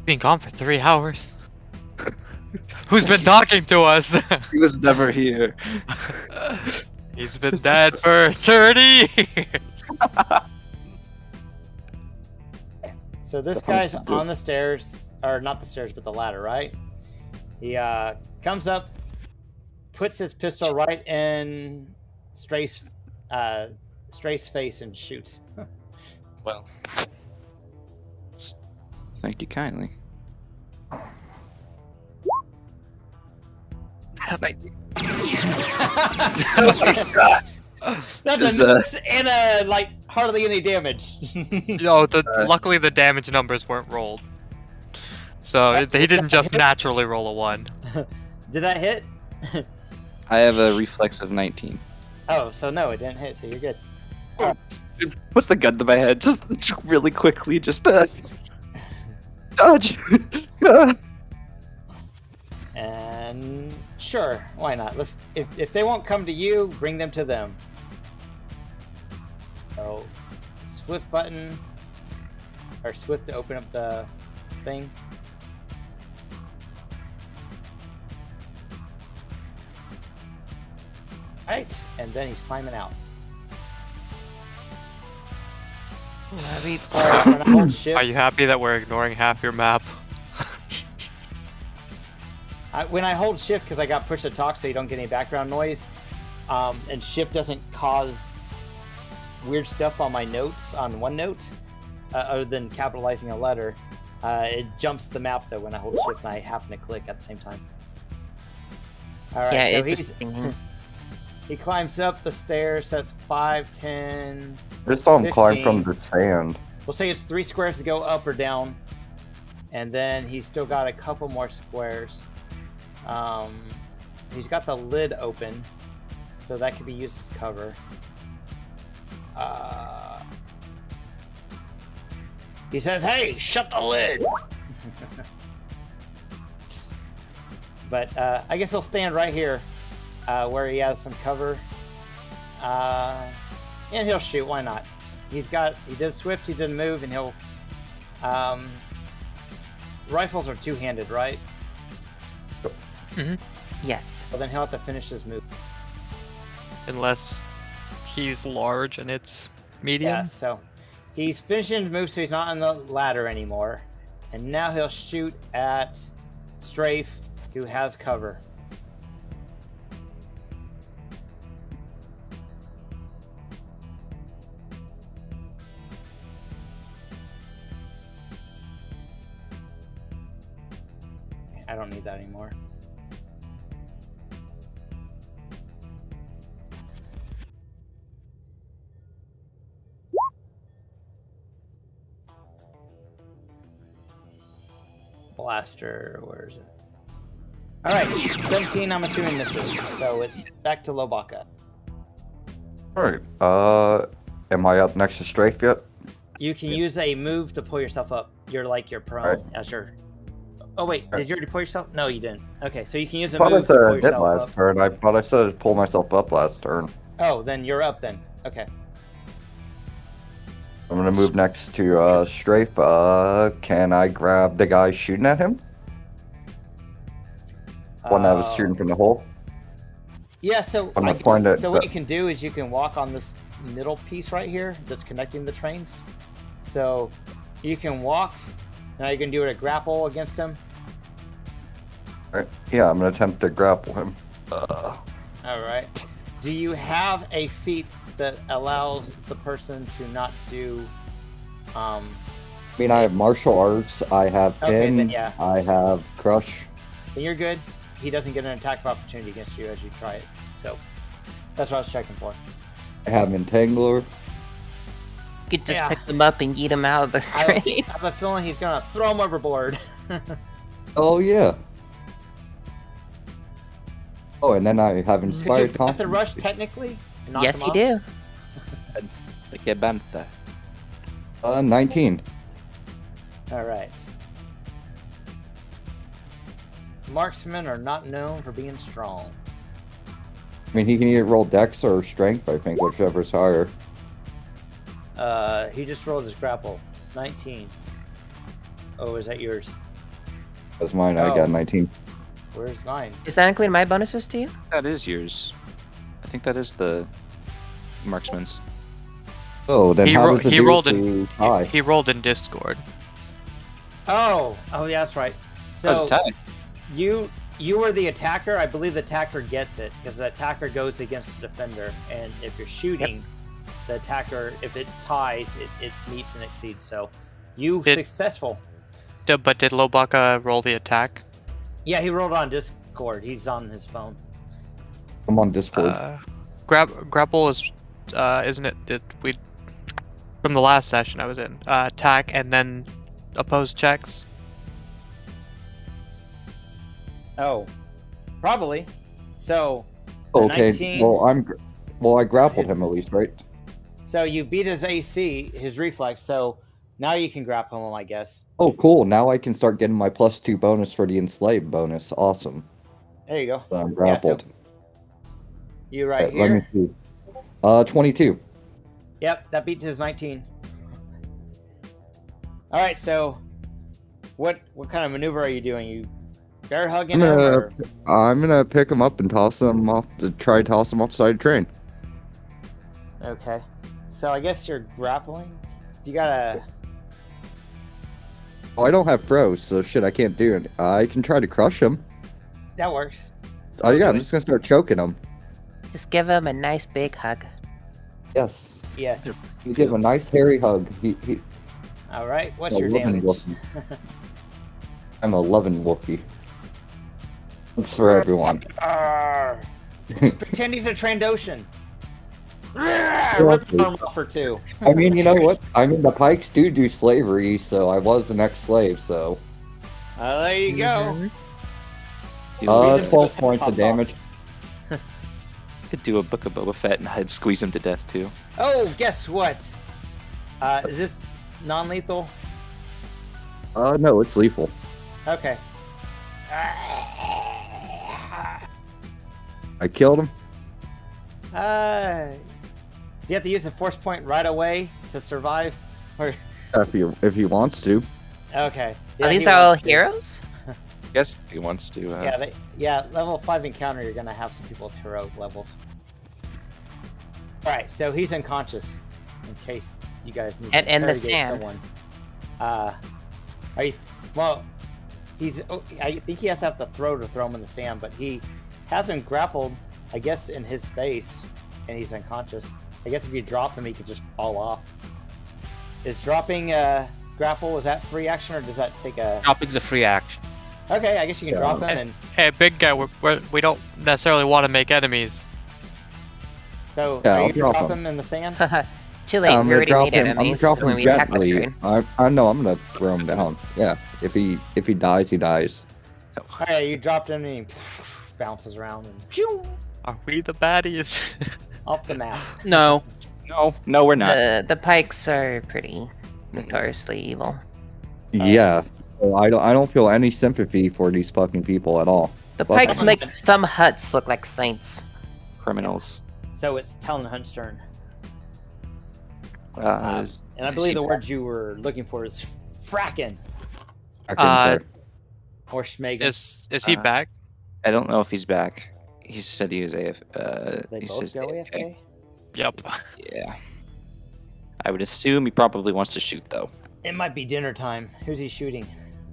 Been gone for 3 hours. Who's been talking to us? He was never here. He's been dead for 30 years. So this guy's on the stairs, or not the stairs, but the ladder, right? He comes up, puts his pistol right in Stray's face and shoots. Well, thank you kindly. That's a miss and like hardly any damage. No, luckily the damage numbers weren't rolled. So he didn't just naturally roll a 1. Did that hit? I have a reflex of 19. Oh, so no, it didn't hit, so you're good. What's the gun to my head? Just really quickly, just dodge. And sure, why not? Let's. If they won't come to you, bring them to them. So, swift button, or swift to open up the thing. Right, and then he's climbing out. Sorry, when I hold shift, Are you happy that we're ignoring half your map? when I hold shift, because I got push to talk so you don't get any background noise, and shift doesn't cause weird stuff on my notes on OneNote, other than capitalizing a letter. It jumps the map though when I hold shift and I happen to click at the same time. All right, Yeah, so it's he's just. he climbs up the stairs. That's 5, 10. I just saw him climb 15. from the sand. We'll say it's 3 squares to go up or down, and then he's still got a couple more squares. He's got the lid open, so that could be used as cover. He says, "Hey, shut the lid." But I guess he'll stand right here, where he has some cover, and he'll shoot. Why not? He does swift, he didn't move, and he'll. Rifles are two-handed, right? Mm-hmm. Yes. Well, then he'll have to finish his move. Unless he's large and it's medium. Yeah, so he's finishing his move, so he's not on the ladder anymore. And now he'll shoot at Strafe, who has cover. I don't need that anymore. Blaster, where is it? Alright, 17 I'm assuming misses, so it's back to Lobaka. Alright, am I up next to Strafe yet? You can use a move to pull yourself up. You're like your prone Right. as your... Oh wait, did you already pull yourself? No, you didn't. Okay, so you can use I a thought I move to pull said I did yourself last up. turn. I thought I said pull myself up last turn. Oh, then you're up then. Okay. I'm gonna move next to Strafe. Can I grab the guy shooting at him? One that was shooting from the hole? Yeah, so I'm I gonna point guess, it, so what but- you can do is you can walk on this middle piece right here that's connecting the trains. So you can walk. Now you can do a grapple against him. Alright, yeah, I'm gonna attempt to grapple him. All right. Do you have a feat that allows the person to not do I mean, I have martial arts, I have Okay, pin, then yeah. I have crush. Then you're good. He doesn't get an attack of opportunity against you as you try it. So that's what I was checking for. I have entangler. You could just Yeah. pick them up and eat them out of the I train. have a feeling he's gonna throw him overboard. Oh yeah. Oh, and then I have Could inspired you get the confidence. rush technically? and knock Yes, him you off? do. Like a Bantha. 19. All right. Marksmen are not known for being strong. I mean, he can either roll dex or strength, I think, whichever's higher. He just rolled his grapple. 19. Oh, is that yours? That's mine, I Oh. got 19. Where's mine? Does that include my bonuses to you? That is yours. I think that is the marksman's. Oh, then He how ro- does it he do rolled if in- we tie? He rolled in Discord. Oh, yeah, that's right. That's So a tie. you were the attacker. I believe the attacker gets it because the attacker goes against the defender, and if you're shooting, the attacker, if it ties, it meets and exceeds. So you successful. But did Lobaka roll the attack? Yeah, he rolled on Discord. He's on his phone. I'm on Discord. Grapple is, isn't it? Did we from the last session I was in? Attack and then opposed checks. Oh, probably. So Okay, 19 well, I grappled him His- at least, right? so you beat his AC, his reflex. So now you can grapple him, I guess. Oh, cool. Now I can start getting my +2 bonus for the enslaved bonus. Awesome. There you go. So I'm Yeah, so grappled. you right Let me here. see. 22. Yep, that beat his 19. All right, so what kind of maneuver are you doing? You bear hugging him? Or... I'm gonna pick him up and toss him off the toss him off the side of the train. Okay. So I guess you're grappling. You gotta. Oh, I don't have throws, so shit, I can't do it. I can try to crush him. That works. Oh yeah, I'm Okay. just gonna start choking him. Just give him a nice big hug. Yes. Yes. You give him a nice hairy hug. He All right. What's a your loving damage? Wookiee. I'm a loving Wookiee. Thanks for everyone. Arr. Pretend he's a Trandoshan. Rip his arm off for 2. I mean, you know what? I mean, the Pikes do slavery, so I was the next slave, so. There you go. He's Squeeze him till 12 his head points of pops damage. could do a Book of Boba Fett and I'd squeeze him to death too. Oh, guess what? Is this non-lethal? No, it's lethal. Okay. I killed him. Do you have to use the force point right away to survive? Or If he wants to. okay. Are these he all wants to. heroes? Yes, he wants to. Yeah, level 5 encounter, you're gonna have some people with heroic levels. Alright, so he's unconscious. In case you guys need to And in the interrogate sand. someone. Are you well I think he has to have the throw to throw him in the sand, but he hasn't grappled, I guess, in his space, and he's unconscious. I guess if you drop him, he could just fall off. Is dropping grapple, is that free action, or does that take a... Dropping's a free action. Okay, I guess you can drop him, and Hey, big guy, we don't necessarily want to make enemies. so Yeah, are I'll you gonna drop drop him. him in the sand? Too late. I'm We gonna already drop made him. I'm gonna enemies drop when him we attacked the gently. train. I know. I'm gonna throw him down. Yeah. If he dies, he dies. Alright, you dropped him, and he bounces around and phew, Are we the baddies? off the map. No. No, we're not. The Pikes are pretty notoriously evil. Yeah. So I don't feel any sympathy for these fucking people at all. The Fuck Pikes them. make some huts look like saints. Criminals. So it's Talon Hunt's turn. Uh, And I is believe he the back? word you were looking for is frackin' I couldn't say. or schmegan. is he Uh, back? I don't know if he's back. He said he was AF. They He both says go AFK. AFK? Yep. Yeah. I would assume he probably wants to shoot though. It might be dinner time. Who's he shooting?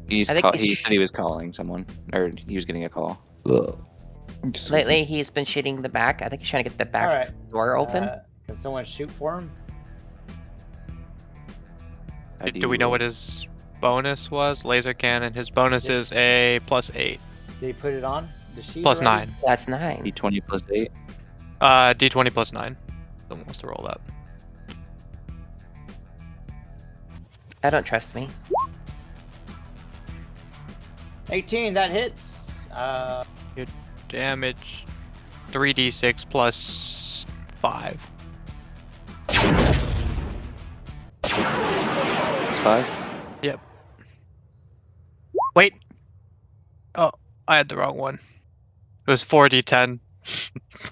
He I think he's- said he was calling someone, or he was getting a call. Ugh. I'm just- Lately, he's been shooting the back. I think he's trying to get the back Alright. door open. Can someone shoot for him? Do we know what his bonus was? Laser cannon. His bonus is a +8. Did he put it on the sheet? Plus already? 9. That's 9. D20 plus 8. D20 plus 9. Someone wants to roll that. I don't trust me. 18, that hits. Your damage 3d6 plus 5. It's 5. Yep. Wait. Oh, I had the wrong one. It was 4d10.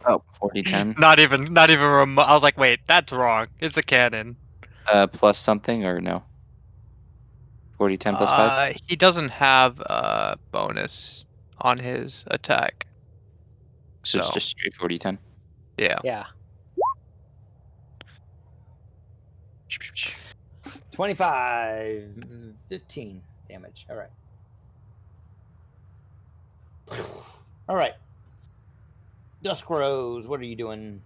Oh, 40-10. Not even remote. I was like, wait, that's wrong. It's a cannon. Plus something or no? 40-10 plus 5? He doesn't have a bonus on his attack. So it's so. just straight 40-10. Yeah. Yeah. 25, 15 damage. All right. All right. Dusk Rose, what are you doing?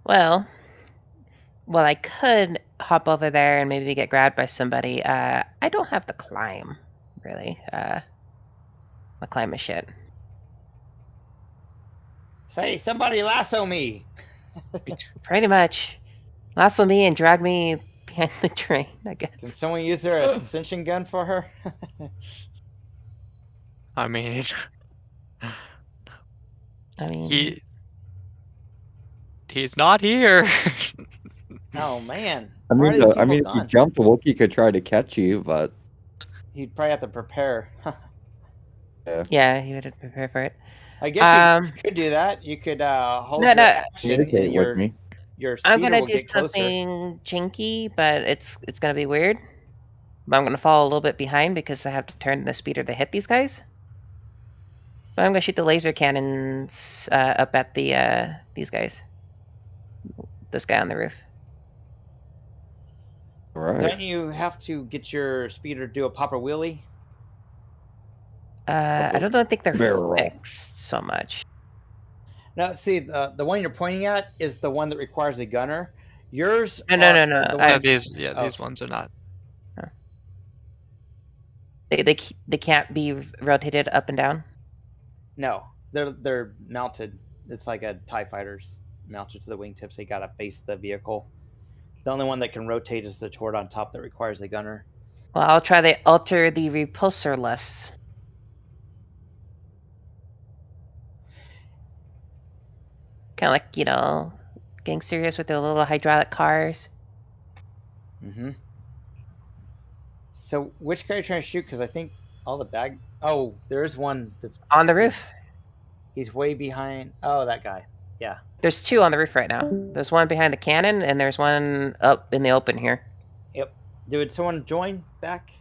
Well, I could hop over there and maybe get grabbed by somebody. I don't have the climb, really. My climb is shit. Say, somebody lasso me. Pretty much. Lasso me and drag me behind the train, I Can guess. someone use their ascension gun for her? I mean, he's not here. Oh man. I Why are mean, these if people you gone? jumped, the Wookiee could try to catch you, but He'd probably have to prepare. Yeah, you would prepare for it. I guess you could do that. You could hold No, your no. action communicate and your with me. speeder I'm gonna will do get closer. something jinky, but it's gonna be weird. But I'm gonna fall a little bit behind because I have to turn the speeder to hit these guys. But I'm gonna shoot the laser cannons up at these guys. This guy on the roof. All right. Don't you have to get your speeder to do a popper wheelie? I don't think they're Barrel roll. fixed so much. No, see, the one you're pointing at is the one that requires a gunner. Yours No. are the ones- These ones are not. They can't be rotated up and down. No, they're mounted. It's like a TIE fighter's mounted to the wingtips. They gotta face the vehicle. The only one that can rotate is the turret on top that requires a gunner. Well, I'll try to alter the repulsor lifts. Kind of like, getting serious with the little hydraulic cars. Mm-hmm. So which guy are you trying to shoot? Because I think all the bag... Oh, there is one that's... On the roof? He's way behind... Oh, that guy. Yeah. There's 2 on the roof right now. There's one behind the cannon, and there's one up in the open here. Yep. Did someone join back?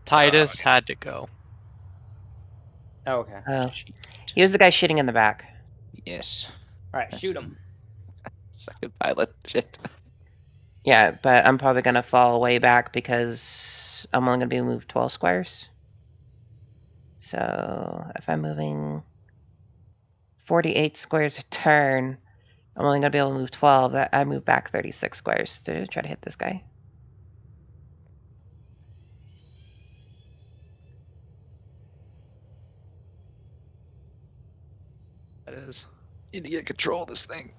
Titus had to go. Oh, okay. He was the guy shooting in the back. Yes. All right, shoot him. Second pilot. Shit. Yeah, but I'm probably going to fall way back because I'm only going to be moved 12 squares. So if I'm moving 48 squares a turn, I'm only going to be able to move 12. I move back 36 squares to try to hit this guy. That is. You need to get control of this thing.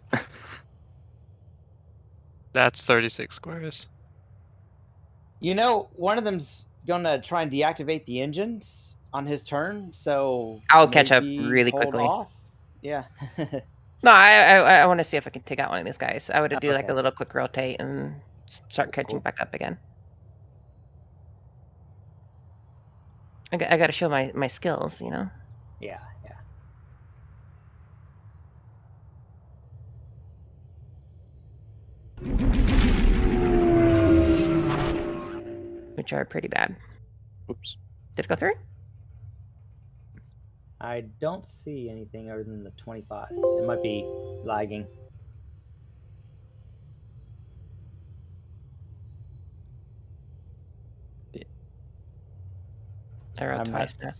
That's 36 squares. One of them's gonna try and deactivate the engines on his turn, so I'll catch up maybe really hold quickly. off. Yeah. No, I want to see if I can take out one of these guys. I would do like Okay. a little quick rotate and start catching back up again. I got to show my skills, Yeah. which are pretty bad. Oops. Did it go through? I don't see anything other than the 25. It might be lagging. I rolled I'm twice not. now.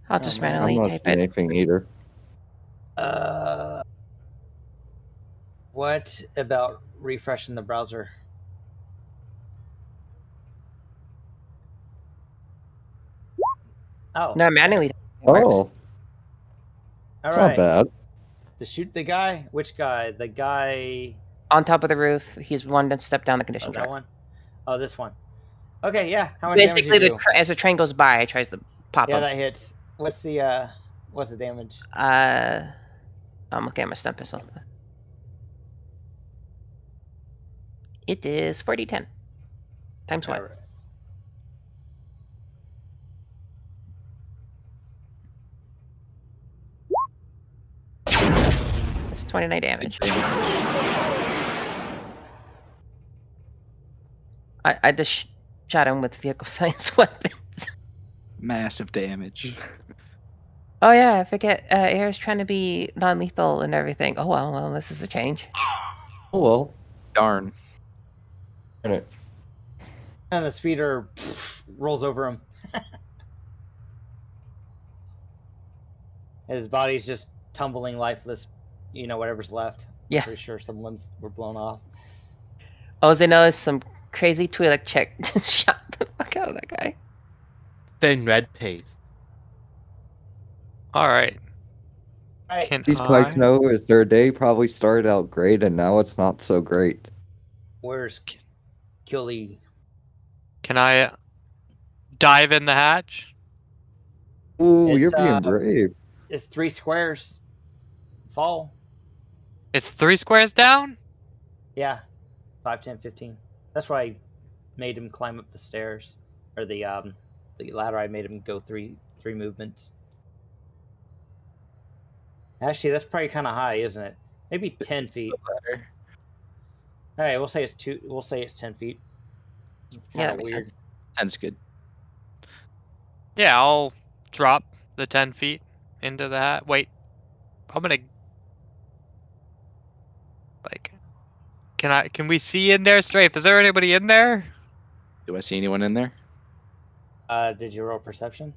I'll Oh, just man. I'm manually not type seeing it. anything either. What about refreshing the browser. Oh. No, manually. Oh, All it's right. not bad. To shoot the guy? Which guy? The guy On top of the roof, he's one to step down the condition that track. one? Oh, this one. Okay, yeah. How much damage Basically, you do? as the train goes by, it tries to pop Yeah, him. that hits. What's the damage? I'm looking at my stun pistol. It is 40-10. Times what? All right. It's 29 damage. I just shot him with vehicle-sized weapons. Massive damage. Oh yeah, I forget. Air's trying to be non-lethal and everything. Oh well, this is a change. Oh well. Darn. Darn it. And the speeder rolls over him. His body's just tumbling lifeless. You know, whatever's left. Yeah. Pretty sure some limbs were blown off. All I know is some crazy Twi'lek chick just shot the fuck out of that guy. Thin red paste. All right. Right. Can These pikes I? know is their day probably started out great and now it's not so great. Where's Killy? Can I dive in the hatch? Ooh, It's, you're being brave. It's 3 squares. Fall. It's 3 squares down? Yeah. 5, 10, 15. That's why I made him climb up the stairs. Or the ladder. I made him go three movements. Actually, that's probably kind of high, isn't it? Maybe 10 feet. All right, we'll say it's 2. We'll say it's 10 feet. It's kind Yeah, of that makes weird. sense. That's good. Yeah, I'll drop the 10 feet into the hat. Wait, I'm gonna like. Can we see in there, Strafe? Is there anybody in there? Do I see anyone in there? Did you roll perception?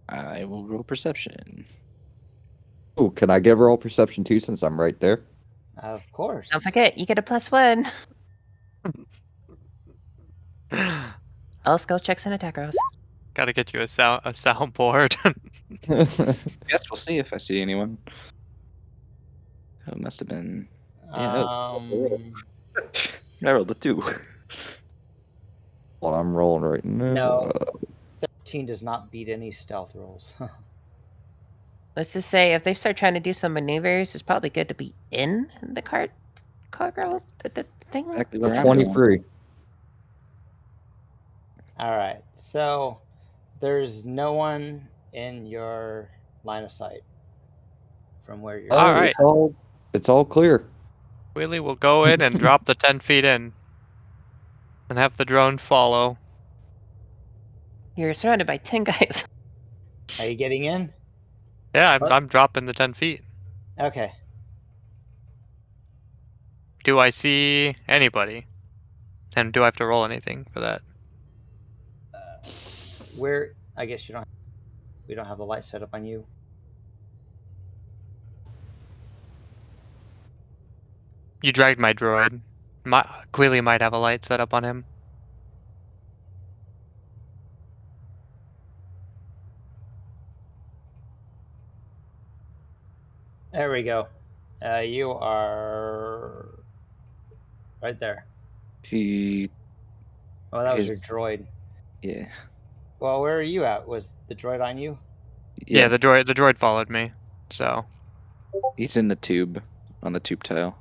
I will roll perception. Ooh, can I give roll perception too since I'm right there? Of course. Don't forget, you get a +1. All skill checks and attack rolls. Gotta get you a soundboard. Guess we'll see if I see anyone. Oh, it must have been. Yeah, I rolled a 2. Well, I'm rolling right now. No. 13 does not beat any stealth rolls. Let's just say if they start trying to do some maneuvers, it's probably good to be in the cargo the thing. Exactly where I'm going. 23. All right. So there's no one in your line of sight from where you're. Oh, All right. It's all clear. Willie will go in and drop the 10 feet in, and have the drone follow. You're surrounded by 10 guys. Are you getting in? Yeah, What? I'm dropping the 10 feet. Okay. Do I see anybody? And do I have to roll anything for that? Where? I guess you don't. We don't have the light set up on you. You dragged my droid. Quilly might have a light set up on him. There we go. You are right there. He. Oh, that was His- your droid. Yeah. Well, where are you at? Was the droid on you? Yeah, the droid followed me. So He's in the tube, on the tube tile.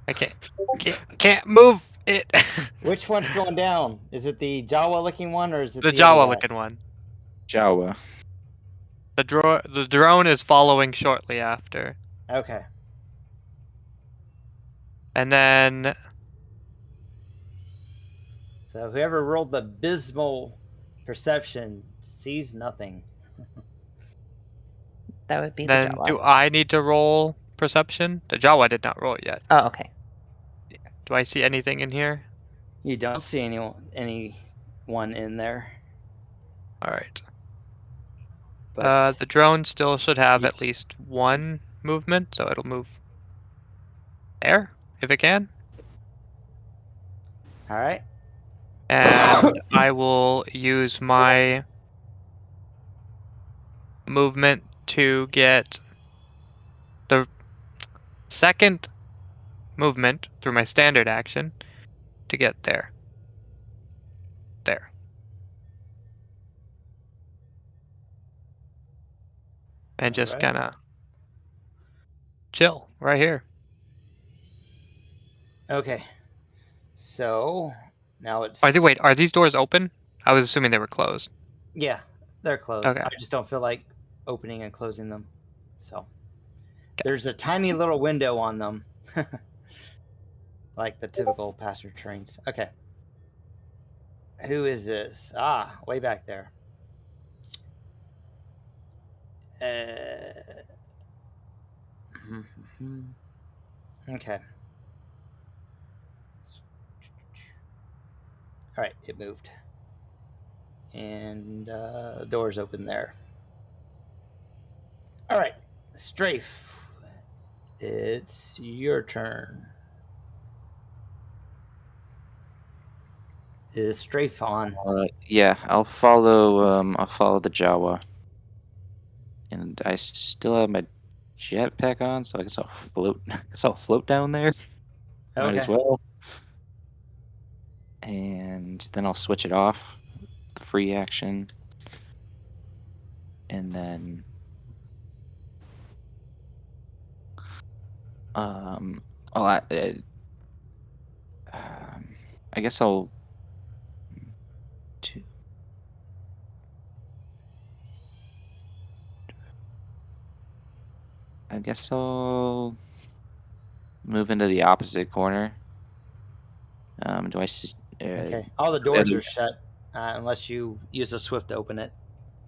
I can't move it. Which one's going down? Is it the Jawa-looking one, or is it The the other Jawa guy? looking one. Jawa. The drone is following shortly after. Okay. And then So whoever rolled the abysmal perception sees nothing. That would be the then Jawa. do I need to roll perception? The Jawa did not roll it yet. Oh, okay. Do I see anything in here? You don't see anyone in there. All right. But The drone still should have at least one movement, so it'll move there. if it can. All right. And I will use my movement to get the second movement through my standard action to get there. There. And just Alright. kind of chill right here. Okay. So now it's. Wait, are these doors open? I was assuming they were closed. Yeah, they're closed. Okay. I just don't feel like opening and closing them. So there's a tiny little window on them, like the typical passenger trains. Okay. Who is this? Ah, way back there. Okay. All right, it moved. And doors open there. All right, Strafe. It's your turn. Is Strafe on? Yeah, I'll follow the Jawa. And I still have my jetpack on, so I guess I'll float. I guess I'll float down there. Might as Okay. well. And then I'll switch it off, the free action, and then I guess I'll two. I guess I'll move into the opposite corner. Do I see? Okay. All the doors are shut unless you use a swift to open it.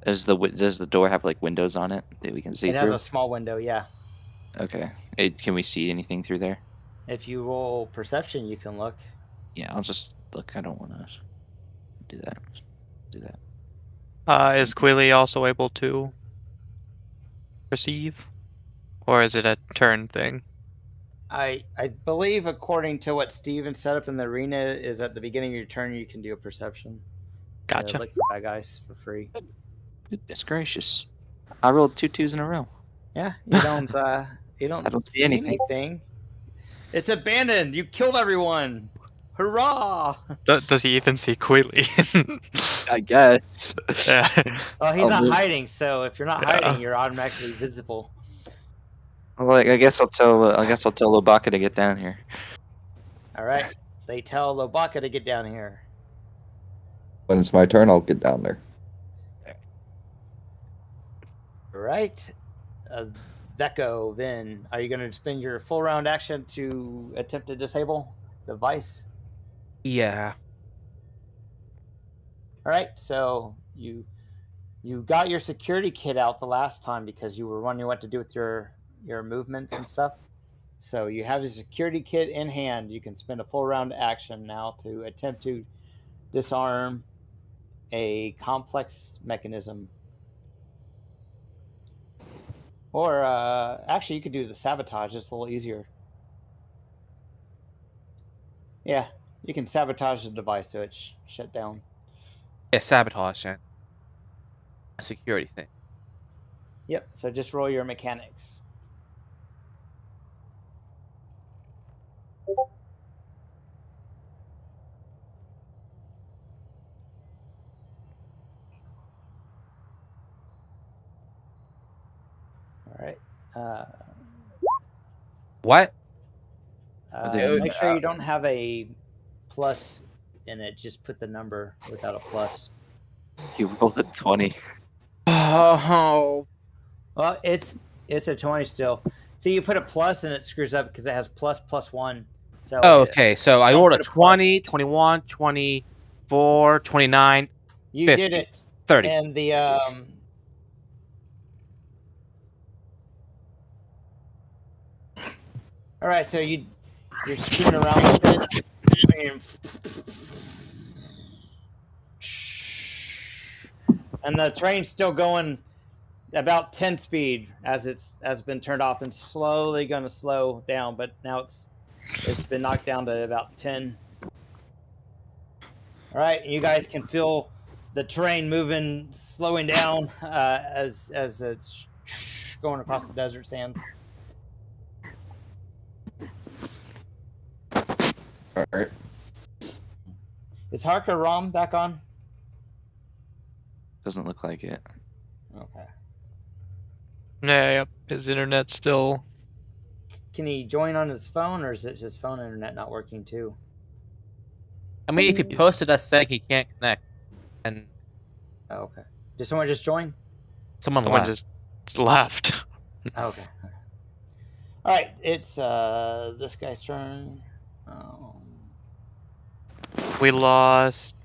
Does the door have like windows on it that we can see It through? has a small window, yeah. Okay. Can we see anything through there? If you roll perception, you can look. Yeah, I'll just look. I don't want to do that. Do that. Is Quilly also able to perceive? Or is it a turn thing? I believe, according to what Steven set up in the arena, is at the beginning of your turn you can do a perception. Gotcha. Look for bad guys for free. Goodness gracious! I rolled 2 2s in a row. Yeah, you don't I don't see anything. It's abandoned. You killed everyone. Hurrah! Does he even see Quilly? I guess. Yeah. Well, he's I'll not move. hiding, so if you're not Yeah. hiding, you're automatically visible. Well, I guess I'll tell Lobaka to get down here. All right. They tell Lobaka to get down here. When it's my turn, I'll get down there. All right. Veko, then, are you going to spend your full round action to attempt to disable the device? Yeah. All right. So you got your security kit out the last time because you were wondering what to do with your movements and stuff. So you have your security kit in hand. You can spend a full round action now to attempt to disarm a complex mechanism. Or actually, you could do the sabotage. It's a little easier. Yeah, you can sabotage the device so it's shut down. Yeah, sabotage and a security thing. Yep, so just roll your mechanics. All right. What? Make sure you don't have a plus in it. Just put the number without a plus. You rolled a 20. Oh. Well, it's a 20 still. See, you put a plus and it screws up because it has ++1. So Oh, okay, so I don't rolled a put a 20, 21, 24, 29, you 50, did it. 30. And the all right, so you're screwing around with it. And the train's still going about 10 speed as it's been turned off and slowly going to slow down, but now it's It's been knocked down to about 10. All right, you guys can feel the terrain moving, slowing down as it's going across the desert sands. All right. Is Harker Rom back on? Doesn't look like it. Okay. Yeah, yep. His internet's still. Can he join on his phone, or is it his phone internet not working too? I mean, if he posted us saying he can't connect, and Oh, okay. Did someone just join? someone Someone left. just left. Oh, okay. All right, it's this guy's turn. We lost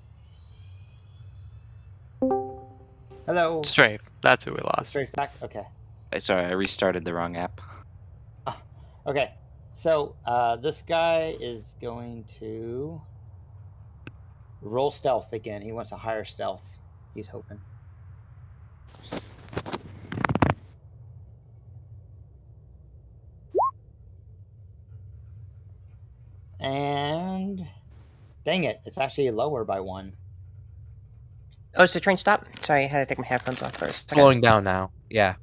Hello. Strafe. That's who we The lost. strafe back. Okay. Sorry, I restarted the wrong app. Okay. So this guy is going to roll stealth again. He wants a higher stealth. He's hoping. And dang it, it's actually lower by 1. Oh, is the train stop? Sorry, I had to take my headphones off first. Slowing down now. Yeah.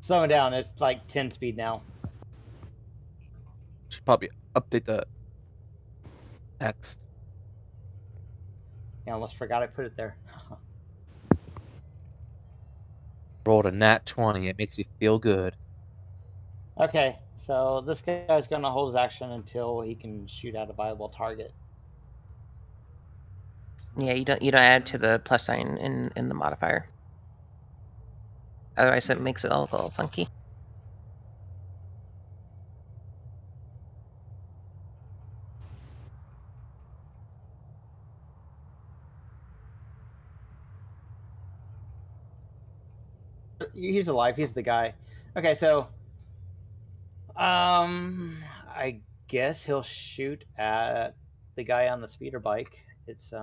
Slowing down. It's like 10 speed now. Should probably update the text. I almost forgot I put it there. Rolled a nat 20. It makes me feel good. Okay, so this guy's going to hold his action until he can shoot at a viable target. Yeah, you don't add to the plus sign in the modifier. Otherwise, it makes it all a little funky. He's alive. He's the guy. Okay, so I guess he'll shoot at the guy on the speeder bike. It's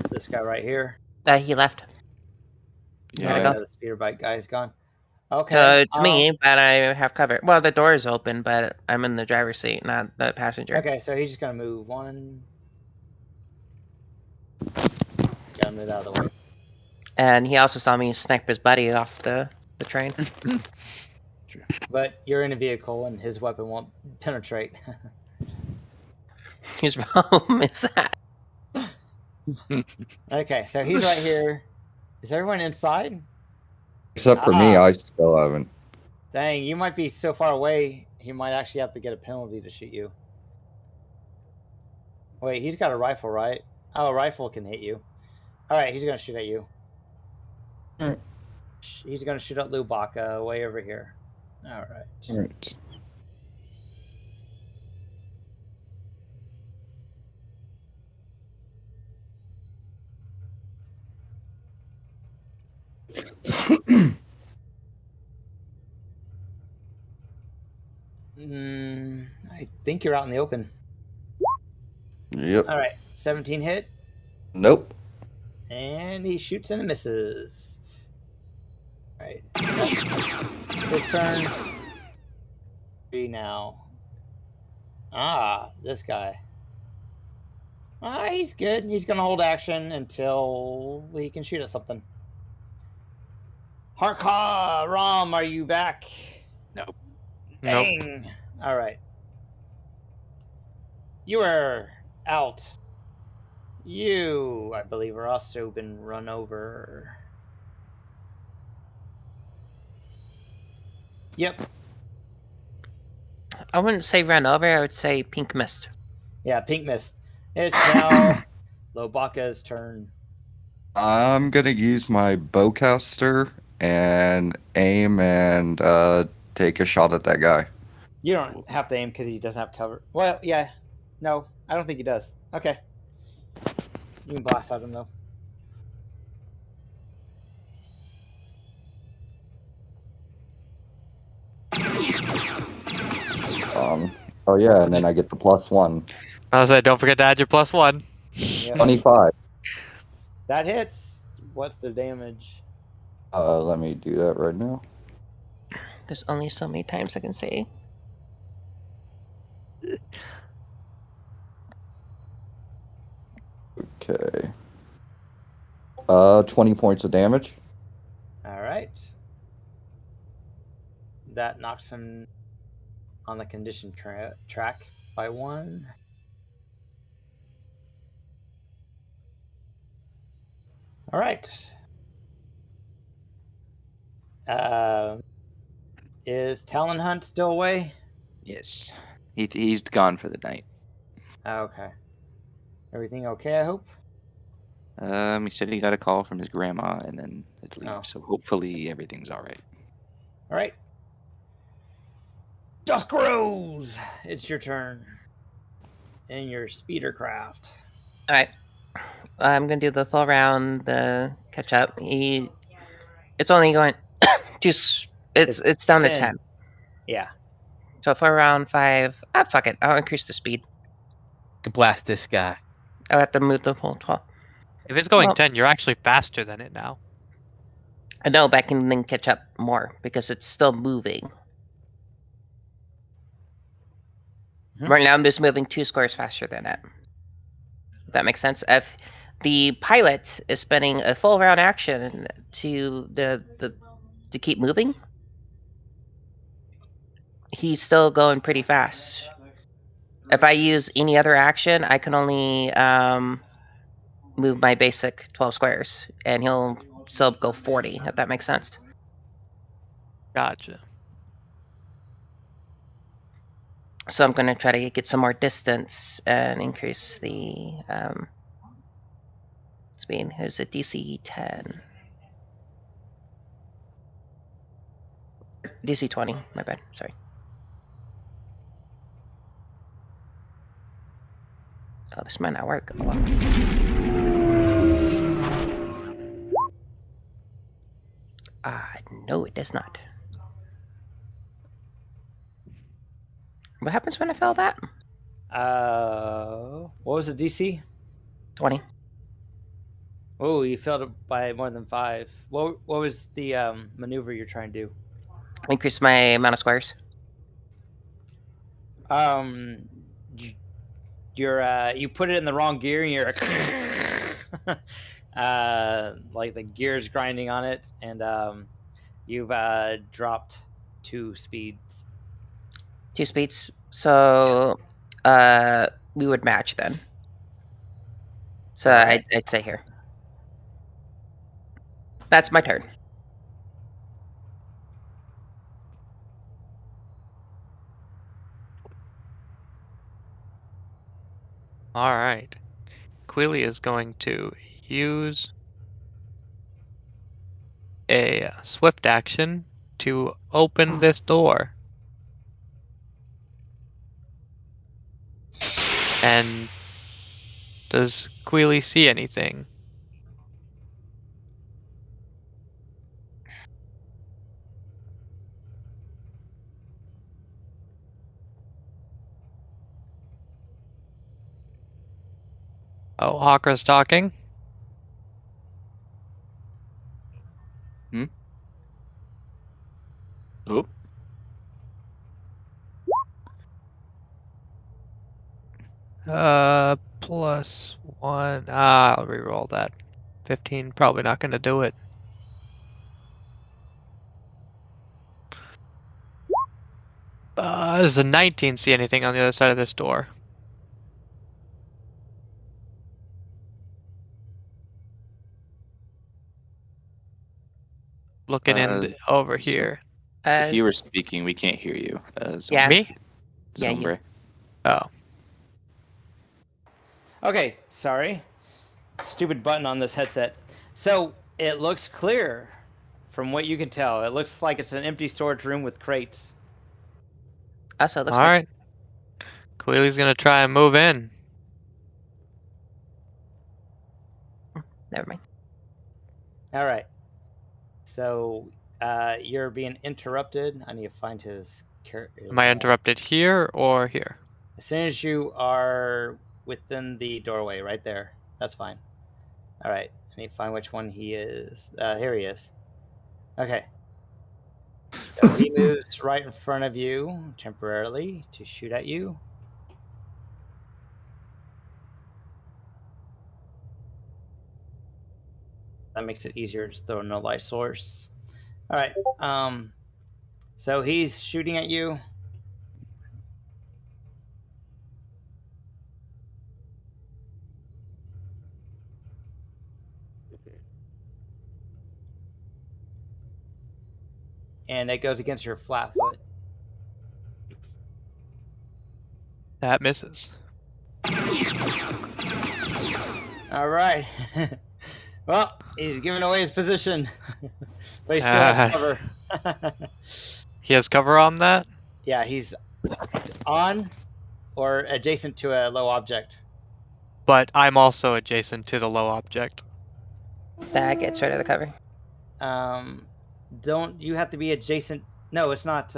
this guy right here. He left. Yeah, Gotta go. The speeder bike guy's gone. Okay. So it's me, but I have cover. Well, the door is open, but I'm in the driver's seat, not the passenger. Okay, so he's just gonna move 1. Gotta move out of the way. And he also saw me snipe his buddy off the train. But you're in a vehicle, and his weapon won't penetrate. Whose problem is that? Okay, so he's right here. Is everyone inside? Except for me, I still haven't. Dang, you might be so far away, he might actually have to get a penalty to shoot you. Wait, he's got a rifle, right? Oh, a rifle can hit you. All right, he's going to shoot at you. Alright. He's going to shoot at Lubaka way over here. All right. All right. I think you're out in the open. Yep. All right, 17 hit. Nope. And he shoots and misses. All right. His turn. 3 now. This guy. He's good. He's going to hold action until he can shoot at something. Harka, Rom, are you back? Nope. Dang. Nope. All right. You are out. You, I believe, are also been run over. Yep. I wouldn't say run over. I would say pink mist. Yeah, pink mist. It's now Lobaka's turn. I'm gonna use my bowcaster and aim and take a shot at that guy. You don't have to aim because he doesn't have cover. Well, yeah. No, I don't think he does. Okay. You can blast at him, though. Oh yeah, and then I get the +1. I was like, don't forget to add your +1. Yep. 25. That hits. What's the damage? Let me do that right now. There's only so many times I can say. Okay. 20 points of damage. All right. That knocks him on the condition track by 1. All right. Is Talon Hunt still away? Yes. He's gone for the night. Okay. Everything okay, I hope? He said he got a call from his grandma and then had to leave. Oh. So hopefully everything's all right. All right. Dusk Rose, it's your turn. In your speeder craft. All right. I'm gonna do the full round, the catch up. It's only going it's down to 10. Yeah. So for round 5, fuck it. I'll increase the speed. Could blast this guy. I'll have to move the full 12. If it's going Well- 10, you're actually faster than it now. I know, but I can then catch up more because it's still moving. Right now, I'm just moving 2 squares faster than it. If that makes sense. If the pilot is spending a full round action to to keep moving, he's still going pretty fast. If I use any other action, I can only move my basic 12 squares, and he'll still go 40. If that makes sense. Gotcha. So I'm going to try to get some more distance and increase the speed. Here's a DC 10. DC 20, my bad, sorry. Oh, this might not work. Hold on. No, it does not. What happens when I fail that? What was the DC? 20. Oh, you failed it by more than 5. What was the maneuver you're trying to do? Increase my amount of squares. You put it in the wrong gear, and you're like the gears grinding on it, and you've dropped 2 speeds. 2 speeds. So we would match then. So Right. I'd stay here. That's my turn. All right. Quilly is going to use a swift action to open this door. And does Quilly see anything? Oh, Hawker's talking. Oh. +1. I'll reroll that. 15, probably not going to do it. Does a 19 see anything on the other side of this door? Looking in over so- here. If you were speaking, we can't hear you. Yeah. Me? Yeah, Zombre. Oh. Okay, sorry. Stupid button on this headset. So it looks clear from what you can tell. It looks like it's an empty storage room with crates. Also, it looks All right. Quilly's going to try and move in. Never mind. All right. So you're being interrupted. I need to find his character. Am I interrupted here or here? As soon as you are within the doorway, right there. That's fine. All right. I need to find which one he is. Here he is. Okay. So he moves right in front of you temporarily to shoot at you. that makes it easier to throw no light source. All right. So he's shooting at you. And it goes against your flat foot. That misses. All right. Well, he's giving away his position, but he still has cover. He has cover on that? Yeah, he's on or adjacent to a low object. But I'm also adjacent to the low object. That gets rid of the cover. Don't you have to be adjacent? No, it's not.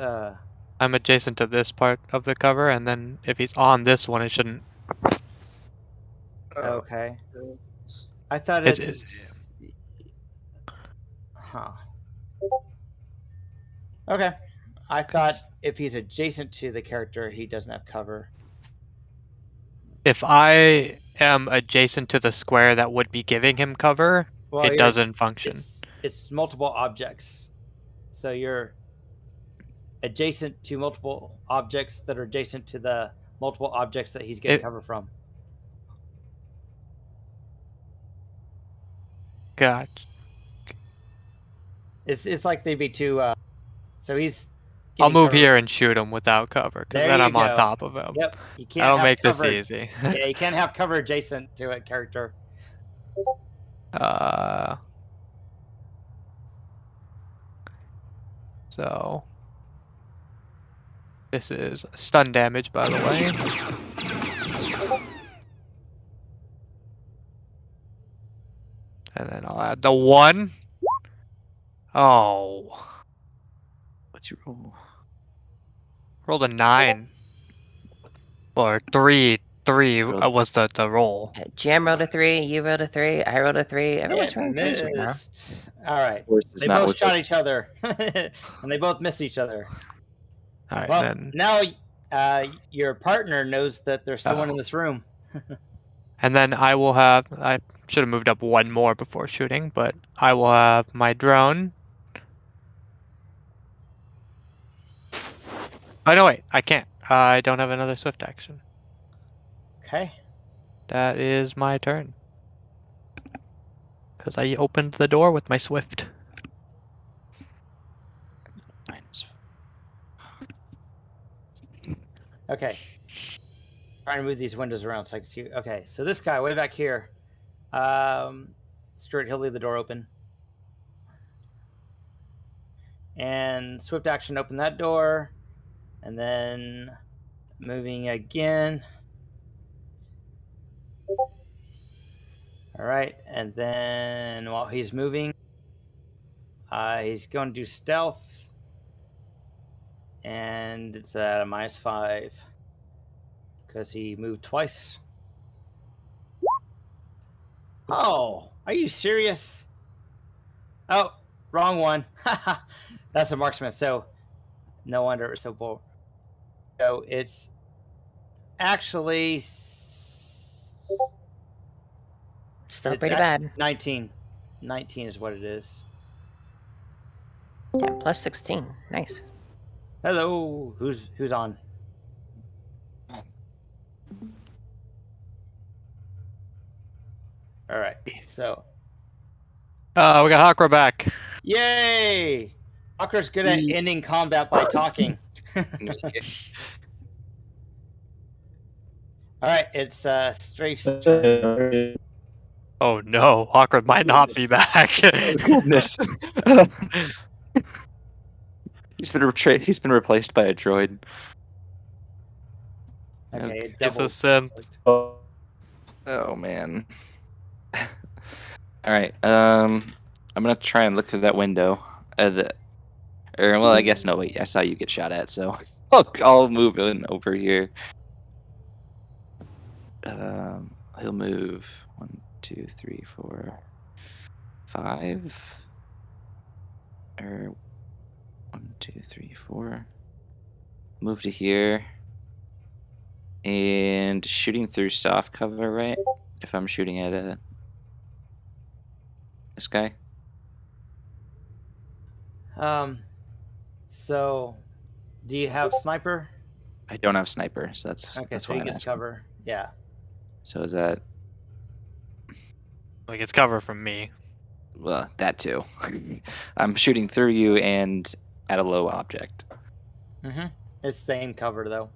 I'm adjacent to this part of the cover, and then if he's on this one, it shouldn't. Okay. I thought It's- Huh. Okay. I thought if he's adjacent to the character, he doesn't have cover. If I am adjacent to the square that would be giving him cover, Well, it doesn't function. It's multiple objects. So you're adjacent to multiple objects that are adjacent to the multiple objects that he's getting cover from. God. It's like they'd be two. So he's. I'll move cover. here and shoot him without cover, because then I'm on top of him. Yep. You can't. That'll have make cover. this easy. Yeah, you can't have cover adjacent to a character. So this is stun damage, by the way. And then I'll add the 1. Oh. What's your roll? Rolled a 9. Or 3. 3 was the roll. Jam rolled a 3, you rolled a 3, I rolled a 3. Everyone's rolling 3s right now. All right. They both shot each other. And they both miss each other. All right, well, then. Now your partner knows that there's someone in this room. And then I will have... I should have moved up 1 more before shooting, but I will have my drone. Oh, no, wait. I can't. I don't have another swift action. Okay. That is my turn. Because I opened the door with my swift. Okay. Trying to move these windows around so I can see. Okay, so this guy way back here. Stuart, he'll leave the door open. And swift action, open that door. And then moving again. All right, and then while he's moving, he's going to do stealth. And it's at a -5 because he moved twice. Oh, are you serious? Oh, wrong one. That's a marksman. So no wonder it's so bold. So it's actually Still pretty bad. 19. 19 is what it is. Yeah, plus 16. Nice. Hello. Who's on? All right. So. We got Hakra back. Yay! Hakra's good at ending combat by talking. All right, it's Strafe's turn. Oh no, Hakra might not be back. Goodness. He's been replaced by a droid. Okay, It's a synth. Oh man. All right. I'm gonna try and look through that window. Well, I guess no. Wait, I saw you get shot at, so I'll move in over here. He'll move 1, 2, 3, 4, 5. Or 1, 2, 3, 4. Move to here. And shooting through soft cover, right? If I'm shooting at a... This guy. So, do you have sniper? I don't have sniper, so that's Okay, that's so why he I'm gets asking. cover. Yeah. So is that Like it's cover from me. that too? I'm shooting through you and at a low object. Mm-hmm. It's same cover though.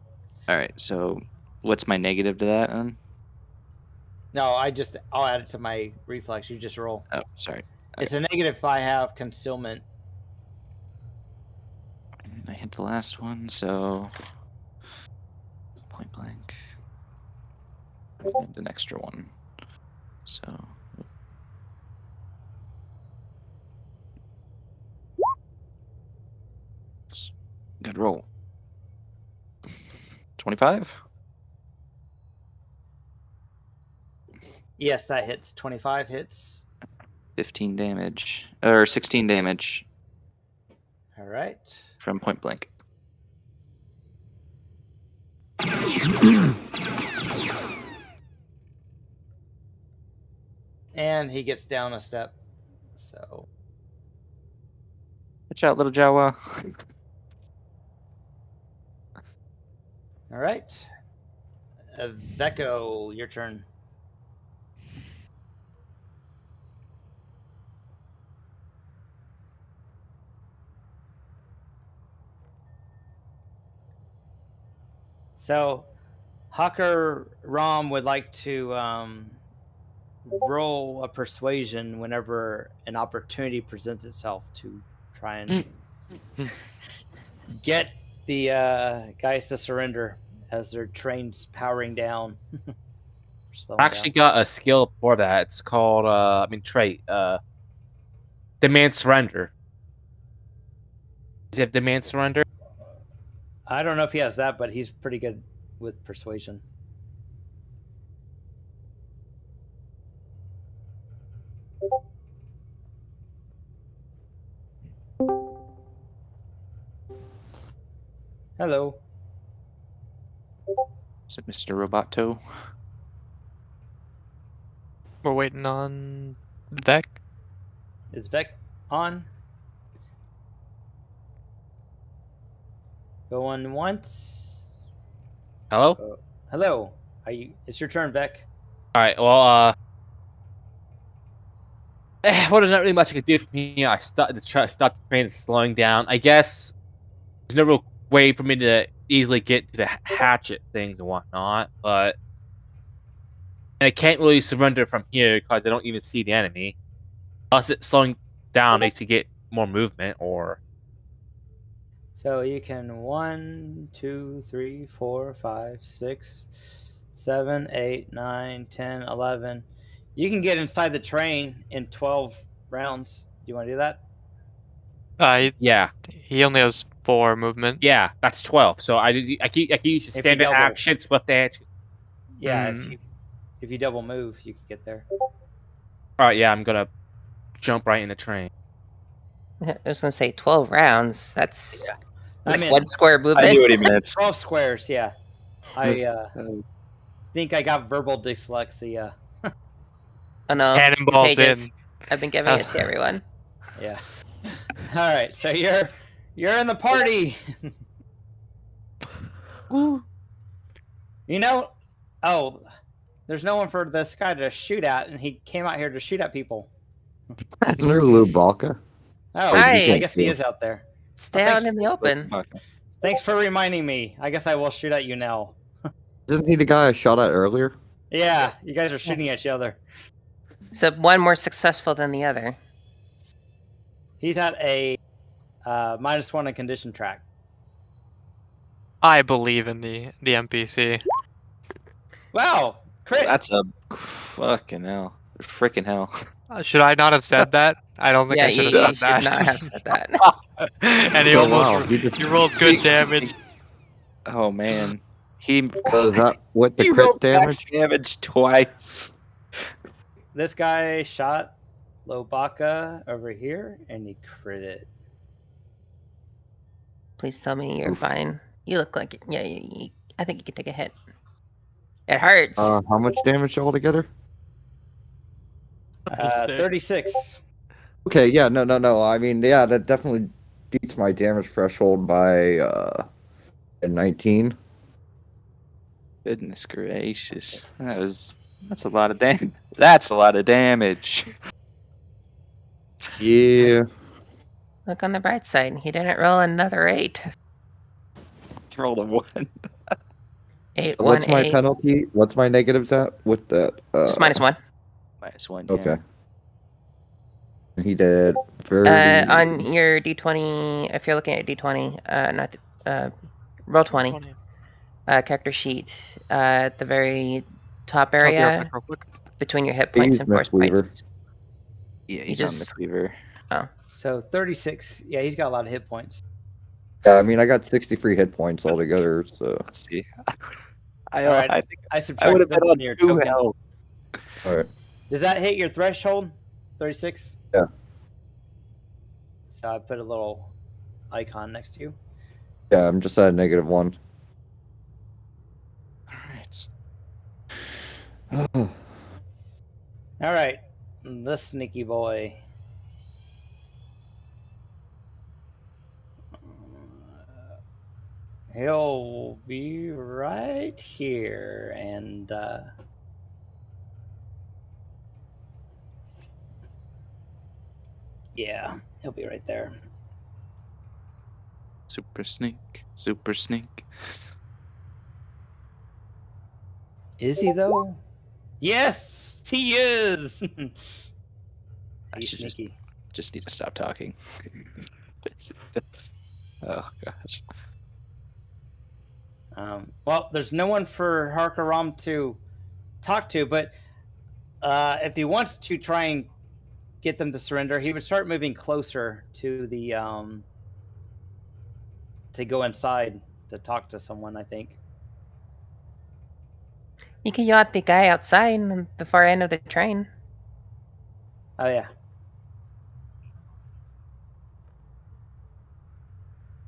All right. So what's my negative to that? Then? No, I'll add it to my reflex. You just roll. Oh, sorry. It's a negative if I have concealment. I hit the last one, so point blank. And an extra one. So good roll. 25. Yes, that hits. 25 hits. 15 damage or 16 damage All right. from point blank. And he gets down a step. So, Watch out, little Jawa. all right. Veko, your turn. So, Hucker Rom would like to roll a persuasion whenever an opportunity presents itself to try and get the guys to surrender as their train's powering down. I actually got a skill for that. It's called, trait. Demand surrender. Does he have demand surrender? I don't know if he has that, but he's pretty good with persuasion. Hello. Is it Mr. Roboto? We're waiting on Vec. Is Vec on? Going once. Hello? Hello. It's your turn, Vec. Alright, well, well, there's not really much I could do for me. I stopped the train is slowing down. I guess there's no real way for me to easily get to the hatchet things and whatnot, but I can't really surrender from here because I don't even see the enemy. Unless it's slowing down makes you get more movement, or... So you can 1, 2, 3, 4, 5, 6, 7, 8, 9, 10, 11. You can get inside the train in 12 rounds. Do you want to do that? Yeah. He only has 4 movement. Yeah, that's 12. So I can use the standard double. actions with that. Yeah, if you double move, you could get there. Alright, yeah, I'm gonna jump right in the train. I was gonna say 12 rounds. That's I mean, one square movement. I knew what he meant. 12 squares, yeah. I think I got verbal dyslexia. Oh no, Cannonballs contagious. in. I've been giving it to everyone. Yeah. All right, so you're in the party. Woo. You know, there's no one for this guy to shoot at, and he came out here to shoot at people. Isn't there Lubaka? Oh, Hi. I guess he is out there. Stay out in the open. Thanks for reminding me. I guess I will shoot at you now. Isn't he the guy I shot at earlier? Yeah, you guys are shooting at each other. So one more successful than the other. He's at a -1 in condition track. I believe in the NPC. Wow, crit. That's a fucking hell. Freaking hell. Should I not have said that? I don't think Yeah, I should you have should said that. not have said that. And he Oh, almost wow, he just- you rolled good damage. Oh man. He So is that with the he crit rolled max damage? damage twice. This guy shot Lobaka over here, and he critted. Please tell me you're fine. You look like it. Yeah, I think you could take a hit. It hurts. How much damage altogether? 36. Okay, yeah, no. I mean, yeah, that definitely beats my damage threshold by a 19. Goodness gracious. That's a lot of damage. That's a lot of damage. Yeah. Look on the bright side. He didn't roll another 8. Rolled a 1. 8, 1, What's my 8. penalty? What's my negatives at with that? Just -1. -1, Okay. yeah. He did 30. On your D20, if you're looking at D20, not roll 20. Character sheet, at the very top I'll be area real quick. between your hit I points used and force Mistweaver. points. Yeah, You he's on the just- cleaver. So 36. Yeah, he's got a lot of hit points. Yeah, I mean, I got 63 hit points altogether, so. Let's see. All right, I think I I subtracted would have them been from on your 2 token. health. Alright. Does that hit your threshold? 36? Yeah. So I put a little icon next to you. Yeah, I'm just at -1. Alright. All right, the sneaky boy. He'll be right here, and yeah, he'll be right there. Super sneak. Super sneak. Is he though? Yes, he is. I He's should sneaky. just need to stop talking. Oh gosh. Well, there's no one for Harkaram to talk to, but if he wants to try and get them to surrender, he would start moving closer to the to go inside to talk to someone, I think. You can yell at the guy outside on the far end of the train. Oh yeah.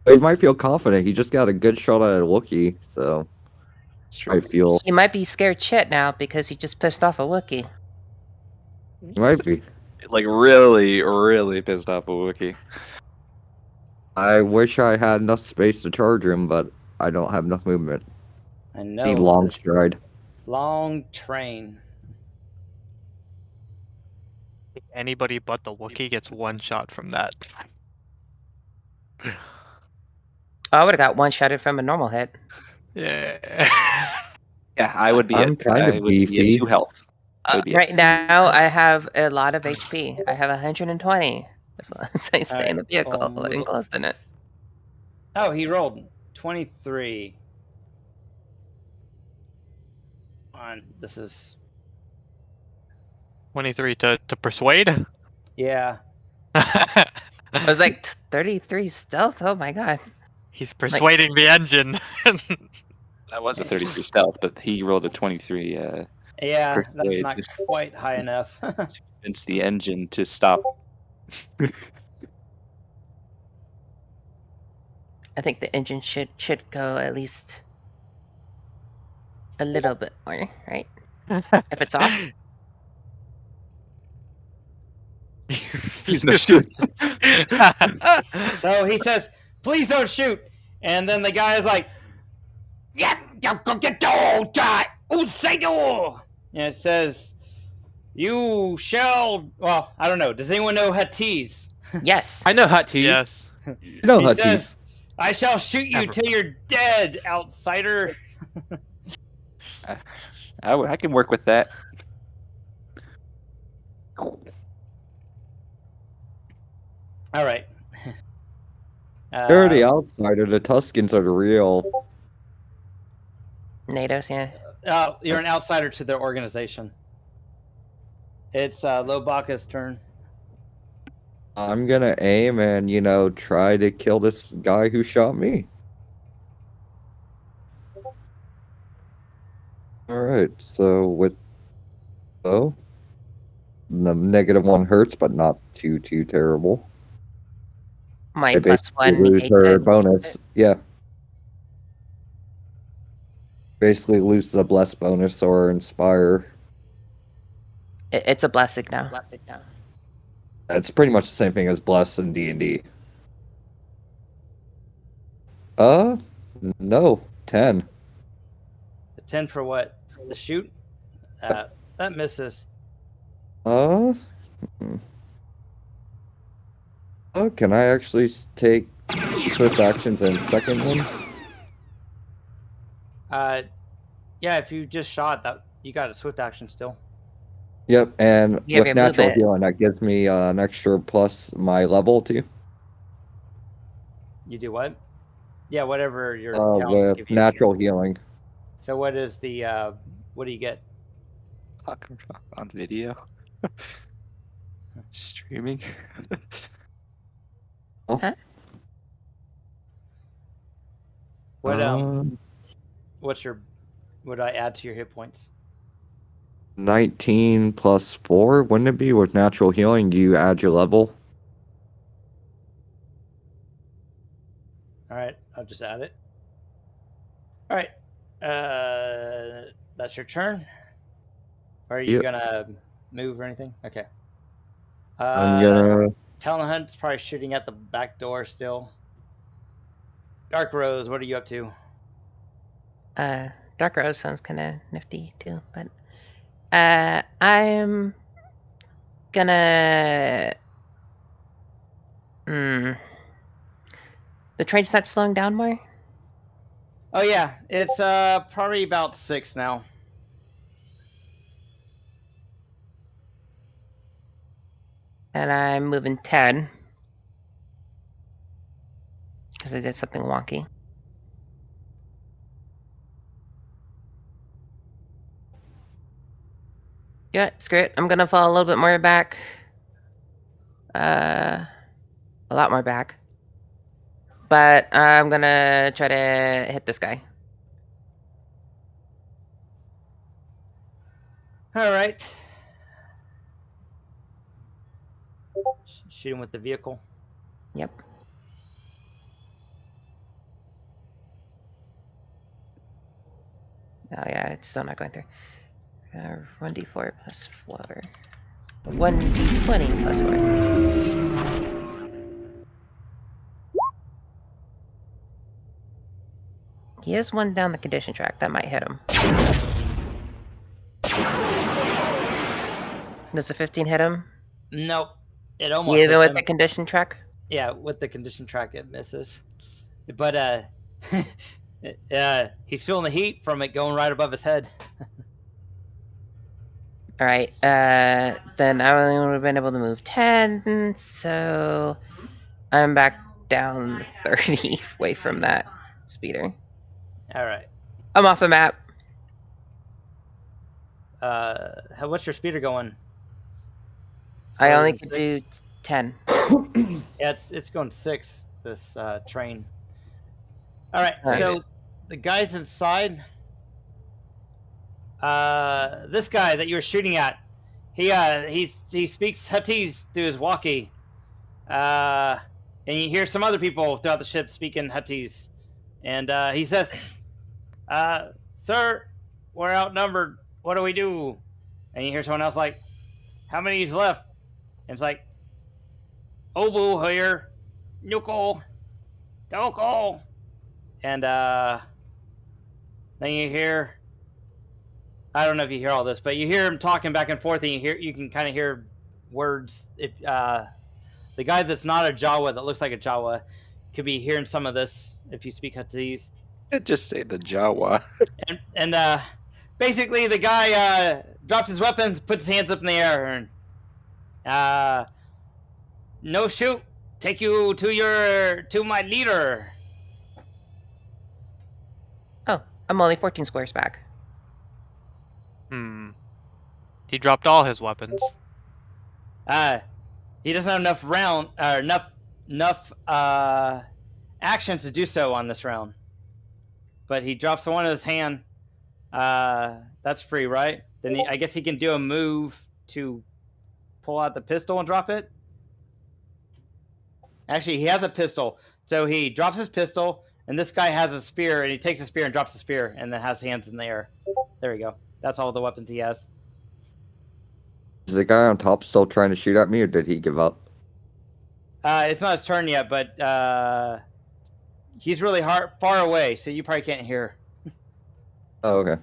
He might feel confident. He just got a good shot at a Wookiee, so It's true. I feel He might be scared shit now because he just pissed off a Wookiee. he might be. Like really, really pissed off a Wookiee. I wish I had enough space to charge him, but I don't have enough movement. I know. Need long this stride. long train. Anybody but the Wookiee gets one shot from that. I would have got one-shotted from a normal hit. Yeah. Yeah, I would be I'm at kind of I would be beefy. at 2 health. I would be at Right now, I have a lot of HP. I have 120. As long as I stay in the vehicle and close in it. Oh, he rolled 23. On this is 23 to persuade? yeah. I was like 33 stealth. Oh my god. He's persuading the engine. That was a 33 stealth, but he rolled a 23 Yeah, that's Persuade. not quite high enough. to convince the engine to stop. I think the engine should go at least a little bit more, right? If it's off. He's no shoots. So he says, "Please don't shoot." And then the guy is like, "Yeah, go get the Usaido." And it says, "You shall." Well, I don't know. Does anyone know Huttese? Yes. I know Huttese. Yes. You know, He Huttese. says, "I shall shoot you Never. till you're dead, outsider." I can work with that. All right. They're the outsider. The Tuscans are the real. NATO's, yeah. You're an outsider to their organization. It's Lobaka's turn. I'm gonna aim and try to kill this guy who shot me. All right. So with the -1 hurts, but not too terrible. My I plus basically one lose negates her it. bonus. Yeah. Basically lose the bless bonus or inspire. It's a blessing now. It's pretty much the same thing as bless in D&D. No, 10. A 10 for what? The shoot? That misses. Uh, can I actually take swift actions and second one? Yeah, if you just shot that, you got a swift action still. Yep, and You have with your natural movement. healing, that gives me an extra plus my level too. You do what? Yeah, whatever your talents With give you. natural healing. So what is the what do you get? Talking on video. Streaming. Huh? What what's your what do I add to your hit points? 19 plus 4, wouldn't it be? With natural healing, you add your level. All right, I'll just add it. All right, that's your turn. Or are you Yep. gonna move or anything? Okay. I'm gonna... Talon Hunt's probably shooting at the back door still. Dark Rose, what are you up to? Dark Rose sounds kind of nifty too, but I'm gonna. The train's not slowing down more. Oh yeah, it's probably about 6 now. And I'm moving 10 because I did something wonky. Yeah, screw it. I'm gonna fall a little bit more back. A lot more back. But I'm gonna try to hit this guy. All right. Shoot him with the vehicle. Yep. Oh yeah, it's still not going through. 1d4 plus 4. 1d20 plus 4. He has one down the condition track. That might hit him. Does a 15 hit him? Nope. It almost Even hits with him. the condition track? Yeah, with the condition track it misses. But he's feeling the heat from it going right above his head. Alright, then I only would have been able to move 10, so I'm back down 30 away from that speeder. All right. I'm off the map. What's your speeder going? I Slower only than could 6? do 10. Yeah, it's going 6, this train. All right, All right. so the guys inside, this guy that you were shooting at, he speaks Huttese through his walkie, and you hear some other people throughout the ship speaking Huttese, and he says, "Sir, we're outnumbered. What do we do?" And you hear someone else like, "How many is left?" And it's like, "Obu here, Nuko, Doko," and then you hear, I don't know if you hear all this, but you hear him talking back and forth, and you can kind of hear words. If the guy that's not a Jawa, that looks like a Jawa, could be hearing some of this if you speak Huttese. Just say the Jawa. And basically, the guy drops his weapons, puts his hands up in the air, and no shoot. Take you to my leader. Oh, I'm only 14 squares back. He dropped all his weapons. He doesn't have enough actions to do so on this round. But he drops the one in his hand. That's free, right? Then I guess he can do a move to pull out the pistol and drop it. Actually, he has a pistol. So he drops his pistol, and this guy has a spear, and he takes a spear and drops the spear, and then has hands in the air. There we go. That's all the weapons he has. Is the guy on top still trying to shoot at me, or did he give up? It's not his turn yet, but he's really far away, so you probably can't hear. Oh, okay.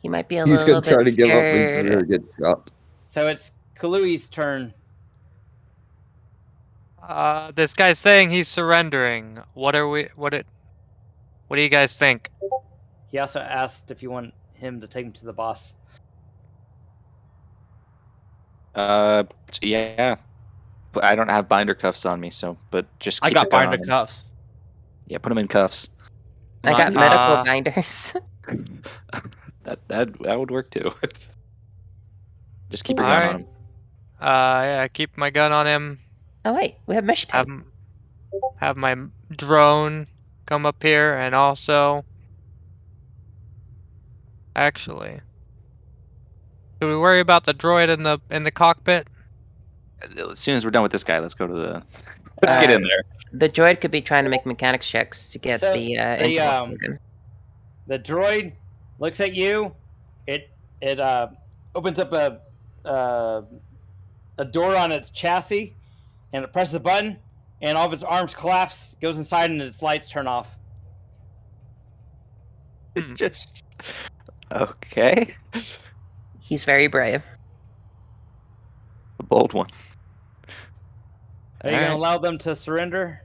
He might be a He's little gonna try bit to give up and scared. get shot. So it's Kalui's turn. This guy's saying he's surrendering. What do you guys think? He also asked if you want him to take him to the boss. Yeah. But I don't have binder cuffs on me, so but just I keep got your gun binder on him. cuffs. Yeah, put him in cuffs. I got Not- medical binders. That would work too. Just keep your gun on him. Yeah, keep my gun on him. Oh wait, we have mesh tape. Have my drone come up here, and also, actually, do we worry about the droid in the cockpit? As soon as we're done with this guy, let's go to the. Let's get in there. The droid could be trying to make mechanics checks to get So, the intel. The droid looks at you. It opens up a door on its chassis, and it presses a button, and all of its arms collapse, goes inside, and its lights turn off. Just okay. He's very brave. A bold one. Are you going to allow them to surrender?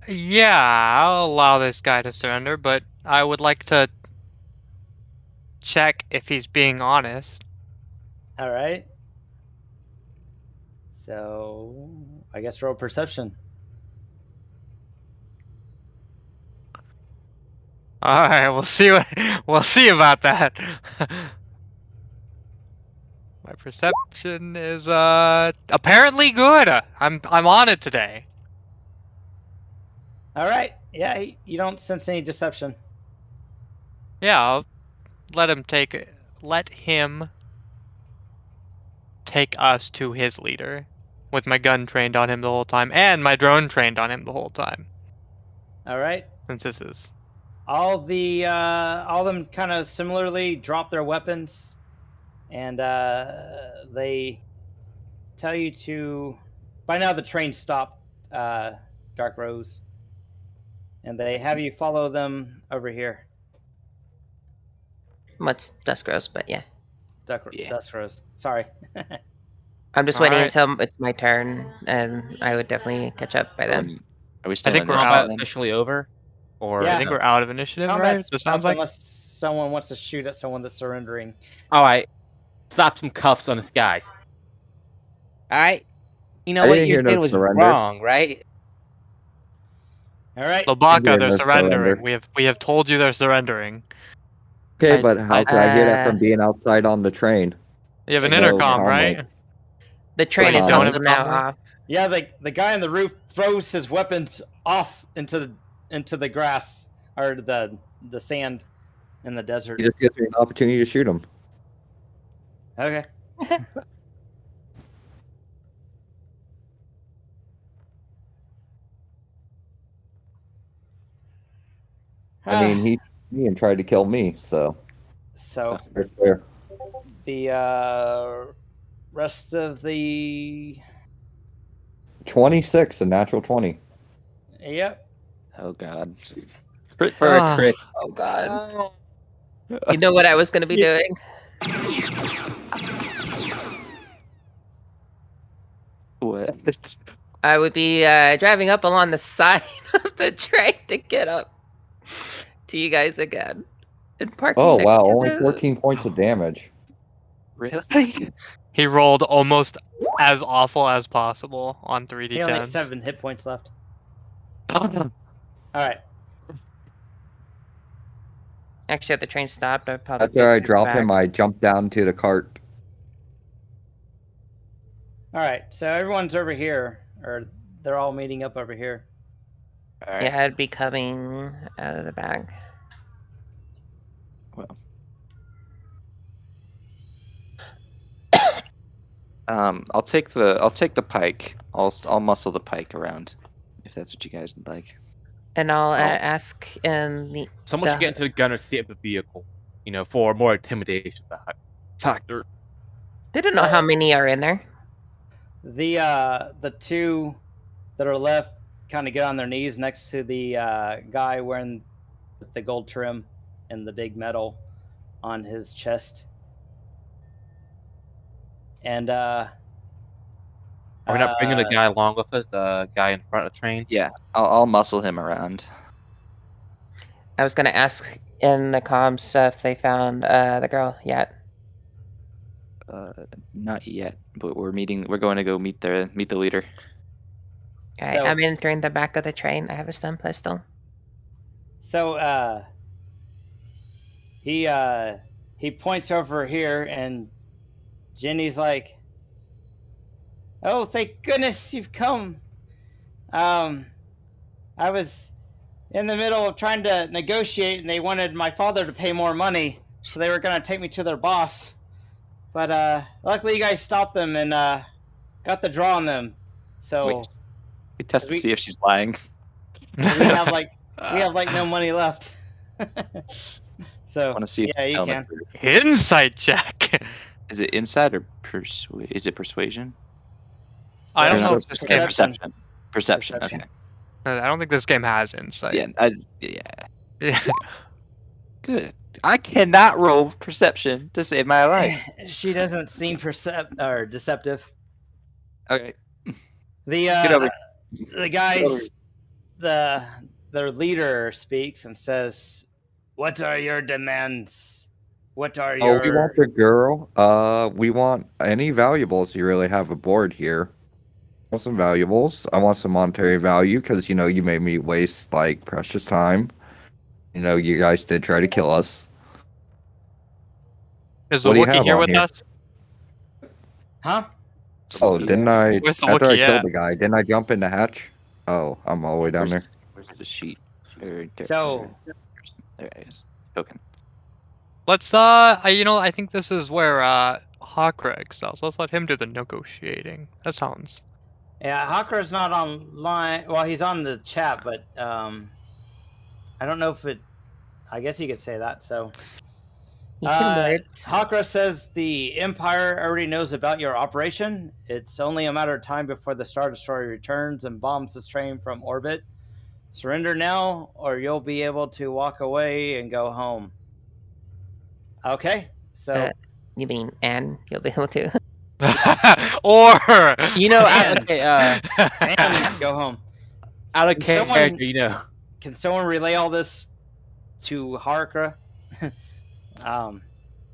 Yeah, I'll allow this guy to surrender, but I would like to check if he's being honest. All right. So, I guess roll perception. All right, we'll see about that. My perception is apparently good. I'm on it today. All right. Yeah, you don't sense any deception. Yeah, I'll let him take us to his leader, with my gun trained on him the whole time and my drone trained on him the whole time. All right. Since this is all of them kind of similarly drop their weapons, and they tell you to. By now, the train stopped. Dark Rose, and they have you follow them over here. Much Dusk Rose, but yeah. Dusk Rose. Sorry. I'm just waiting until it's my turn, and I would definitely catch up by then. Are we still I think we're officially over. Or I think we're out of initiative, right? It sounds like. Unless someone wants to shoot at someone that's surrendering. All right, slap some cuffs on this guys. All right, you know I what didn't you hear did no was surrender. wrong, right? All right. Lobaka, they're surrendering. We have told you they're surrendering. Okay, but how could I hear that from being outside on the train? You have an No intercom, comm right? link. The train is also now off. Yeah, the guy on the roof throws his weapons off into the grass or the sand in the desert. He just gives me an opportunity to shoot him. Okay. I mean, he me and tried to kill me, so. So that's fair. The rest of the 26, a natural 20. Yep. Oh god. Crit for a crit. Oh god. You know what I was going to be doing? What? I would be driving up along the side of the train to get up to you guys again. And parking Oh next wow, to only the... 14 points of damage. Really? He rolled almost as awful as possible on 3d10s. He only has 7 hit points left. All right. Actually, if the train stopped, I'd probably... After I drop him, I jump down to the cart. All right, so everyone's over here, or they're all meeting up over here. All right. Yeah, I'd be coming out of the back. Well. I'll take the pike. I'll muscle the pike around, if that's what you guys would like. And I'll ask Someone should get into the gunner seat of the vehicle. for more intimidation factor. They don't know how many are in there. The two that are left kind of get on their knees next to the guy wearing the gold trim and the big medal on his chest. And Are we not bringing the guy along with us? The guy in front of the train? Yeah, I'll muscle him around. I was gonna ask in the comms if they found the girl yet. Not yet, but we're going to go meet the leader. Alright, So- I'm entering the back of the train. I have a stun pistol. So he points over here, and Jenny's like, "Oh, thank goodness you've come. I was in the middle of trying to negotiate, and they wanted my father to pay more money, so they were going to take me to their boss. But luckily, you guys stopped them and got the draw on them. So We test to see if she's lying. we have like no money left. So I want to see if yeah, she's you telling can. the truth. Insight check. Is it insight or is it persuasion? I don't Or know no, if this game- game. Perception. Perception. Perception. Okay. I don't think this game has insight. Yeah. Yeah. Good. I cannot roll perception to save my life. She doesn't seem deceptive. Okay. The over. the guys, their leader speaks and says, "What are your demands? What are Oh, your?" we want the girl. We want any valuables you really have aboard here. I want some valuables. I want some monetary value because you made me waste like precious time. You guys did try to kill us. Is the What do you Wookiee have here on with here? us? Huh? Oh, didn't I? Where's the After I Wookiee killed at? the guy, didn't I jump in the hatch? Oh, I'm all the way down there. Where's the sheet? So- There it is. Token. Let's I think this is where Hawkra excels. Let's let him do the negotiating. That sounds. Yeah, Hawker's not online. Well, he's on the chat, but I don't know if it. I guess you could say that. So, You can words. Hawker says the Empire already knows about your operation. It's only a matter of time before the Star Destroyer returns and bombs this train from orbit. Surrender now, or you'll be able to walk away and go home. Okay, so You mean and you'll be able to. Or and go home. Out of Can someone- character, Can someone relay all this to Harkra?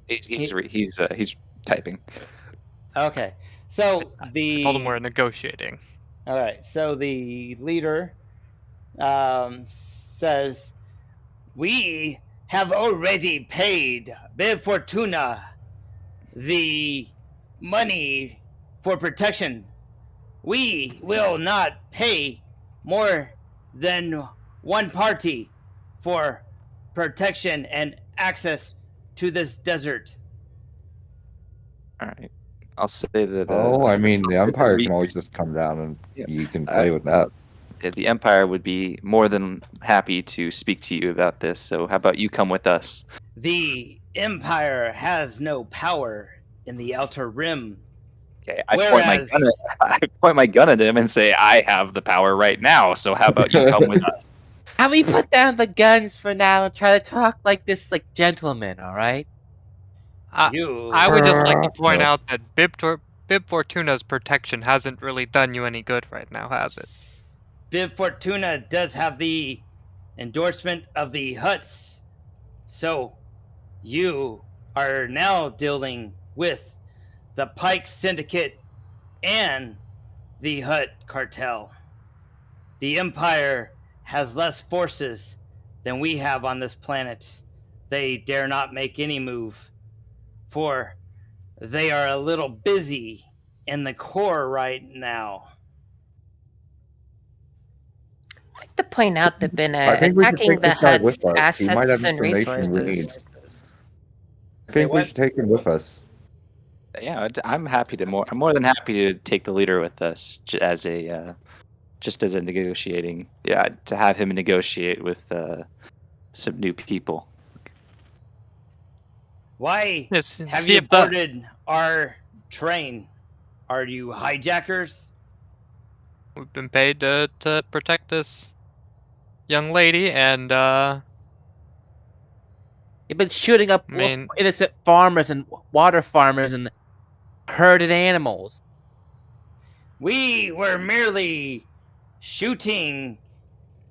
He's typing. Okay, so the told him we're negotiating. all right. So the leader says, "We have already paid Bev Fortuna the money for protection. We will not pay more than one party for protection and access to this desert." All right. I'll say that. I mean, the Empire we- can always just come down and Yeah. you can play with that. The Empire would be more than happy to speak to you about this. So how about you come with us? The Empire has no power in the Outer Rim. Okay. I Whereas- point my gun at him and say, "I have the power right now. So how about you come with us?" How we put down the guns for now and try to talk like this, like gentlemen, all right? I would just like to point out that Bib Fortuna's protection hasn't really done you any good right now, has it? Bib Fortuna does have the endorsement of the Hutts. So you are now dealing with the Pike Syndicate and the Hutt cartel. The Empire has less forces than we have on this planet. They dare not make any move, for they are a little busy in the core right now. I'd like to point out they've been I think we should attacking take the this guy Hutt's with us. He might have assets and information we need. resources. I think we should take him with us. Yeah, I'm more than happy to take the leader with us as a negotiating. Yeah, to have him negotiate with some new people. Why Yes, have see you if the boarded our train? Are you hijackers? we've been paid to protect this young lady, and You've been shooting up I mean, innocent farmers and water farmers and herded animals. We were merely shooting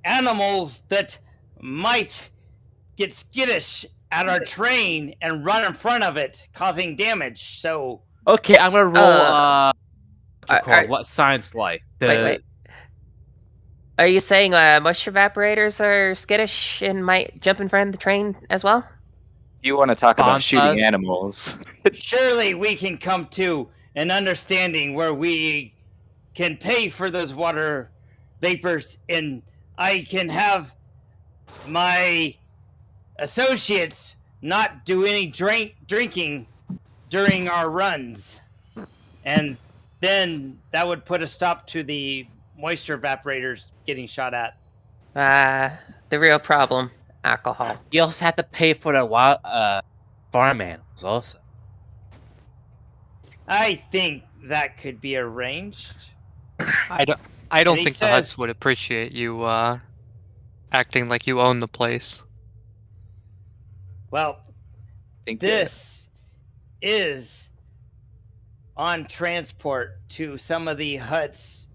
animals that might get skittish at our train and run in front of it, causing damage. So Okay, I'm gonna roll are- what science life. Wait. Are you saying moisture evaporators are skittish and might jump in front of the train as well? You want to talk about shooting Banthas? animals? surely we can come to an understanding where we can pay for those water vapors and I can have my associates not do any drinking during our runs. And then that would put a stop to the moisture evaporators getting shot at. The real problem, alcohol. You also have to pay for the wild farm animals also. I think that could be arranged. I don't And he think the Huts says- would appreciate you acting like you own the place. Well, Think this is on transport to some of the huts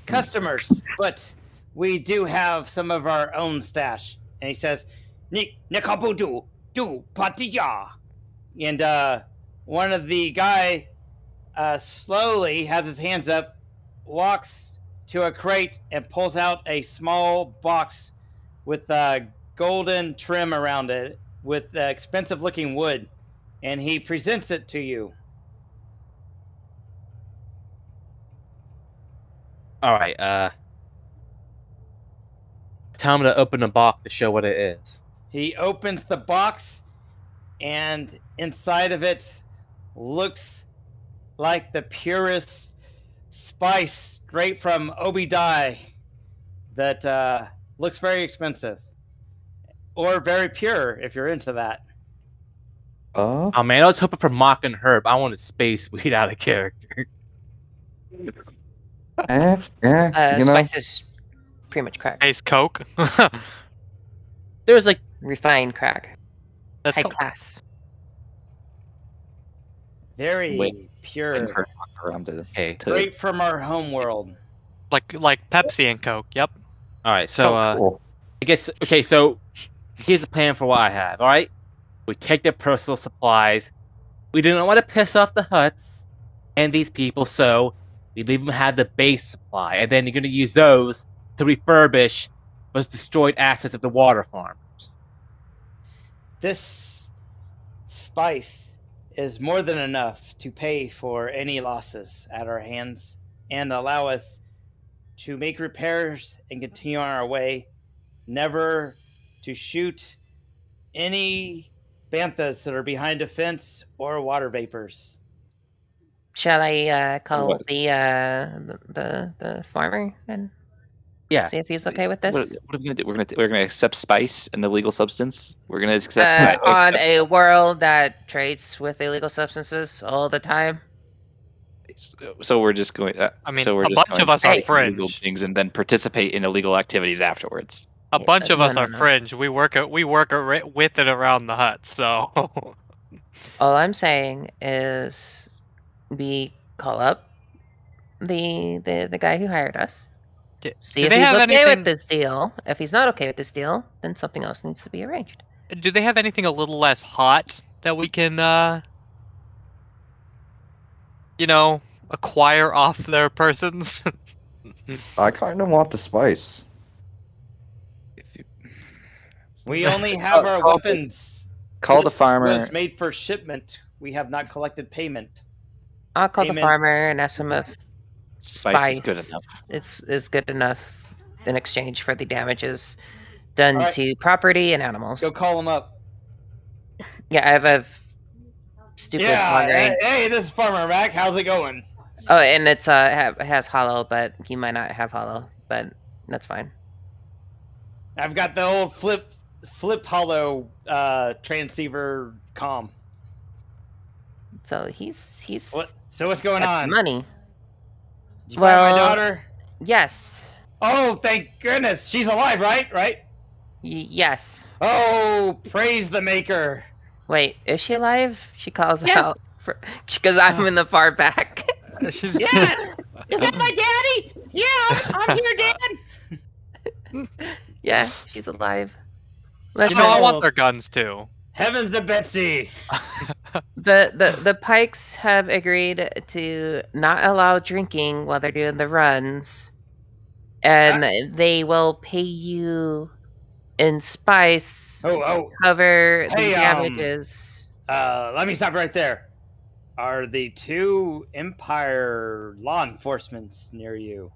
customers, but we do have some of our own stash. And he says, Nikabudu, do patiya. And one of the guy slowly has his hands up, walks to a crate and pulls out a small box with golden trim around it with expensive looking wood, and he presents it to you. All right, tell him to open the box to show what it is. He opens the box, and inside of it looks like the purest spice straight from Obi-Dai that looks very expensive. Or very pure, if you're into that. Oh man, I was hoping for Mock and Herb. I wanted Space Weed out of character. Spice is pretty much crack. Ace Coke. There's like Refined crack. That's High cool. class. Very Wait, pure. waiting for around to Straight from our home world. like Pepsi and Coke. Yep. all right. So Cool. I guess okay. So here's the plan for what I have. All right, we take their personal supplies. We do not want to piss off the huts and these people, so we leave them have the base supply, and then you're going to use those to refurbish those destroyed assets of the water farmers. This spice is more than enough to pay for any losses at our hands and allow us to make repairs and continue on our way, never to shoot any banthas that are behind a fence or water vapors. Shall I call What? the farmer and Yeah. see if he's okay with this? What are we gonna do? We're gonna accept spice, an illegal substance. We're gonna accept On a world that trades with illegal substances all the time. So we're just going. I mean, so we're a just bunch going of us to are do illegal fringe. things and then participate in illegal activities afterwards. A bunch of no, us no, are no. fringe. We work with and around the hut. So All I'm saying is we call up the guy who hired us. See do if they he's have okay anything? with this deal. If he's not okay with this deal, then something else needs to be arranged. Do they have anything a little less hot that we can, acquire off their persons? I kind of want the spice. We only have our weapons. Call the This farmer. was made for shipment. We have not collected payment. I'll call the Payment. farmer and ask him if Spice is good enough. is good enough in exchange for the damages done All right. to property and animals. Go call him up. Yeah, I have a stupid wandering. Hey, this is Farmer Mac. How's it going? Oh, and it's it has hollow, but he might not have hollow, but that's fine. I've got the old flip flip hollow transceiver comm. So he's What? So what's going got on? money. Did you find my Well, daughter? Yes. Oh, thank goodness. She's alive, right? Right? Yes. Oh, praise the maker. Wait, is she alive? She calls Yes. out because I'm in the far back. She's Yeah. Is that my daddy? Yeah, I'm here, Dad. Yeah, she's alive. You Listen, know, I want their guns too. Heavens to Betsy. the Pikes have agreed to not allow drinking while they're doing the runs, and they will pay you in spice to cover the Hey, damages. let me stop right there. Are the two Empire law enforcements near you?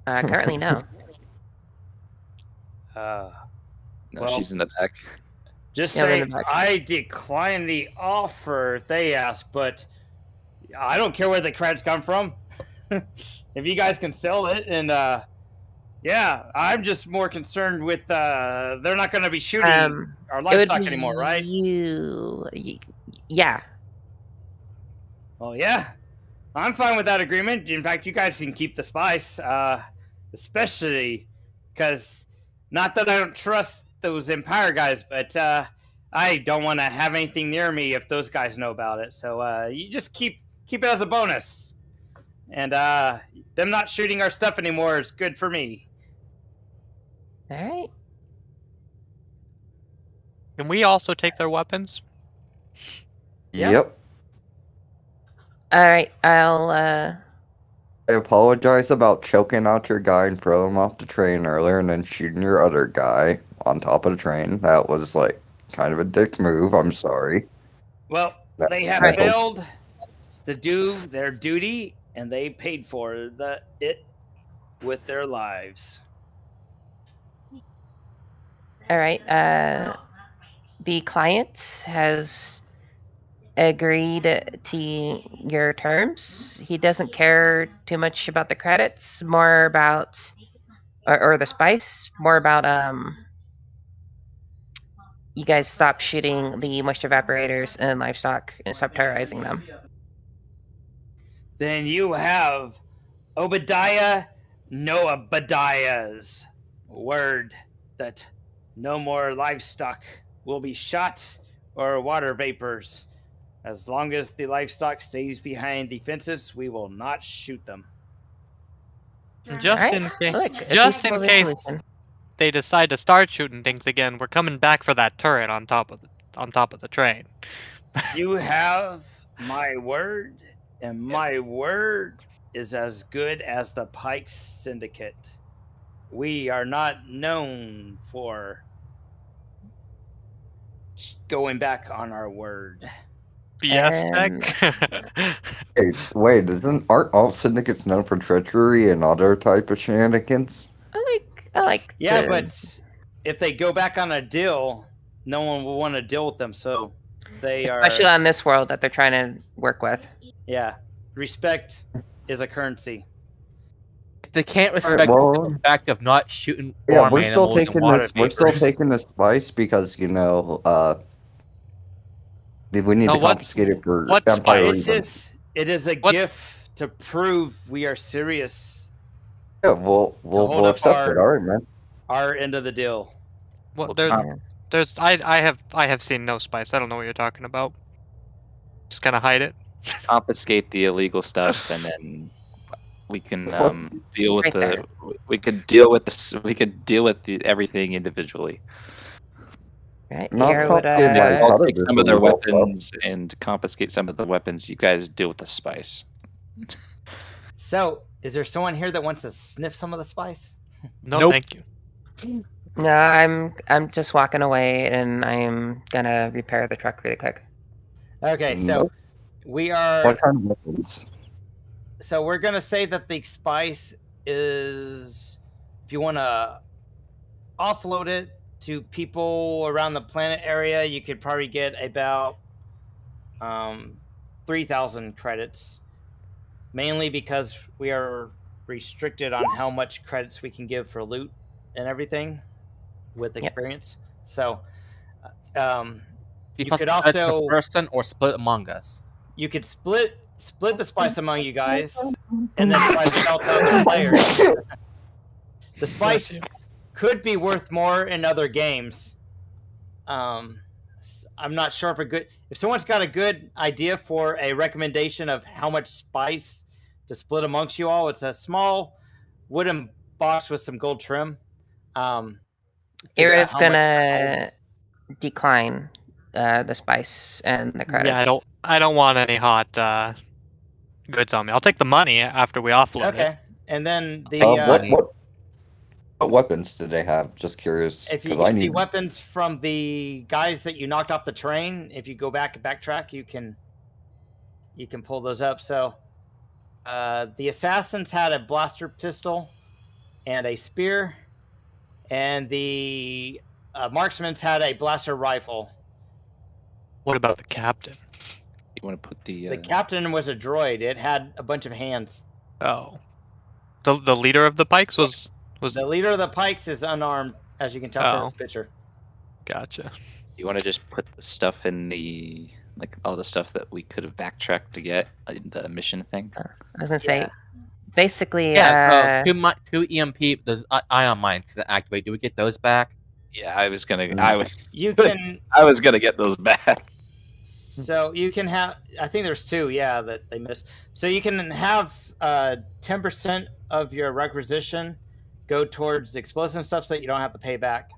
Currently, no. No, well, she's in the back. Just Yeah, I'm in say the back. I decline the offer if they ask, but I don't care where the credits come from. If you guys can sell it, and yeah, I'm just more concerned with they're not going to be shooting our It would livestock be anymore, right? Yeah. Well, yeah, I'm fine with that agreement. In fact, you guys can keep the spice, especially because not that I don't trust those Empire guys, but I don't want to have anything near me if those guys know about it. So you just keep it as a bonus, and them not shooting our stuff anymore is good for me. All right. Can we also take their weapons? Yep. All right. I'll. I apologize about choking out your guy and throwing him off the train earlier and then shooting your other guy on top of the train. That was, like, kind of a dick move. I'm sorry. Well, they have failed to do their duty, and they paid for it with their lives. All right. The client has agreed to your terms. He doesn't care too much about the credits, more about or the spice, more about you guys stop shooting the moisture evaporators and livestock and stop terrorizing them. Then you have Obadiah Noabadiah's word that no more livestock will be shot or water vapors. As long as the livestock stays behind the fences, we will not shoot them. Just Right. in case, Look, a just in peaceful case resolution. they decide to start shooting things again, we're coming back for that turret on top of the train. You have my word, and my word is as good as the Pikes Syndicate. We are not known for going back on our word. BS tech. Hey, wait, aren't all syndicates known for treachery and other type of shenanigans? I like. Yeah, but if they go back on a deal, no one will want to deal with them. So they especially on this world that they're trying to work with. Yeah, respect is a currency. They can't respect the simple fact of not shooting Yeah, farm we're still animals and taking water this. We're still vapors. taking the spice because we need to confiscate it for Empire reasons. It is a gift to prove we are serious. Yeah, we'll accept it. All right, man. Our end of the deal. Well, I have seen no spice. I don't know what you're talking about. Just kind of hide it. Confiscate the illegal stuff, and then we can deal with right we could deal with this. We could deal with everything individually. Right. Not Here would I'll take some of their weapons and confiscate some of the weapons. You guys deal with the spice. So, is there someone here that wants to sniff some of the spice? No, thank you. No, I'm just walking away, and I'm gonna repair the truck really quick. Okay, so we are. What kind of weapons? So we're gonna say that the spice is, if you want to offload it to people around the planet area, you could probably get about 3,000 credits, mainly because we are restricted on how much credits we can give for loot and everything with experience. So, You you could per also person or split among us. you could split the spice among you guys, and then try to sell to other players. The spice could be worth more in other games. I'm not sure if someone's got a good idea for a recommendation of how much spice to split amongst you all. It's a small wooden box with some gold trim. Ira's gonna decline the spice and the credits. Yeah, I don't want any hot goods on me. I'll take the money after we offload it. Okay, and then the what weapons do they have? Just curious. if you I get need the weapons from the guys that you knocked off the train, if you go backtrack, you can pull those up. So the assassins had a blaster pistol and a spear, and the marksmen's had a blaster rifle. What about the captain? You want to put The captain was a droid. It had a bunch of hands. Oh, the leader of the Pikes was The leader of the Pikes is unarmed, as you can tell from this picture. Gotcha. You want to just put the stuff in the all the stuff that we could have backtracked to get the mission thing. I was gonna say, basically, two EMP those ion mines that activate. Do we get those back? Yeah, I was gonna. You can. I was gonna get those back. So you can have. I think there's two. Yeah, that they missed. So you can have 10% of your requisition go towards explosive stuff, so that you don't have to pay back.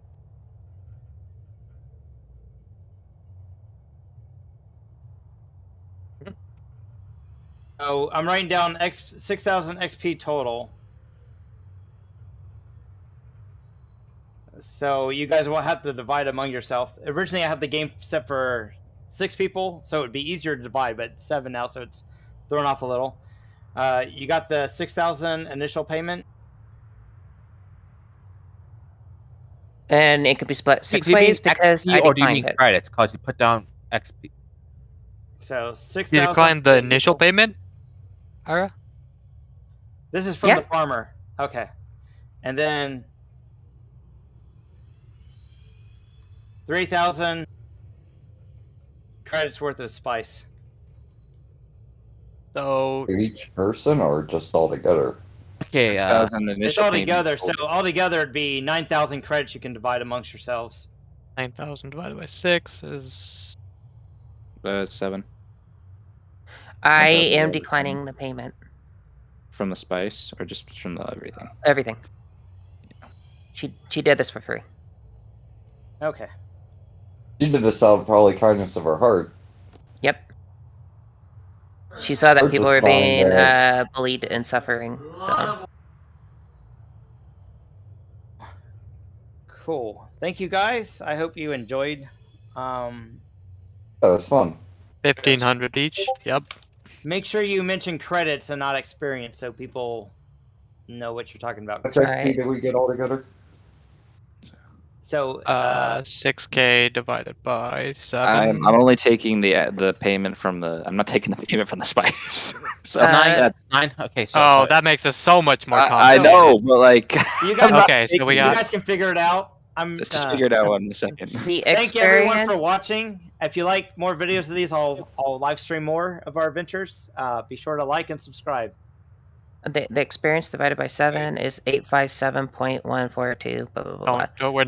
So I'm writing down 6,000 XP total. So you guys will have to divide among yourself. Originally, I had the game set for 6 people, so it would be easier to divide, but 7 now, so it's thrown off a little. You got the 6,000 initial payment. And it could be split 6 ways because XP, I or do you declined mean it. credits? Because you put down XP. So 6,000. You declined the initial payment, Ira? This is from the farmer. Okay. And then 3,000 credits worth of spice. So each person or just all together? Okay, it's all together. So all together it'd be 9,000 credits you can divide amongst yourselves. 9,000 divided by 6 is 7. I am declining the payment. From the spice, or just from the everything? Everything. She did this for free. Okay. She did this out of probably kindness of her heart. Yep. She saw that We're people just were fine being there. bullied and suffering. So. Cool. Thank you guys. I hope you enjoyed. That was fun. 1,500 each. Yep. Make sure you mention credits and not experience, so people know what you're talking about. Which XP did we get all together? So 6K divided by 7. I'm only taking the payment from the. I'm not taking the payment from the spice. So that's 9. Okay, so that makes us so much more I complicated. know, but like you guys, okay, so we got. You guys can figure it out. Let's just figure it out in a second. Thank everyone for watching. If you like more videos of these, I'll live stream more of our adventures. Be sure to like and subscribe. The experience divided by 7 is 857.142. Blah blah blah. We're